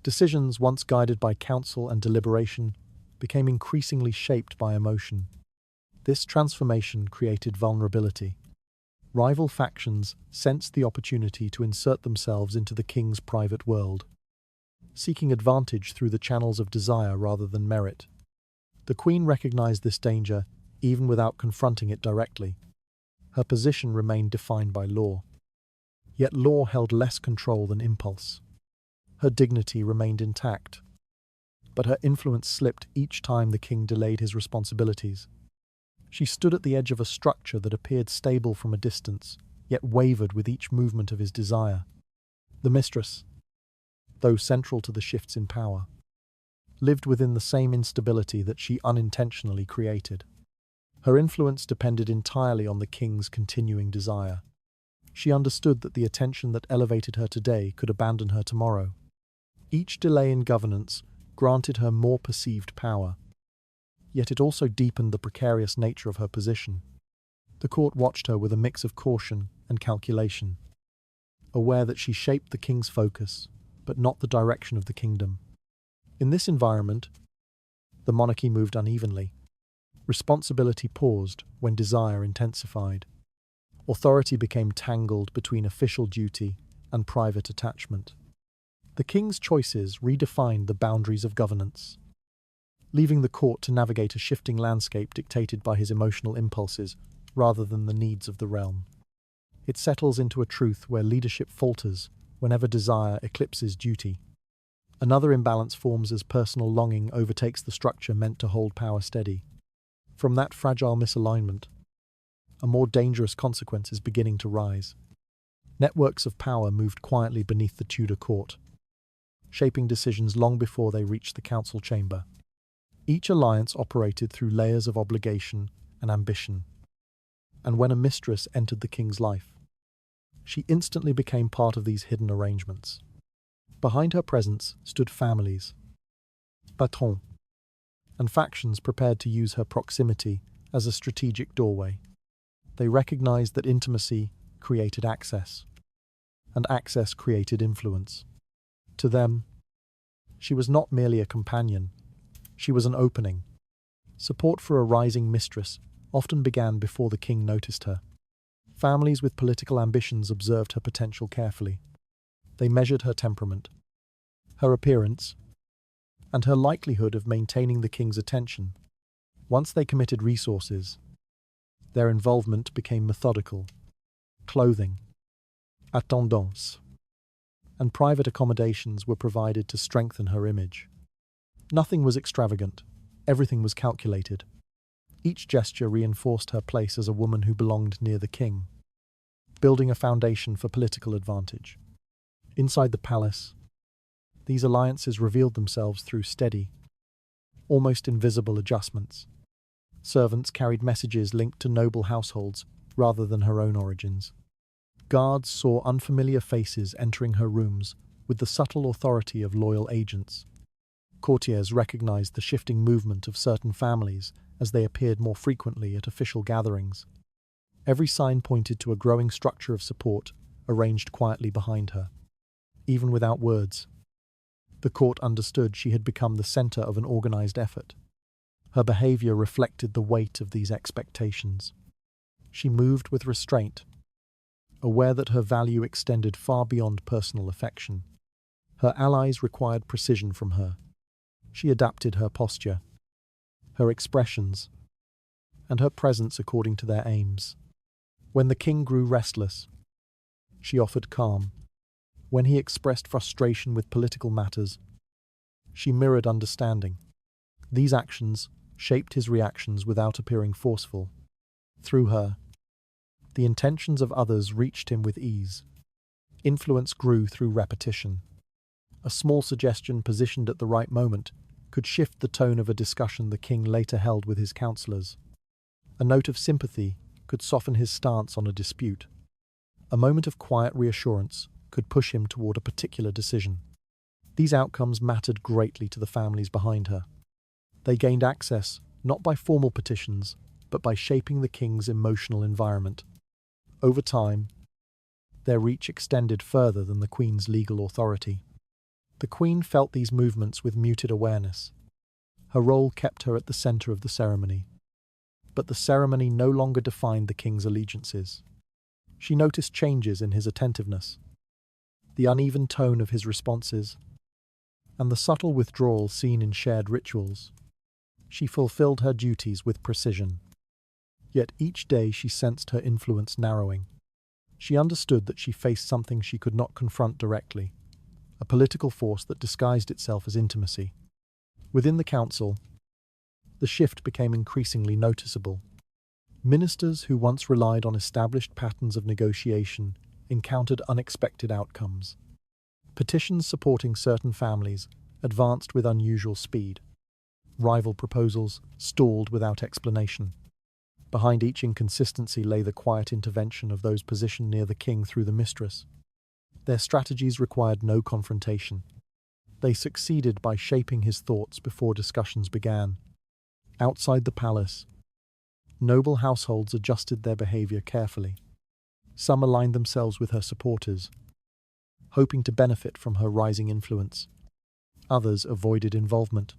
Decisions once guided by counsel and deliberation became increasingly shaped by emotion. This transformation created vulnerability. Rival factions sensed the opportunity to insert themselves into the king's private world, seeking advantage through the channels of desire rather than merit. The queen recognized this danger even without confronting it directly. Her position remained defined by law. Yet law held less control than impulse. Her dignity remained intact, but her influence slipped each time the king delayed his responsibilities. She stood at the edge of a structure that appeared stable from a distance, yet wavered with each movement of his desire. The mistress, though central to the shifts in power, lived within the same instability that she unintentionally created. Her influence depended entirely on the king's continuing desire. She understood that the attention that elevated her today could abandon her tomorrow. Each delay in governance granted her more perceived power, yet it also deepened the precarious nature of her position. The court watched her with a mix of caution and calculation, aware that she shaped the king's focus, but not the direction of the kingdom. In this environment, the monarchy moved unevenly. Responsibility paused when desire intensified. Authority became tangled between official duty and private attachment. The king's choices redefined the boundaries of governance. leaving the court to navigate a shifting landscape dictated by his emotional impulses rather than the needs of the realm. It settles into a truth where leadership falters whenever desire eclipses duty. Another imbalance forms as personal longing overtakes the structure meant to hold power steady. From that fragile misalignment, a more dangerous consequence is beginning to rise. Networks of power moved quietly beneath the Tudor court, shaping decisions long before they reached the council chamber. Each alliance operated through layers of obligation and ambition. And when a mistress entered the king's life, she instantly became part of these hidden arrangements. Behind her presence stood families, patrons, and factions prepared to use her proximity as a strategic doorway. They recognized that intimacy created access, and access created influence. To them, she was not merely a companion, she was an opening. Support for a rising mistress often began before the king noticed her. Families with political ambitions observed her potential carefully. They measured her temperament, her appearance, and her likelihood of maintaining the king's attention. Once they committed resources, their involvement became methodical. Clothing, attendance, and private accommodations were provided to strengthen her image. Nothing was extravagant, everything was calculated. Each gesture reinforced her place as a woman who belonged near the king, building a foundation for political advantage. Inside the palace, these alliances revealed themselves through steady, almost invisible adjustments. Servants carried messages linked to noble households rather than her own origins. Guards saw unfamiliar faces entering her rooms with the subtle authority of loyal agents. Courtiers recognized the shifting movement of certain families as they appeared more frequently at official gatherings. Every sign pointed to a growing structure of support arranged quietly behind her. Even without words, the court understood she had become the center of an organized effort. Her behavior reflected the weight of these expectations. She moved with restraint, aware that her value extended far beyond personal affection. Her allies required precision from her. She adapted her posture, her expressions, and her presence according to their aims. When the king grew restless, she offered calm. When he expressed frustration with political matters, she mirrored understanding. These actions shaped his reactions without appearing forceful. Through her, the intentions of others reached him with ease. Influence grew through repetition. A small suggestion positioned at the right moment could shift the tone of a discussion the king later held with his counselors. A note of sympathy could soften his stance on a dispute. A moment of quiet reassurance could push him toward a particular decision. These outcomes mattered greatly to the families behind her. They gained access not by formal petitions, but by shaping the king's emotional environment. Over time, their reach extended further than the queen's legal authority. The queen felt these movements with muted awareness. Her role kept her at the center of the ceremony. But the ceremony no longer defined the king's allegiances. She noticed changes in his attentiveness, the uneven tone of his responses, and the subtle withdrawal seen in shared rituals. She fulfilled her duties with precision. Yet each day she sensed her influence narrowing. She understood that she faced something she could not confront directly, a political force that disguised itself as intimacy. Within the council, the shift became increasingly noticeable. Ministers who once relied on established patterns of negotiation encountered unexpected outcomes. Petitions supporting certain families advanced with unusual speed. Rival proposals stalled without explanation. Behind each inconsistency lay the quiet intervention of those positioned near the king through the mistress. Their strategies required no confrontation. They succeeded by shaping his thoughts before discussions began. Outside the palace, noble households adjusted their behavior carefully. Some aligned themselves with her supporters, hoping to benefit from her rising influence. Others avoided involvement,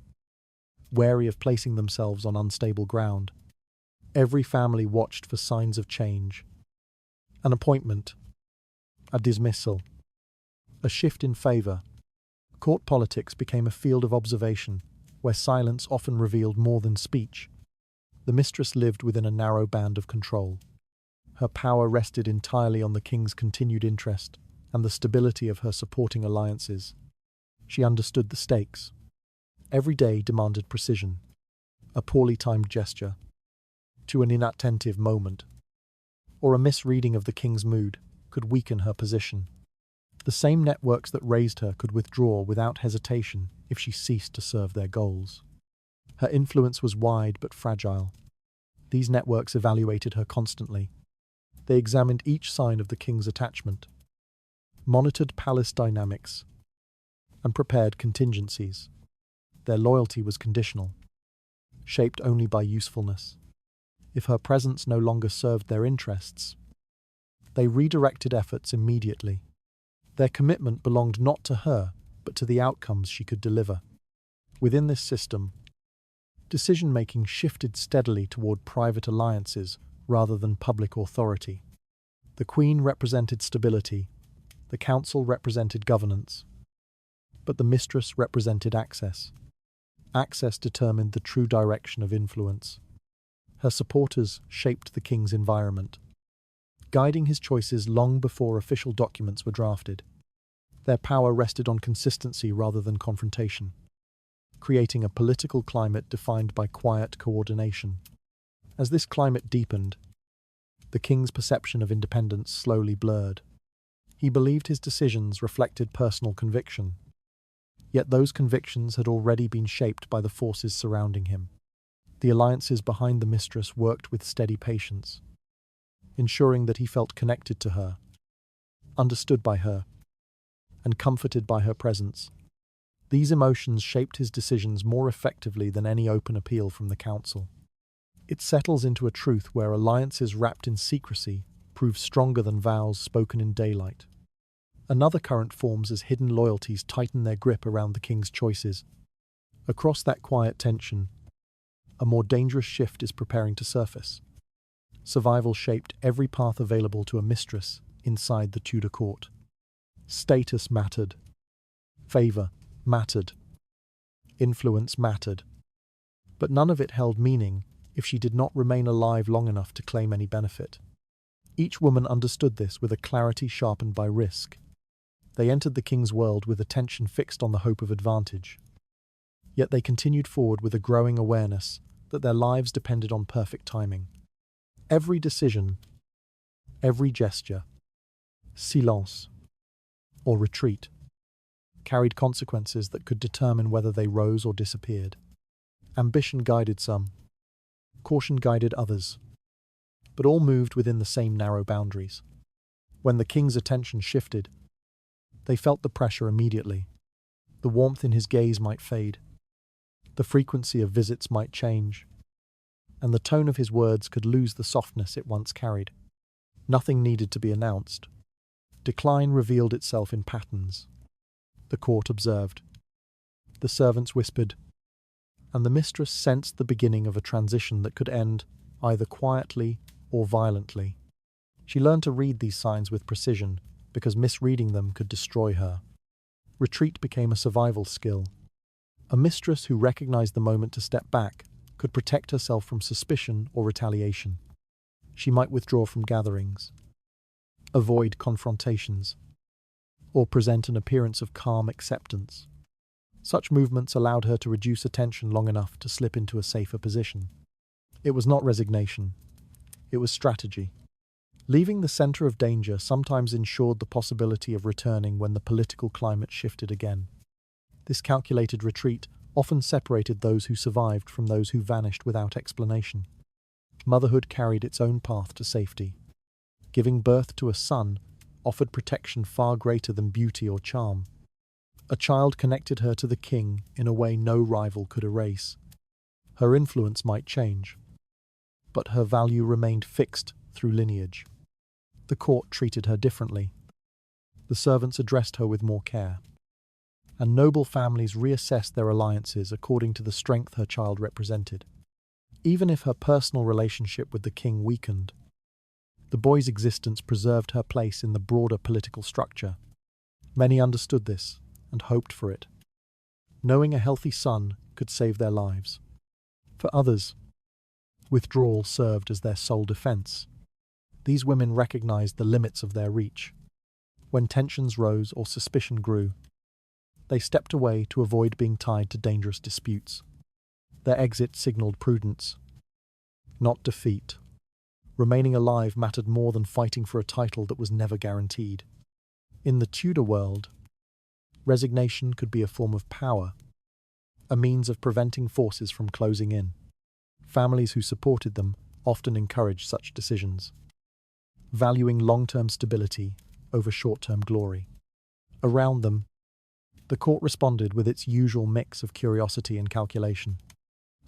wary of placing themselves on unstable ground. Every family watched for signs of change. An appointment, a dismissal, a shift in favor. Court politics became a field of observation where silence often revealed more than speech. The mistress lived within a narrow band of control. Her power rested entirely on the king's continued interest and the stability of her supporting alliances. She understood the stakes. Every day demanded precision. A poorly timed gesture, to an inattentive moment, or a misreading of the king's mood could weaken her position. The same networks that raised her could withdraw without hesitation if she ceased to serve their goals. Her influence was wide but fragile. These networks evaluated her constantly. They examined each sign of the king's attachment, monitored palace dynamics, and prepared contingencies. Their loyalty was conditional, shaped only by usefulness. If her presence no longer served their interests, they redirected efforts immediately. Their commitment belonged not to her, but to the outcomes she could deliver. Within this system, decision-making shifted steadily toward private alliances rather than public authority. The Queen represented stability, the Council represented governance, but the mistress represented access. Access determined the true direction of influence. Her supporters shaped the king's environment, guiding his choices long before official documents were drafted. Their power rested on consistency rather than confrontation, creating a political climate defined by quiet coordination. As this climate deepened, the king's perception of independence slowly blurred. He believed his decisions reflected personal conviction, yet those convictions had already been shaped by the forces surrounding him. The alliances behind the mistress worked with steady patience, ensuring that he felt connected to her, understood by her, and comforted by her presence. These emotions shaped his decisions more effectively than any open appeal from the council. It settles into a truth where alliances wrapped in secrecy prove stronger than vows spoken in daylight. Another current forms as hidden loyalties tighten their grip around the king's choices. Across that quiet tension, a more dangerous shift is preparing to surface. Survival shaped every path available to a mistress inside the Tudor court. Status mattered. Favour mattered. Influence mattered. But none of it held meaning if she did not remain alive long enough to claim any benefit. Each woman understood this with a clarity sharpened by risk. They entered the king's world with attention fixed on the hope of advantage. Yet they continued forward with a growing awareness that their lives depended on perfect timing. Every decision, every gesture, silence, or retreat, carried consequences that could determine whether they rose or disappeared. Ambition guided some, caution guided others, but all moved within the same narrow boundaries. When the king's attention shifted, they felt the pressure immediately. The warmth in his gaze might fade, the frequency of visits might change, and the tone of his words could lose the softness it once carried. Nothing needed to be announced. Decline revealed itself in patterns. The court observed. The servants whispered, and the mistress sensed the beginning of a transition that could end either quietly or violently. She learned to read these signs with precision because misreading them could destroy her. Retreat became a survival skill. A mistress who recognized the moment to step back could protect herself from suspicion or retaliation. She might withdraw from gatherings, avoid confrontations, or present an appearance of calm acceptance. Such movements allowed her to reduce attention long enough to slip into a safer position. It was not resignation. It was strategy. Leaving the center of danger sometimes ensured the possibility of returning when the political climate shifted again. This calculated retreat often separated those who survived from those who vanished without explanation. Motherhood carried its own path to safety. Giving birth to a son offered protection far greater than beauty or charm. A child connected her to the king in a way no rival could erase. Her influence might change, but her value remained fixed through lineage. The court treated her differently. The servants addressed her with more care, and noble families reassessed their alliances according to the strength her child represented. Even if her personal relationship with the king weakened, the boy's existence preserved her place in the broader political structure. Many understood this and hoped for it. knowing a healthy son could save their lives. For others, withdrawal served as their sole defense. These women recognized the limits of their reach. When tensions rose or suspicion grew, they stepped away to avoid being tied to dangerous disputes. Their exit signaled prudence, not defeat. Remaining alive mattered more than fighting for a title that was never guaranteed. In the Tudor world, resignation could be a form of power, a means of preventing forces from closing in. Families who supported them often encouraged such decisions, valuing long-term stability over short-term glory. Around them, the court responded with its usual mix of curiosity and calculation.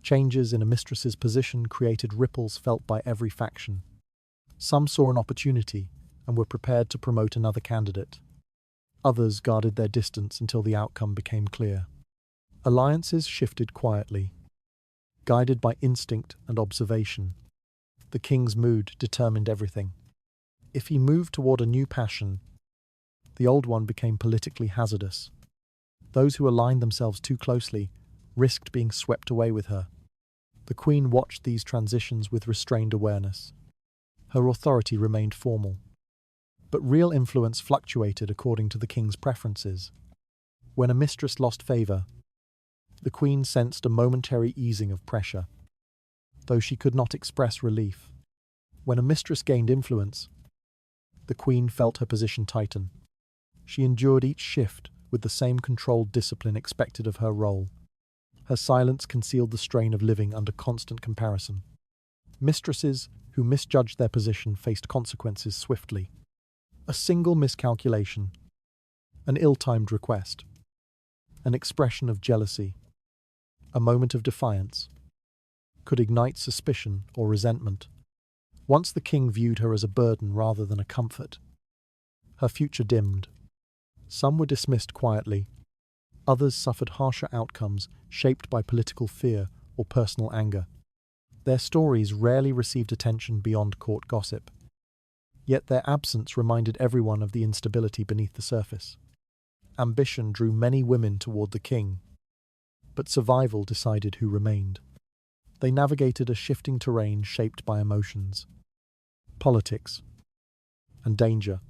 Changes in a mistress's position created ripples felt by every faction. Some saw an opportunity and were prepared to promote another candidate. Others guarded their distance until the outcome became clear. Alliances shifted quietly, guided by instinct and observation. The king's mood determined everything. If he moved toward a new passion, the old one became politically hazardous. Those who aligned themselves too closely risked being swept away with her. The queen watched these transitions with restrained awareness. Her authority remained formal, but real influence fluctuated according to the king's preferences. When a mistress lost favor, the queen sensed a momentary easing of pressure, though she could not express relief. When a mistress gained influence, the queen felt her position tighten. She endured each shift with the same controlled discipline expected of her role. Her silence concealed the strain of living under constant comparison. Mistresses who misjudged their position faced consequences swiftly. A single miscalculation, an ill-timed request, an expression of jealousy, a moment of defiance, could ignite suspicion or resentment. Once the king viewed her as a burden rather than a comfort, her future dimmed. Some were dismissed quietly. Others suffered harsher outcomes shaped by political fear or personal anger. Their stories rarely received attention beyond court gossip. Yet their absence reminded everyone of the instability beneath the surface. Ambition drew many women toward the king, but survival decided who remained. They navigated a shifting terrain shaped by emotions, politics, and danger.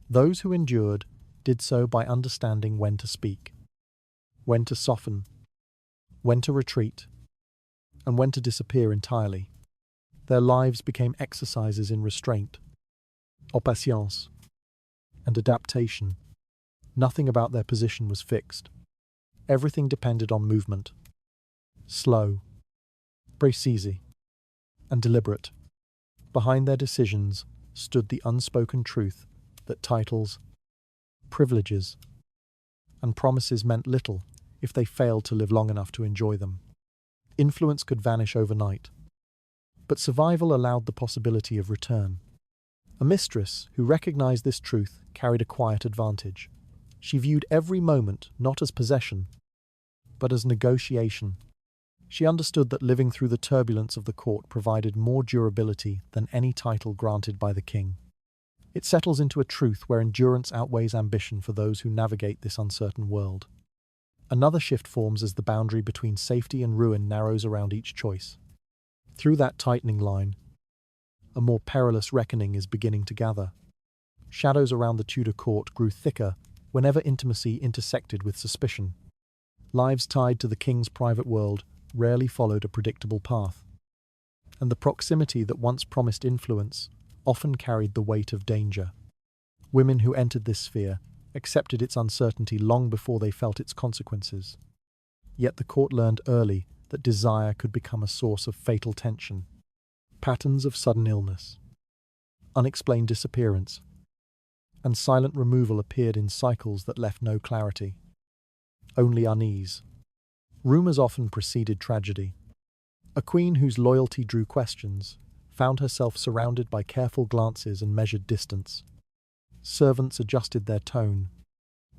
Those who endured did so by understanding when to speak, when to soften, when to retreat, and when to disappear entirely. Their lives became exercises in restraint, patience, and adaptation. Nothing about their position was fixed. Everything depended on movement. Slow, precise, and deliberate. Behind their decisions stood the unspoken truth that titles, privileges, and promises meant little if they failed to live long enough to enjoy them. Influence could vanish overnight, but survival allowed the possibility of return. A mistress who recognized this truth carried a quiet advantage. She viewed every moment not as possession, but as negotiation. She understood that living through the turbulence of the court provided more durability than any title granted by the king. It settles into a truth where endurance outweighs ambition for those who navigate this uncertain world. Another shift forms as the boundary between safety and ruin narrows around each choice. Through that tightening line, a more perilous reckoning is beginning to gather. Shadows around the Tudor court grew thicker whenever intimacy intersected with suspicion. Lives tied to the king's private world rarely followed a predictable path, and the proximity that once promised influence often carried the weight of danger. Women who entered this sphere accepted its uncertainty long before they felt its consequences. Yet the court learned early that desire could become a source of fatal tension. Patterns of sudden illness, unexplained disappearance, and silent removal appeared in cycles that left no clarity, only unease. Rumors often preceded tragedy. A queen whose loyalty drew questions found herself surrounded by careful glances and measured distance. Servants adjusted their tone.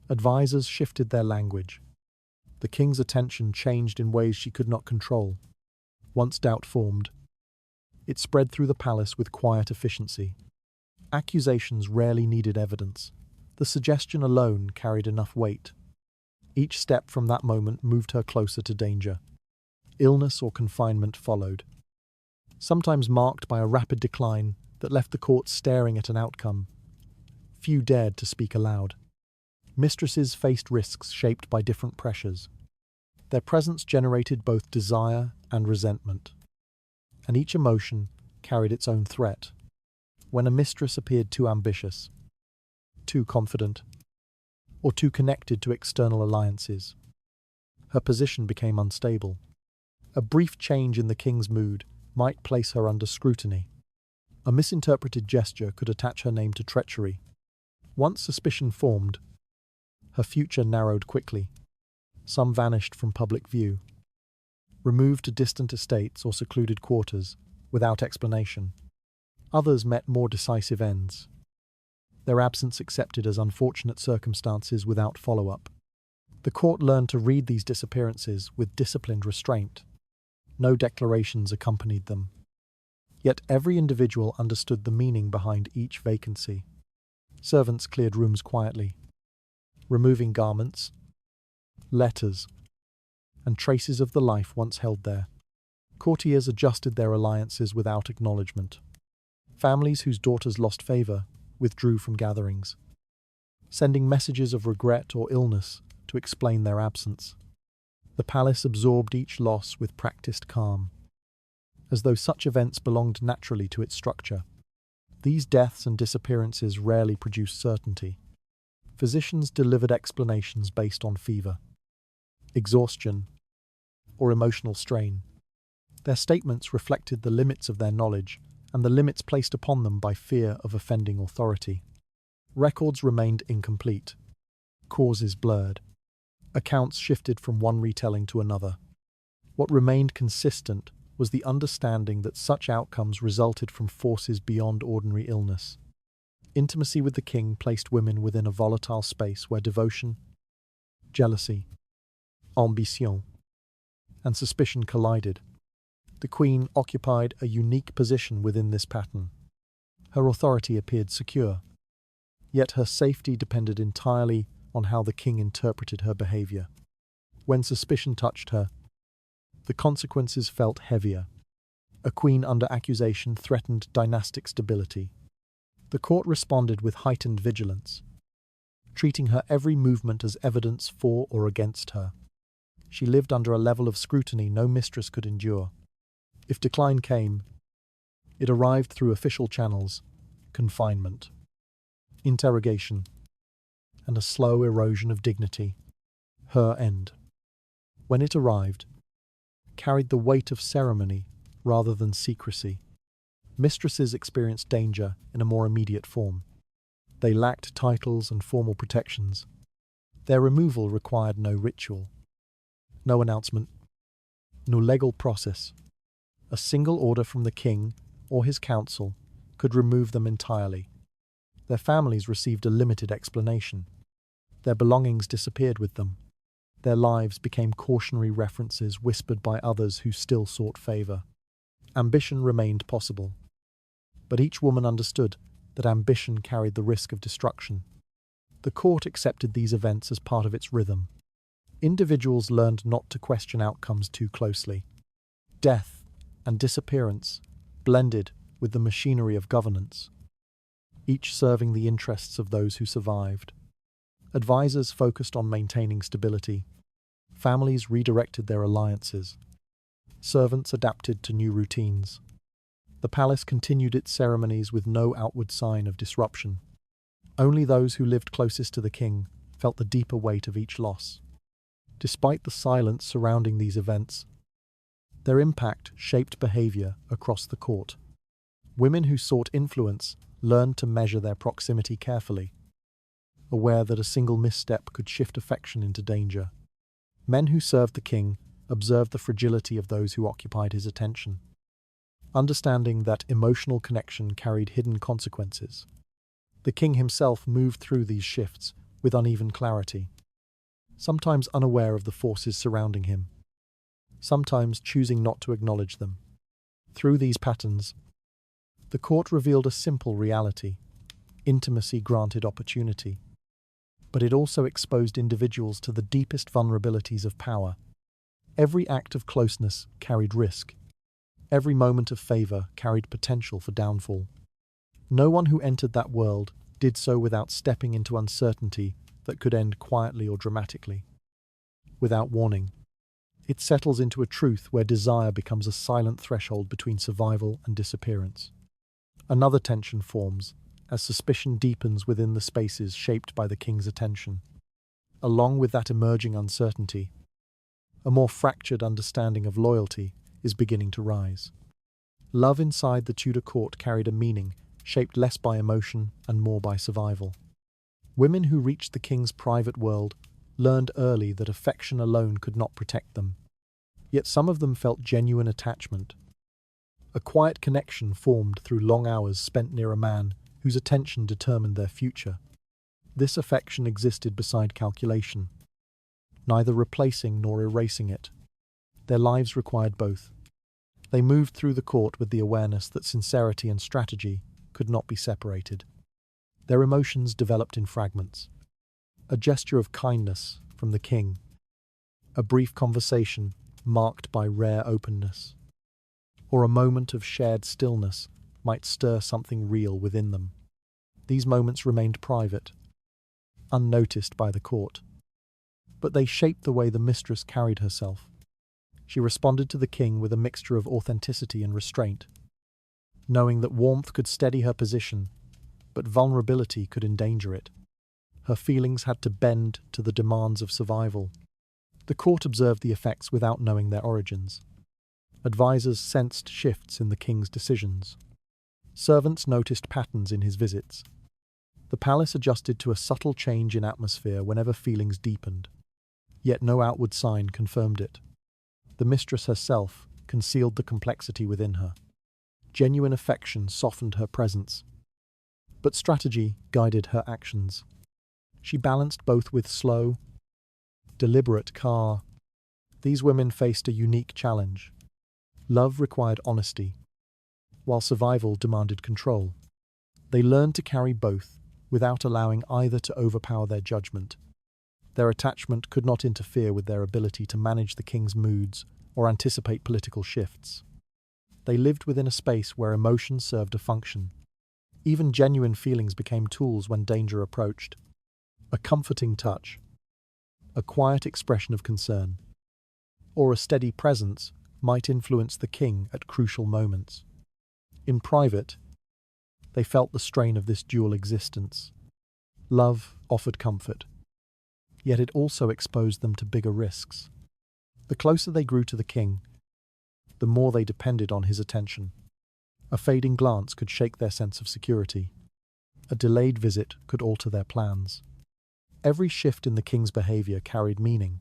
Advisors shifted their language. The king's attention changed in ways she could not control. Once doubt formed, it spread through the palace with quiet efficiency. Accusations rarely needed evidence. The suggestion alone carried enough weight. Each step from that moment moved her closer to danger. Illness or confinement followed, sometimes marked by a rapid decline that left the court staring at an outcome. Few dared to speak aloud. Mistresses faced risks shaped by different pressures. Their presence generated both desire and resentment, and each emotion carried its own threat. When a mistress appeared too ambitious, too confident, or too connected to external alliances, her position became unstable. A brief change in the king's mood might place her under scrutiny. A misinterpreted gesture could attach her name to treachery. Once suspicion formed, her future narrowed quickly. Some vanished from public view, removed to distant estates or secluded quarters without explanation. Others met more decisive ends, their absence accepted as unfortunate circumstances without follow-up. The court learned to read these disappearances with disciplined restraint. No declarations accompanied them. Yet every individual understood the meaning behind each vacancy. Servants cleared rooms quietly, removing garments, letters, and traces of the life once held there. Courtiers adjusted their alliances without acknowledgement. Families whose daughters lost favor withdrew from gatherings, sending messages of regret or illness to explain their absence. The palace absorbed each loss with practiced calm, as though such events belonged naturally to its structure. These deaths and disappearances rarely produced certainty. Physicians delivered explanations based on fever, exhaustion, or emotional strain. Their statements reflected the limits of their knowledge and the limits placed upon them by fear of offending authority. Records remained incomplete, causes blurred, accounts shifted from one retelling to another. What remained consistent was the understanding that such outcomes resulted from forces beyond ordinary illness. Intimacy with the king placed women within a volatile space where devotion, jealousy, ambition, and suspicion collided. The queen occupied a unique position within this pattern. Her authority appeared secure, yet her safety depended entirely on how the king interpreted her behavior. When suspicion touched her, the consequences felt heavier. A queen under accusation threatened dynastic stability. The court responded with heightened vigilance, treating her every movement as evidence for or against her. She lived under a level of scrutiny no mistress could endure. If decline came, it arrived through official channels: confinement, interrogation, and a slow erosion of dignity. Her end, when it arrived, carried the weight of ceremony rather than secrecy. Mistresses experienced danger in a more immediate form. They lacked titles and formal protections. Their removal required no ritual, no announcement, no legal process. A single order from the king or his council could remove them entirely. Their families received a limited explanation. Their belongings disappeared with them. Their lives became cautionary references whispered by others who still sought favor. Ambition remained possible, but each woman understood that ambition carried the risk of destruction. The court accepted these events as part of its rhythm. Individuals learned not to question outcomes too closely. Death and disappearance blended with the machinery of governance, each serving the interests of those who survived. Advisors focused on maintaining stability. Families redirected their alliances. Servants adapted to new routines. The palace continued its ceremonies with no outward sign of disruption. Only those who lived closest to the king felt the deeper weight of each loss. Despite the silence surrounding these events, their impact shaped behavior across the court. Women who sought influence learned to measure their proximity carefully, aware that a single misstep could shift affection into danger. Men who served the king observed the fragility of those who occupied his attention, understanding that emotional connection carried hidden consequences. The king himself moved through these shifts with uneven clarity, sometimes unaware of the forces surrounding him, sometimes choosing not to acknowledge them. Through these patterns, the court revealed a simple reality: intimacy granted opportunity, but it also exposed individuals to the deepest vulnerabilities of power. Every act of closeness carried risk. Every moment of favor carried potential for downfall. No one who entered that world did so without stepping into uncertainty that could end quietly or dramatically. Without warning, it settles into a truth where desire becomes a silent threshold between survival and disappearance. Another tension forms as suspicion deepens within the spaces shaped by the king's attention. Along with that emerging uncertainty, a more fractured understanding of loyalty is beginning to rise. Love inside the Tudor court carried a meaning shaped less by emotion and more by survival. Women who reached the king's private world learned early that affection alone could not protect them. Yet some of them felt genuine attachment. A quiet connection formed through long hours spent near a man whose attention determined their future. This affection existed beside calculation, neither replacing nor erasing it. Their lives required both. They moved through the court with the awareness that sincerity and strategy could not be separated. Their emotions developed in fragments. A gesture of kindness from the king, a brief conversation marked by rare openness, or a moment of shared stillness might stir something real within them. These moments remained private, unnoticed by the court, but they shaped the way the mistress carried herself. She responded to the king with a mixture of authenticity and restraint, knowing that warmth could steady her position, but vulnerability could endanger it. Her feelings had to bend to the demands of survival. The court observed the effects without knowing their origins. Advisors sensed shifts in the king's decisions. Servants noticed patterns in his visits. The palace adjusted to a subtle change in atmosphere whenever feelings deepened. Yet no outward sign confirmed it. The mistress herself concealed the complexity within her. Genuine affection softened her presence, but strategy guided her actions. She balanced both with slow, deliberate care. These women faced a unique challenge. Love required honesty, while survival demanded control. They learned to carry both without allowing either to overpower their judgment. Their attachment could not interfere with their ability to manage the king's moods or anticipate political shifts. They lived within a space where emotion served a function. Even genuine feelings became tools when danger approached. A comforting touch, a quiet expression of concern, or a steady presence might influence the king at crucial moments. In private, they felt the strain of this dual existence. Love offered comfort, yet it also exposed them to bigger risks. The closer they grew to the king, the more they depended on his attention. A fading glance could shake their sense of security. A delayed visit could alter their plans. Every shift in the king's behavior carried meaning.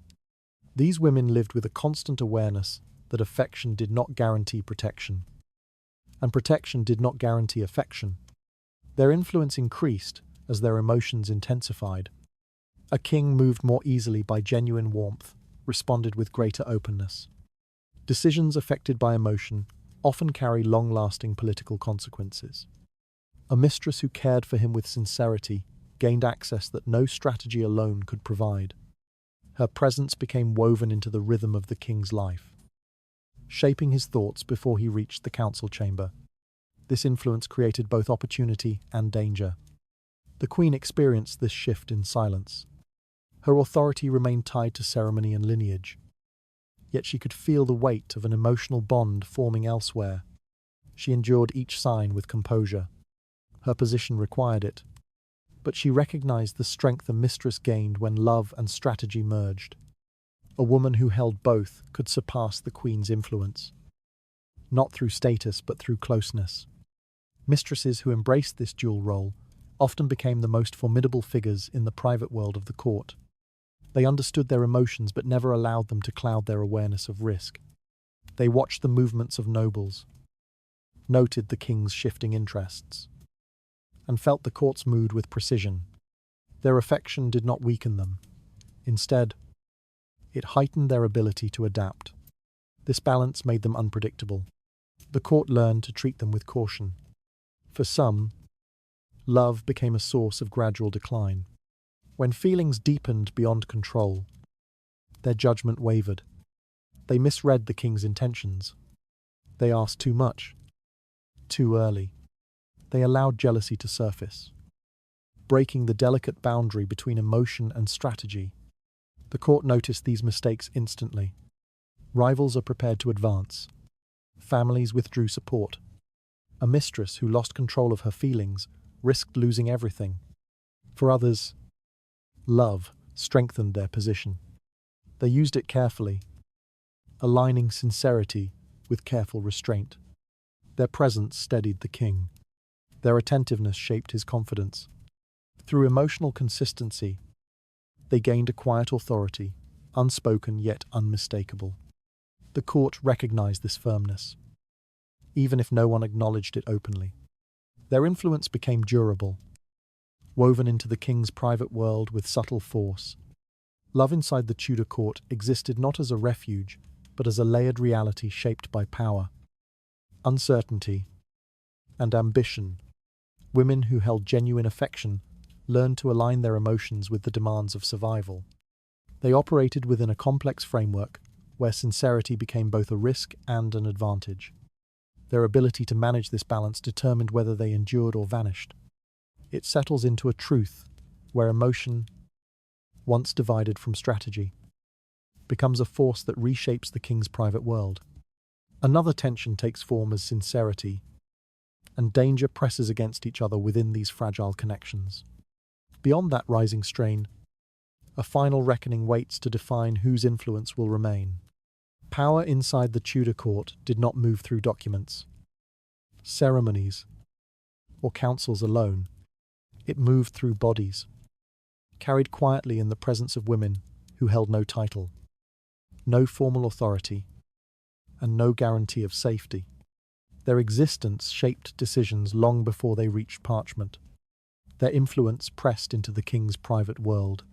These women lived with a constant awareness that affection did not guarantee protection, and protection did not guarantee affection. Their influence increased as their emotions intensified. A king moved more easily by genuine warmth, responded with greater openness. Decisions affected by emotion often carry long-lasting political consequences. A mistress who cared for him with sincerity gained access that no strategy alone could provide. Her presence became woven into the rhythm of the king's life, shaping his thoughts before he reached the council chamber. This influence created both opportunity and danger. The queen experienced this shift in silence. Her authority remained tied to ceremony and lineage, yet she could feel the weight of an emotional bond forming elsewhere. She endured each sign with composure. Her position required it, but she recognized the strength a mistress gained when love and strategy merged. A woman who held both could surpass the queen's influence, not through status but through closeness. Mistresses who embraced this dual role often became the most formidable figures in the private world of the court. They understood their emotions but never allowed them to cloud their awareness of risk. They watched the movements of nobles, noted the king's shifting interests, and felt the court's mood with precision. Their affection did not weaken them. Instead, it heightened their ability to adapt. This balance made them unpredictable. The court learned to treat them with caution. For some, love became a source of gradual decline. When feelings deepened beyond control, their judgment wavered. They misread the king's intentions. They asked too much, too early. They allowed jealousy to surface, breaking the delicate boundary between emotion and strategy. The court noticed these mistakes instantly. Rivals are prepared to advance. Families withdrew support. A mistress who lost control of her feelings risked losing everything. For others, love strengthened their position. They used it carefully, aligning sincerity with careful restraint. Their presence steadied the king. Their attentiveness shaped his confidence. Through emotional consistency, they gained a quiet authority, unspoken yet unmistakable. The court recognized this firmness, even if no one acknowledged it openly. Their influence became durable, woven into the king's private world with subtle force. Love inside the Tudor court existed not as a refuge, but as a layered reality shaped by power, uncertainty, and ambition. Women who held genuine affection learned to align their emotions with the demands of survival. They operated within a complex framework where sincerity became both a risk and an advantage. Their ability to manage this balance determined whether they endured or vanished. It settles into a truth where emotion, once divided from strategy, becomes a force that reshapes the king's private world. Another tension takes form as sincerity and danger presses against each other within these fragile connections. Beyond that rising strain, a final reckoning waits to define whose influence will remain. Power inside the Tudor court did not move through documents, ceremonies, or councils alone. It moved through bodies, carried quietly in the presence of women who held no title, no formal authority, and no guarantee of safety. Their existence shaped decisions long before they reached parchment. Their influence pressed into the king's private world,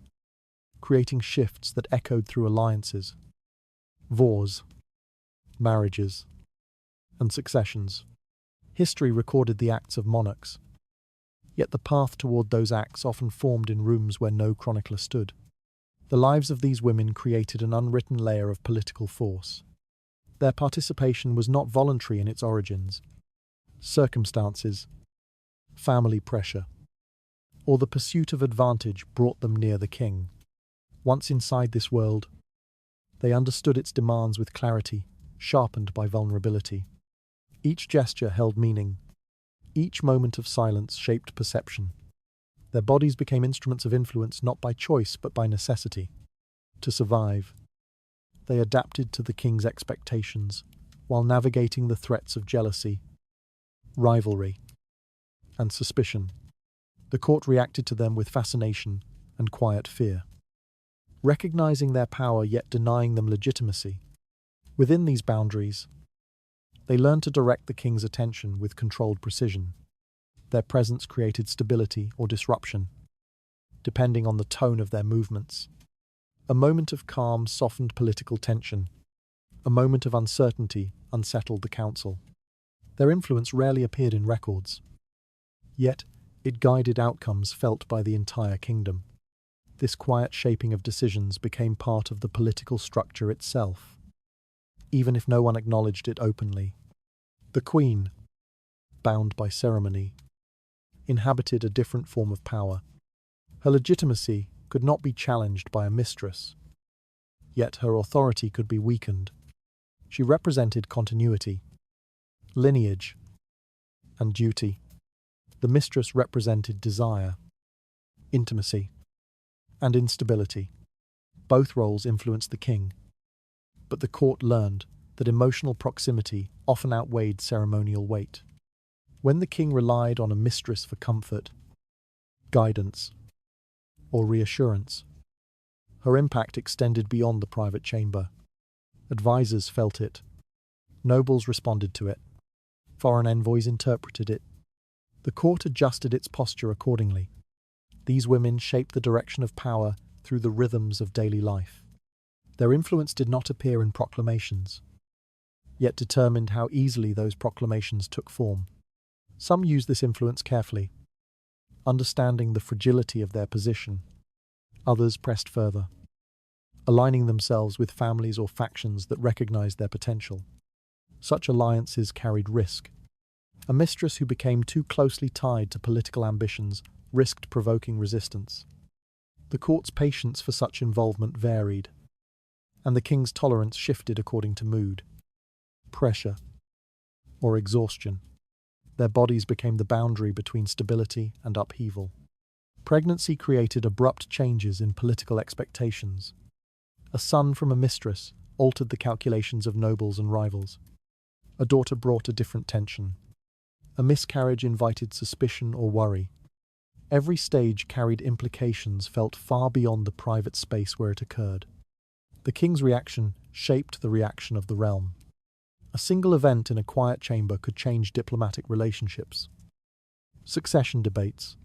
creating shifts that echoed through alliances, wars, marriages, and successions. History recorded the acts of monarchs, yet the path toward those acts often formed in rooms where no chronicler stood. The lives of these women created an unwritten layer of political force. Their participation was not voluntary in its origins. Circumstances, family pressure, or the pursuit of advantage brought them near the king. Once inside this world, they understood its demands with clarity, sharpened by vulnerability. Each gesture held meaning. Each moment of silence shaped perception. Their bodies became instruments of influence not by choice but by necessity. To survive, they adapted to the king's expectations while navigating the threats of jealousy, rivalry, and suspicion. The court reacted to them with fascination and quiet fear, recognizing their power yet denying them legitimacy. Within these boundaries, they learned to direct the king's attention with controlled precision. Their presence created stability or disruption, depending on the tone of their movements. A moment of calm softened political tension. A moment of uncertainty unsettled the council. Their influence rarely appeared in records, yet it guided outcomes felt by the entire kingdom. This quiet shaping of decisions became part of the political structure itself, even if no one acknowledged it openly. The queen, bound by ceremony, inhabited a different form of power. Her legitimacy could not be challenged by a mistress, yet her authority could be weakened. She represented continuity, lineage, and duty. The mistress represented desire, intimacy, and instability. Both roles influenced the king, but the court learned that emotional proximity often outweighed ceremonial weight. When the king relied on a mistress for comfort, guidance, or reassurance, her impact extended beyond the private chamber. Advisors felt it. Nobles responded to it. Foreign envoys interpreted it. The court adjusted its posture accordingly. These women shaped the direction of power through the rhythms of daily life. Their influence did not appear in proclamations, yet determined how easily those proclamations took form. Some used this influence carefully, understanding the fragility of their position. Others pressed further, aligning themselves with families or factions that recognized their potential. Such alliances carried risk. A mistress who became too closely tied to political ambitions risked provoking resistance. The court's patience for such involvement varied, and the king's tolerance shifted according to mood, pressure, or exhaustion. Their bodies became the boundary between stability and upheaval. Pregnancy created abrupt changes in political expectations. A son from a mistress altered the calculations of nobles and rivals. A daughter brought a different tension. A miscarriage invited suspicion or worry. Every stage carried implications felt far beyond the private space where it occurred. The king's reaction shaped the reaction of the realm. A single event in a quiet chamber could change diplomatic relationships, succession debates,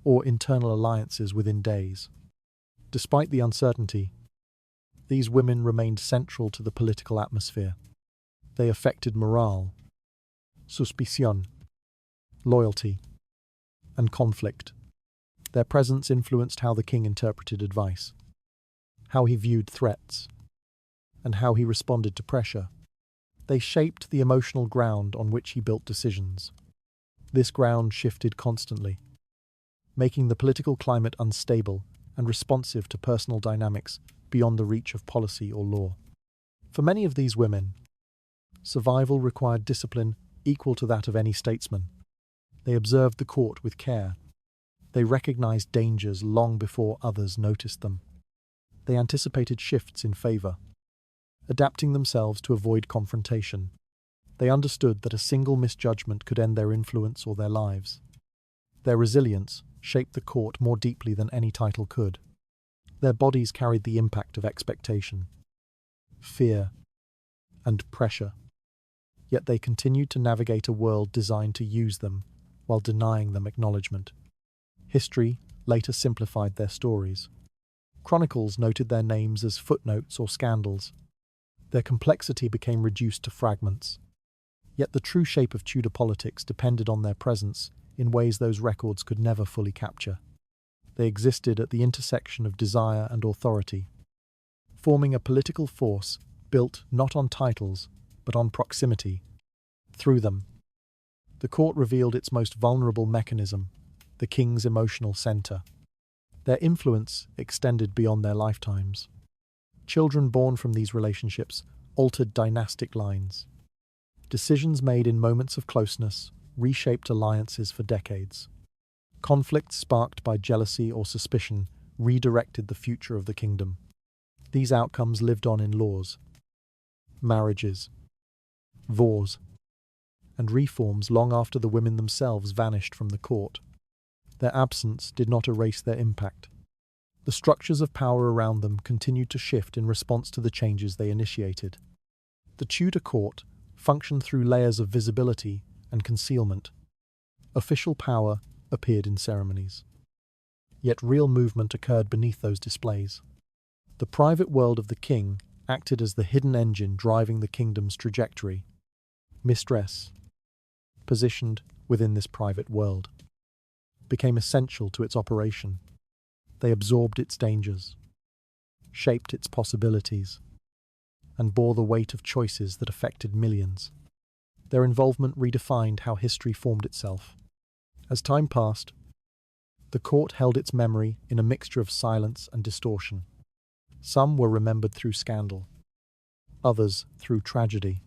or internal alliances within days. Despite the uncertainty, these women remained central to the political atmosphere. They affected morale, suspicion, loyalty, and conflict. Their presence influenced how the king interpreted advice, how he viewed threats, and how he responded to pressure. They shaped the emotional ground on which he built decisions. This ground shifted constantly, making the political climate unstable and responsive to personal dynamics beyond the reach of policy or law. For many of these women, survival required discipline equal to that of any statesman. They observed the court with care. They recognized dangers long before others noticed them. They anticipated shifts in favor, adapting themselves to avoid confrontation. They understood that a single misjudgment could end their influence or their lives. Their resilience shaped the court more deeply than any title could. Their bodies carried the impact of expectation, fear, and pressure. Yet they continued to navigate a world designed to use them while denying them acknowledgement. History later simplified their stories. Chronicles noted their names as footnotes or scandals. Their complexity became reduced to fragments. Yet the true shape of Tudor politics depended on their presence in ways those records could never fully capture. They existed at the intersection of desire and authority, forming a political force built not on titles, but on proximity. Through them, the court revealed its most vulnerable mechanism, the king's emotional center. Their influence extended beyond their lifetimes. Children born from these relationships altered dynastic lines. Decisions made in moments of closeness reshaped alliances for decades. Conflicts sparked by jealousy or suspicion redirected the future of the kingdom. These outcomes lived on in laws, marriages, wars, and reforms long after the women themselves vanished from the court. Their absence did not erase their impact. The structures of power around them continued to shift in response to the changes they initiated. The Tudor court functioned through layers of visibility and concealment. Official power appeared in ceremonies. Yet real movement occurred beneath those displays. The private world of the king acted as the hidden engine driving the kingdom's trajectory. Mistress, positioned within this private world, became essential to its operation. They absorbed its dangers, shaped its possibilities, and bore the weight of choices that affected millions. Their involvement redefined how history formed itself. As time passed, the court held its memory in a mixture of silence and distortion. Some were remembered through scandal, others through tragedy.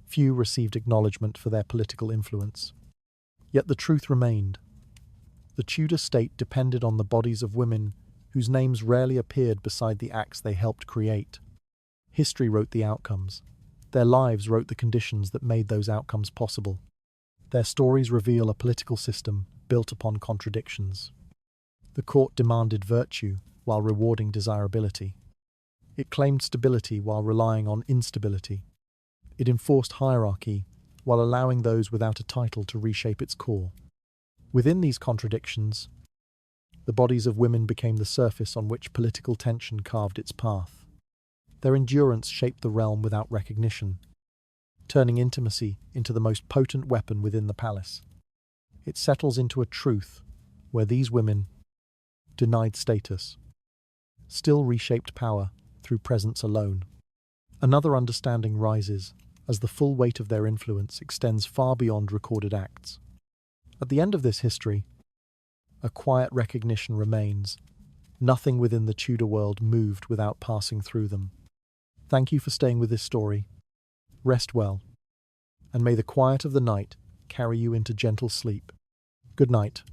Few received acknowledgement for their political influence. Yet the truth remained. The Tudor state depended on the bodies of women whose names rarely appeared beside the acts they helped create. History wrote the outcomes. Their lives wrote the conditions that made those outcomes possible. Their stories reveal a political system built upon contradictions. The court demanded virtue while rewarding desirability. It claimed stability while relying on instability. It enforced hierarchy while allowing those without a title to reshape its core. Within these contradictions, the bodies of women became the surface on which political tension carved its path. Their endurance shaped the realm without recognition, turning intimacy into the most potent weapon within the palace. It settles into a truth where these women, denied status, still reshaped power through presence alone. Another understanding rises as the full weight of their influence extends far beyond recorded acts. At the end of this history, a quiet recognition remains. Nothing within the Tudor world moved without passing through them. Thank you for staying with this story. Rest well, and may the quiet of the night carry you into gentle sleep. Good night.